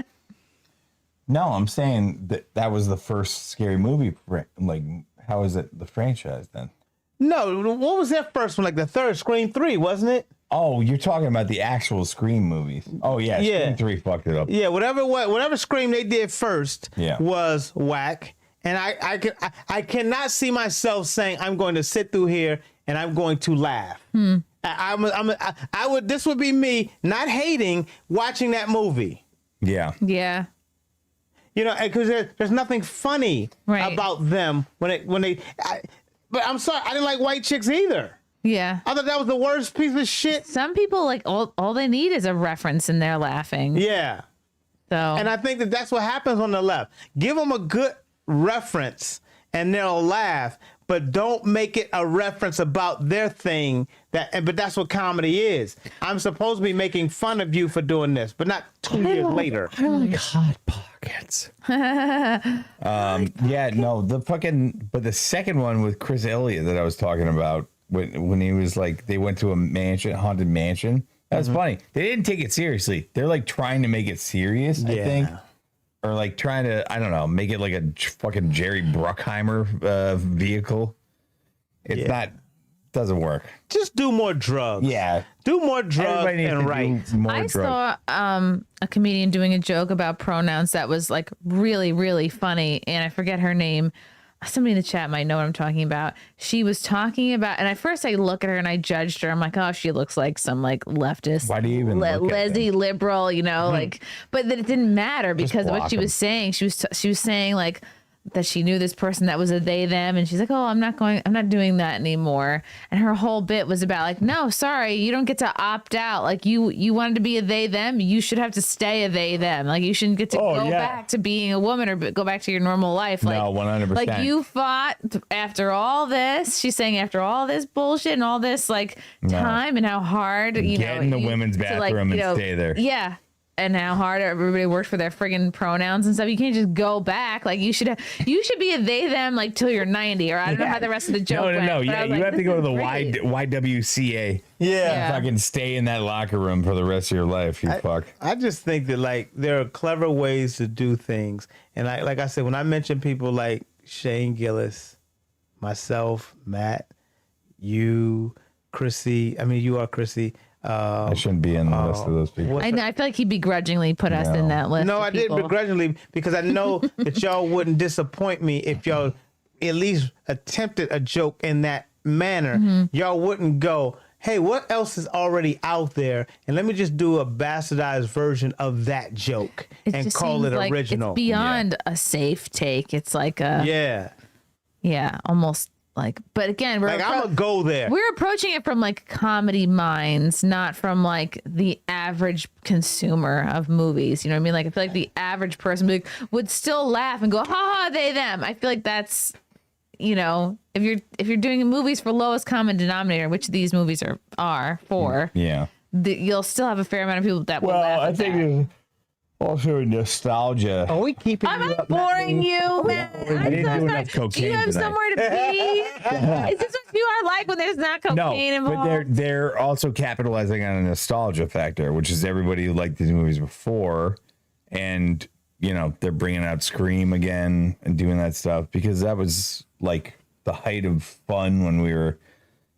No, I'm saying that was the first Scary Movie. Like, how is it the franchise then? No, what was that first one? Like the third Scream 3, wasn't it? Oh, you're talking about the actual Scream movies. Oh yeah, Scream 3 fucked it up. Yeah, whatever Scream they did first was whack. And I cannot see myself saying I'm going to sit through here and I'm going to laugh. This would be me not hating watching that movie. Yeah. Yeah. Because there's nothing funny about them but I'm sorry, I didn't like White Chicks either. Yeah. I thought that was the worst piece of shit. Some people, like, all they need is a reference and they're laughing. Yeah. So. And I think that's what happens on the left. Give them a good reference and they'll laugh, but don't make it a reference about their thing. But that's what comedy is. I'm supposed to be making fun of you for doing this, but not 2 years later. I like Hot Pockets. But the second one with Chris Elliott that I was talking about when he was like, they went to a haunted mansion. That was funny. They didn't take it seriously. They're like trying to make it serious, I think. Or like trying to, I don't know, make it like a fucking Jerry Bruckheimer vehicle. It's not, doesn't work. Just do more drugs. Yeah. Do more drugs and write. I saw a comedian doing a joke about pronouns that was like really, really funny. And I forget her name. Somebody in the chat might know what I'm talking about. She was talking about, and at first I look at her and I judged her. I'm like, oh, she looks like some like leftist, why do you even Leslie liberal, like, but then it didn't matter because of what she was saying. She was saying like that she knew this person that was a they them, and she's like, oh, I'm not doing that anymore. And her whole bit was about like, no, sorry, you don't get to opt out. Like you wanted to be a they them, you should have to stay a they them. Like you shouldn't get to go back to being a woman or go back to your normal life. Like, no, 100%. Like you fought after all this. She's saying after all this bullshit and all this like time and how hard get in the women's bathroom and stay there. Yeah. And how hard everybody worked for their friggin' pronouns and stuff. You can't just go back. Like you should be a they them like till you're 90, or I don't know how the rest of the joke went. No. Yeah, you have to go to the YWCA. Yeah. Fucking stay in that locker room for the rest of your life. I just think that like there are clever ways to do things, and like I said, when I mention people like Shane Gillis, myself, Matt, you, Chrissie. I mean, you are Chrissie. I shouldn't be in the list of those people. I feel like he begrudgingly put us in that list. No, I did begrudgingly because I know that y'all wouldn't disappoint me if y'all at least attempted a joke in that manner. Y'all wouldn't go, hey, what else is already out there? And let me just do a bastardized version of that joke and call it like original. It's beyond a safe take. It's like a almost like. But again, we're I'm gonna go there. We're approaching it from like comedy minds, not from like the average consumer of movies. You know what I mean? Like I feel like the average person would still laugh and go, ha ha, they them. I feel like that's, you know, if you're doing movies for lowest common denominator, which these movies are for, you'll still have a fair amount of people that will laugh. I think it's also nostalgia. Are we keeping Am I boring you, man? I didn't do enough cocaine. Do you have tonight. somewhere to be? Is this what you are like when there's not cocaine involved? But they're also capitalizing on a nostalgia factor, which is everybody who liked these movies before, and you know they're bringing out Scream again and doing that stuff because that was like the height of fun when we were.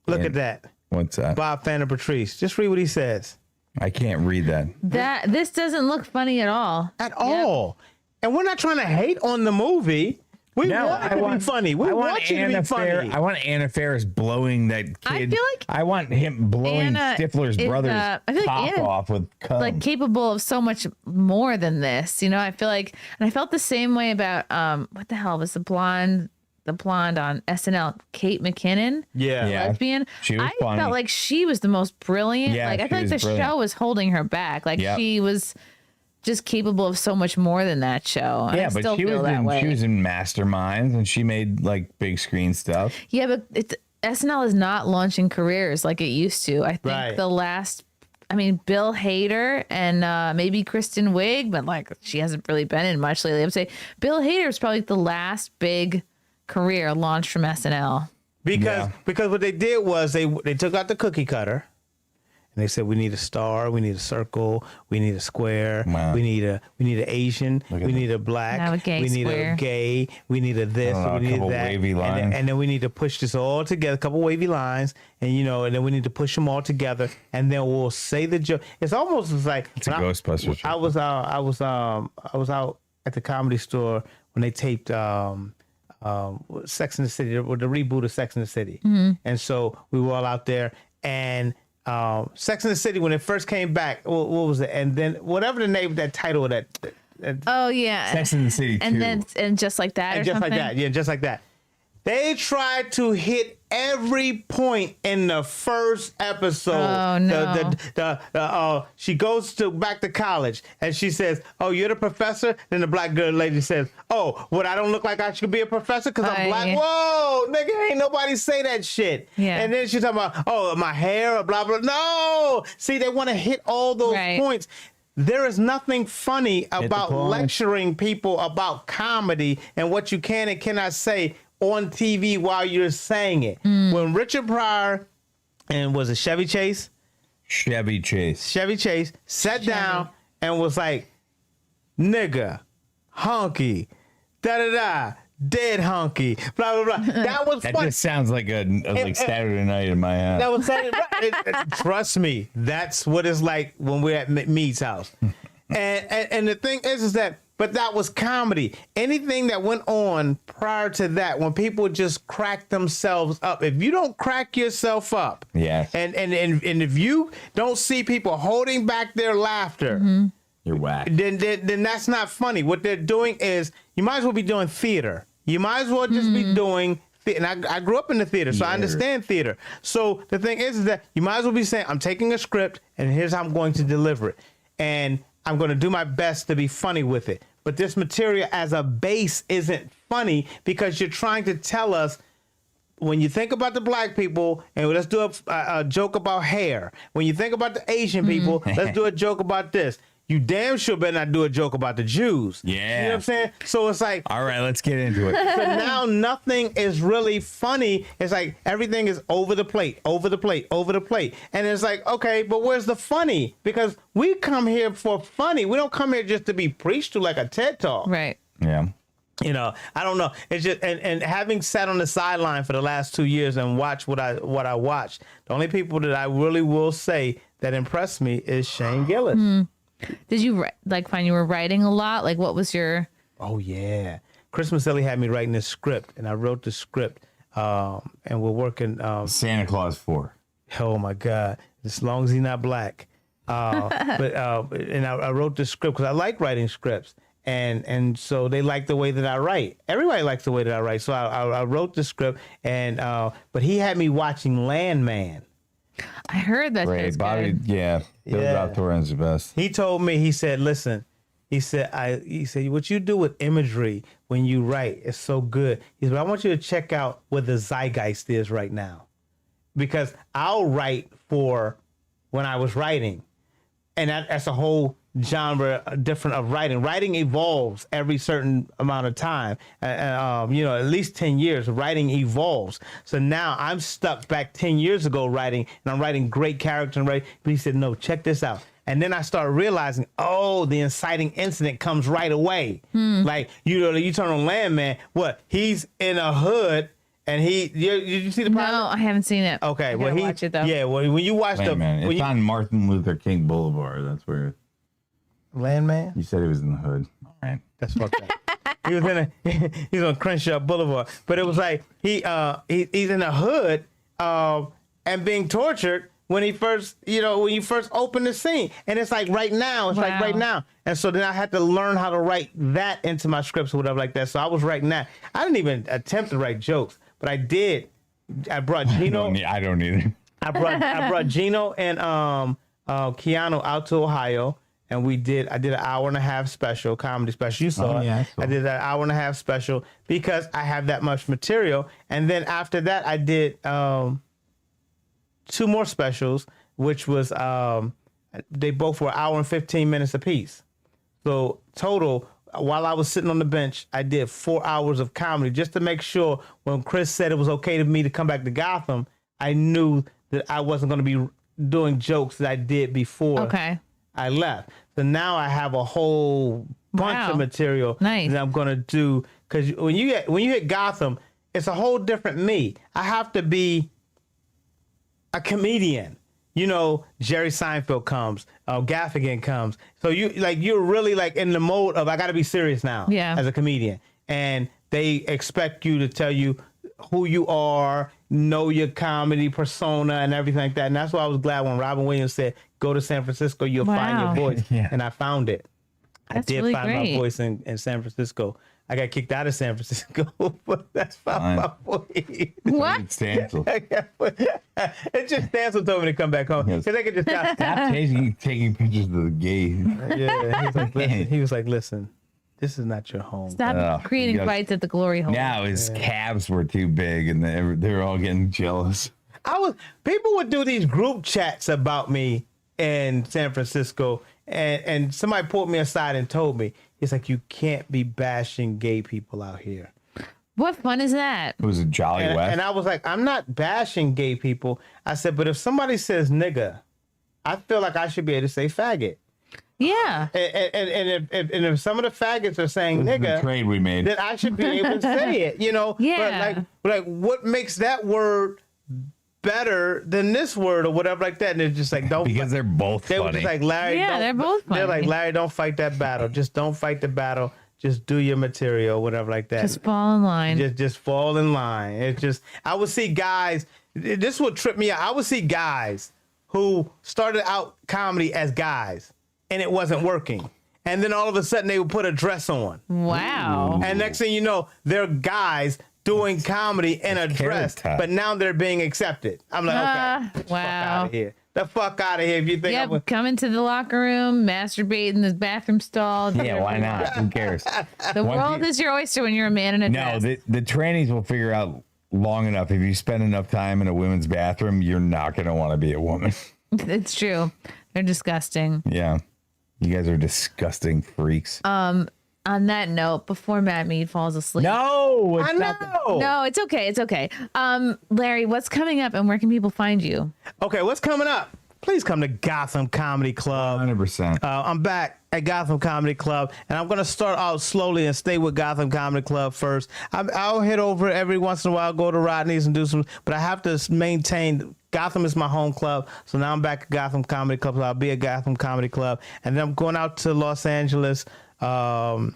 Look at that. What's that? Bob Fan and Patrice. Just read what he says. I can't read that. This doesn't look funny at all. At all. And we're not trying to hate on the movie. We want it to be funny. We want you to be funny. I want Anna Faris blowing that kid. I feel like I want him blowing Stifler's brother's I feel like top Anna, off with cum. like capable of so much more than this. You know, I feel like, and I felt the same way about what the hell was the blonde on SNL, Kate McKinnon, lesbian. She was I felt like she was the most brilliant. Yeah, like I she feel like the was brilliant. show was holding her back. Like she was just capable of so much more than that show. And I but still she feel was that way. she was in Masterminds and she made like big screen stuff. Yeah, but SNL is not launching careers like it used to. I think the last, Bill Hader and maybe Kristen Wiig, but like she hasn't really been in much lately. I would say Bill Hader is probably the last big career launched from SNL. Because what they did was they took out the cookie cutter and they said we need a star, we need a circle, we need a square, we need an Asian, we need a black, Now a gay we need square. a gay, we need a this, we need couple that, wavy lines. and then we need to push this all together, a couple wavy lines, and and then we need to push them all together, and then we'll say the joke. It's almost like It's a Ghostbusters show. I was out at the Comedy Store when they taped Sex and the City, or the reboot of Sex and the City, and so we were all out there, and Sex and the City when it first came back, what was it? And then whatever the name, that title of that. Oh yeah, Sex and the City 2. And just like that, And or just something? like that, just like that. They tried to hit every point in the first episode. Oh no! She goes back to college and she says, "Oh, you're the professor." Then the black girl lady says, "Oh, what? I don't look like I should be a professor because I'm black." Whoa, nigga, ain't nobody say that shit. Yeah. And then she's talking about, "Oh, my hair," or blah blah. No, see, they want to hit all those points. There is nothing funny about lecturing people about comedy and what you can and cannot say on TV while you're saying it. When Richard Pryor and was it Chevy Chase sat down and was like, nigga, honky, da-da-da, dead honky, blah, blah, blah. That was That funny. just sounds like like Saturday night in my house. That was right. Trust me, that's what it's like when we're at Mead's house. And the thing is that, but that was comedy. Anything that went on prior to that, when people just crack themselves up, if you don't crack yourself up, and if you don't see people holding back their laughter, you're whack. Then that's not funny. What they're doing is, you might as well be doing theater. You might as well just be doing. And I grew up in the theater, so I understand theater. So the thing is that you might as well be saying, I'm taking a script, and here's how I'm going to deliver it, and I'm going to do my best to be funny with it. But this material as a base isn't funny because you're trying to tell us, when you think about the black people, and let's do a joke about hair. When you think about the Asian people, let's do a joke about this. You damn sure better not do a joke about the Jews. Yeah. You know what I'm saying? So it's like, all right, let's get into it. So now nothing is really funny. It's like everything is over the plate, over the plate, over the plate. And it's like, okay, but where's the funny? Because we come here for funny. We don't come here just to be preached to like a TED Talk. Right. Yeah. You know, I don't know. It's just, and having sat on the sideline for the last 2 years and watched what I watched, the only people that I really will say that impressed me is Shane Gillis. Did you find you were writing a lot? Like, what was your? Oh yeah, Chris Maselli had me writing this script, and I wrote the script, and we're working. Santa Claus 4. Oh my God! As long as he's not black. But I wrote the script because I like writing scripts, and so they like the way that I write. Everybody likes the way that I write. So I wrote the script, and but he had me watching Landman. I heard that. Great, Bobby. Yeah, Bill Rob Torrens the best. He told me. He said, "Listen." He said, what you do with imagery when you write is so good. He said, I want you to check out what the zeitgeist is right now. Because I'll write for when I was writing. And that's a whole genre different of writing. Writing evolves every certain amount of time. At least 10 years, writing evolves. So now I'm stuck back 10 years ago writing, and I'm writing great characters and writing. But he said, no, check this out. And then I started realizing, the inciting incident comes right away. Like, you turn on Landman, what? He's in a hood, and did you see the pilot? No, I haven't seen it. Okay, watch it though. Yeah, well, when you watch Landman. It's on Martin Luther King Boulevard. That's where. Landman? You said he was in the hood. All right. That's fucked up. He was on Crenshaw Boulevard. But it was like, he's in the hood, and being tortured. When he first, when you first open the scene, and it's like right now, like right now. And so then I had to learn how to write that into my scripts or whatever like that. So I was writing that. I didn't even attempt to write jokes, but I did. I brought Gino. I don't either. I brought Gino and Keanu out to Ohio, and I did an hour and a half special, comedy special. You saw it. I did that hour and a half special because I have that much material. And then after that, I did 2 more specials, which was they both were hour and 15 minutes apiece. So total, while I was sitting on the bench, I did 4 hours of comedy just to make sure when Chris said it was okay to me to come back to Gotham, I knew that I wasn't going to be doing jokes that I did before I left. So now I have a whole bunch of material that I'm going to do, because when you hit Gotham, it's a whole different me. I have to be a comedian. Jerry Seinfeld comes, Gaffigan comes. So you're really like in the mode of I got to be serious now as a comedian. And they expect you to tell you who you are, know your comedy persona and everything like that. And that's why I was glad when Robin Williams said, go to San Francisco, you'll find your voice. And I found it. That's I did really find great. my voice in San Francisco. I got kicked out of San Francisco, but that's my voice. What? Stancil. It's just Stancil told me to come back home. Because they could just stop taking pictures of the gays. Yeah, he was like, listen, this is not your home. Stop creating fights at the glory hole. Now his calves were too big, and they were all getting jealous. People would do these group chats about me in San Francisco, and somebody pulled me aside and told me, it's like, you can't be bashing gay people out here. What fun is that? It was a Jolly West. And I was like, I'm not bashing gay people. I said, but if somebody says nigga, I feel like I should be able to say faggot. Yeah. And if some of the faggots are saying nigga, the trade we made, then I should be able to say it, Yeah. But like what makes that word better than this word or whatever like that? And it's just like, because they're both funny. They were just like, Larry, they're both funny. They're like, Larry, don't fight that battle. Just don't fight the battle. Just do your material, whatever like that. Just fall in line. Just fall in line. It's just, I would see guys, this would trip me out. I would see guys who started out comedy as guys and it wasn't working. And then all of a sudden they would put a dress on. Wow. And next thing you know, they're guys doing comedy in a dress, but now they're being accepted. I'm like, okay, wow. Out of here. The fuck out of here if you think come into the locker room, masturbate in the bathroom stall. Yeah, why not? Who cares? The world is your oyster when you're a man in a dress. No, the trainees will figure out long enough. If you spend enough time in a women's bathroom, you're not going to want to be a woman. It's true. They're disgusting. Yeah. You guys are disgusting freaks. On that note, before Matt Mead falls asleep. No, I know. No, it's okay. It's okay. Larry, what's coming up and where can people find you? Okay, what's coming up? Please come to Gotham Comedy Club. 100%. I'm back at Gotham Comedy Club, and I'm going to start out slowly and stay with Gotham Comedy Club first. I'll hit over every once in a while, go to Rodney's and do some, but I have to maintain Gotham is my home club. So now I'm back at Gotham Comedy Club. So I'll be at Gotham Comedy Club. And then I'm going out to Los Angeles. There's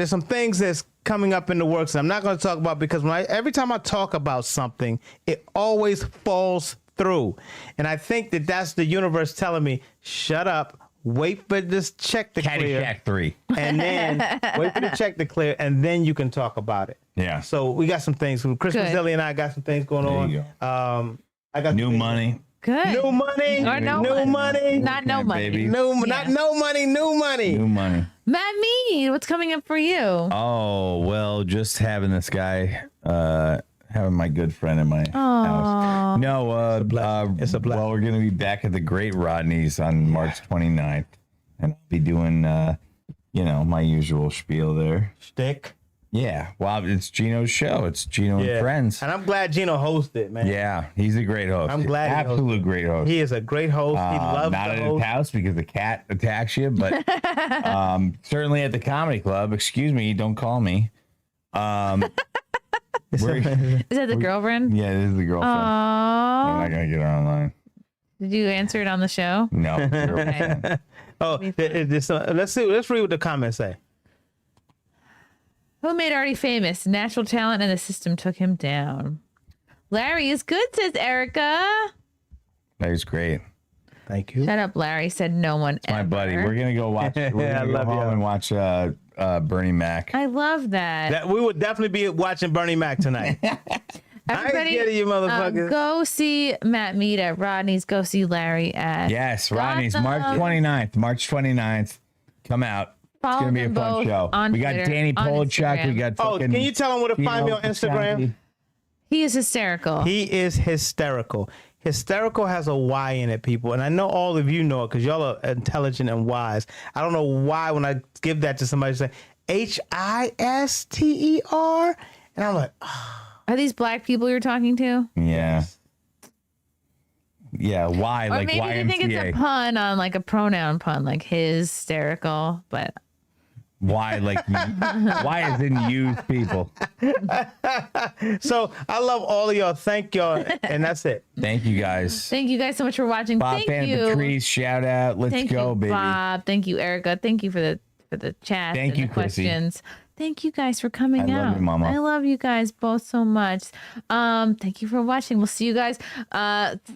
some things that's coming up in the works. And I'm not going to talk about because every time I talk about something, it always falls through. And I think that's the universe telling me, shut up. Wait for this check to clear. Caddyshack 3. And then wait for the check to clear, and then you can talk about it. Yeah. So we got some things. Chris Mazzilli and I got some things going on. You go. I got new money. Good. New money. Or no new money. Not no money. Baby. Not no money. New money. New money. Matt Mead, what's coming up for you? Oh, well, just having this guy, having my good friend in my house. No, it's a blessing. Well, we're going to be back at the Great Rodney's on March 29th. And I'll be doing, my usual spiel there. Shtick. Yeah. Well, it's Gino's show. It's Gino and Friends. And I'm glad Gino hosted, man. Yeah, he's a great host. I'm glad. Absolute great host. He is a great host. He loves not the at host. his house because the cat attacks you, but certainly at the comedy club. Excuse me, don't call me. Is that the girlfriend? Yeah, it is the girlfriend. I'm not gonna get her online. Did you answer it on the show? No. Okay. Let's see. Let's read what the comments say. Who made Artie famous? Natural talent and the system took him down. Larry is good, says Erica. Larry's great. Thank you. Shut up, Larry, said no one ever. My buddy. We're going to go watch. We're going to go home and watch Bernie Mac. I love that. We would definitely be watching Bernie Mac tonight. Everybody, I ain't you motherfuckers. Go see Matt Mead at Rodney's. Go see Larry at Rodney's March 29th. March 29th. Come out. It's going to be a fun show. We got Danny Polachuk. We got can you tell him where to find me on Instagram? He is hysterical. He is hysterical. Hysterical has a Y in it, people. And I know all of you know it because y'all are intelligent and wise. I don't know why when I give that to somebody, say Hister. And I'm like, Are these black people you're talking to? Yeah. Yeah, why? Or like maybe YMCA. they think it's a pun on like a pronoun pun, like hysterical, but why? Like why is in used people? So I love all of y'all. Thank y'all, and that's it. Thank you guys. Thank you guys so much for watching. Bob Thank Fan you, Patrice. Shout out. Let's go, baby. Bob. Thank you, Erica. Thank you for the chat. Thank you, the Chrissie. questions. Thank you guys for coming out. I love you, Mama. I love you guys both so much. Thank you for watching. We'll see you guys.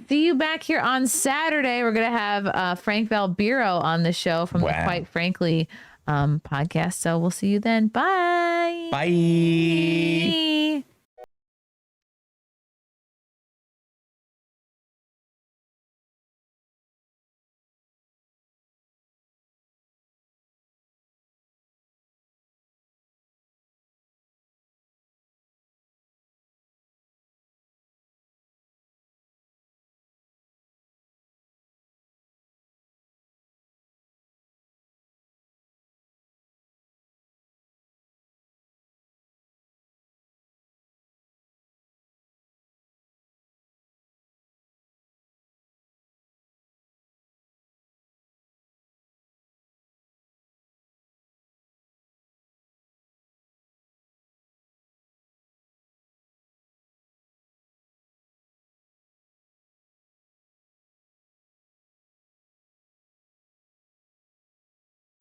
See you back here on Saturday. We're gonna have Frank Valbiro on the show from the Quite Frankly podcast. So we'll see you then. Bye. Bye.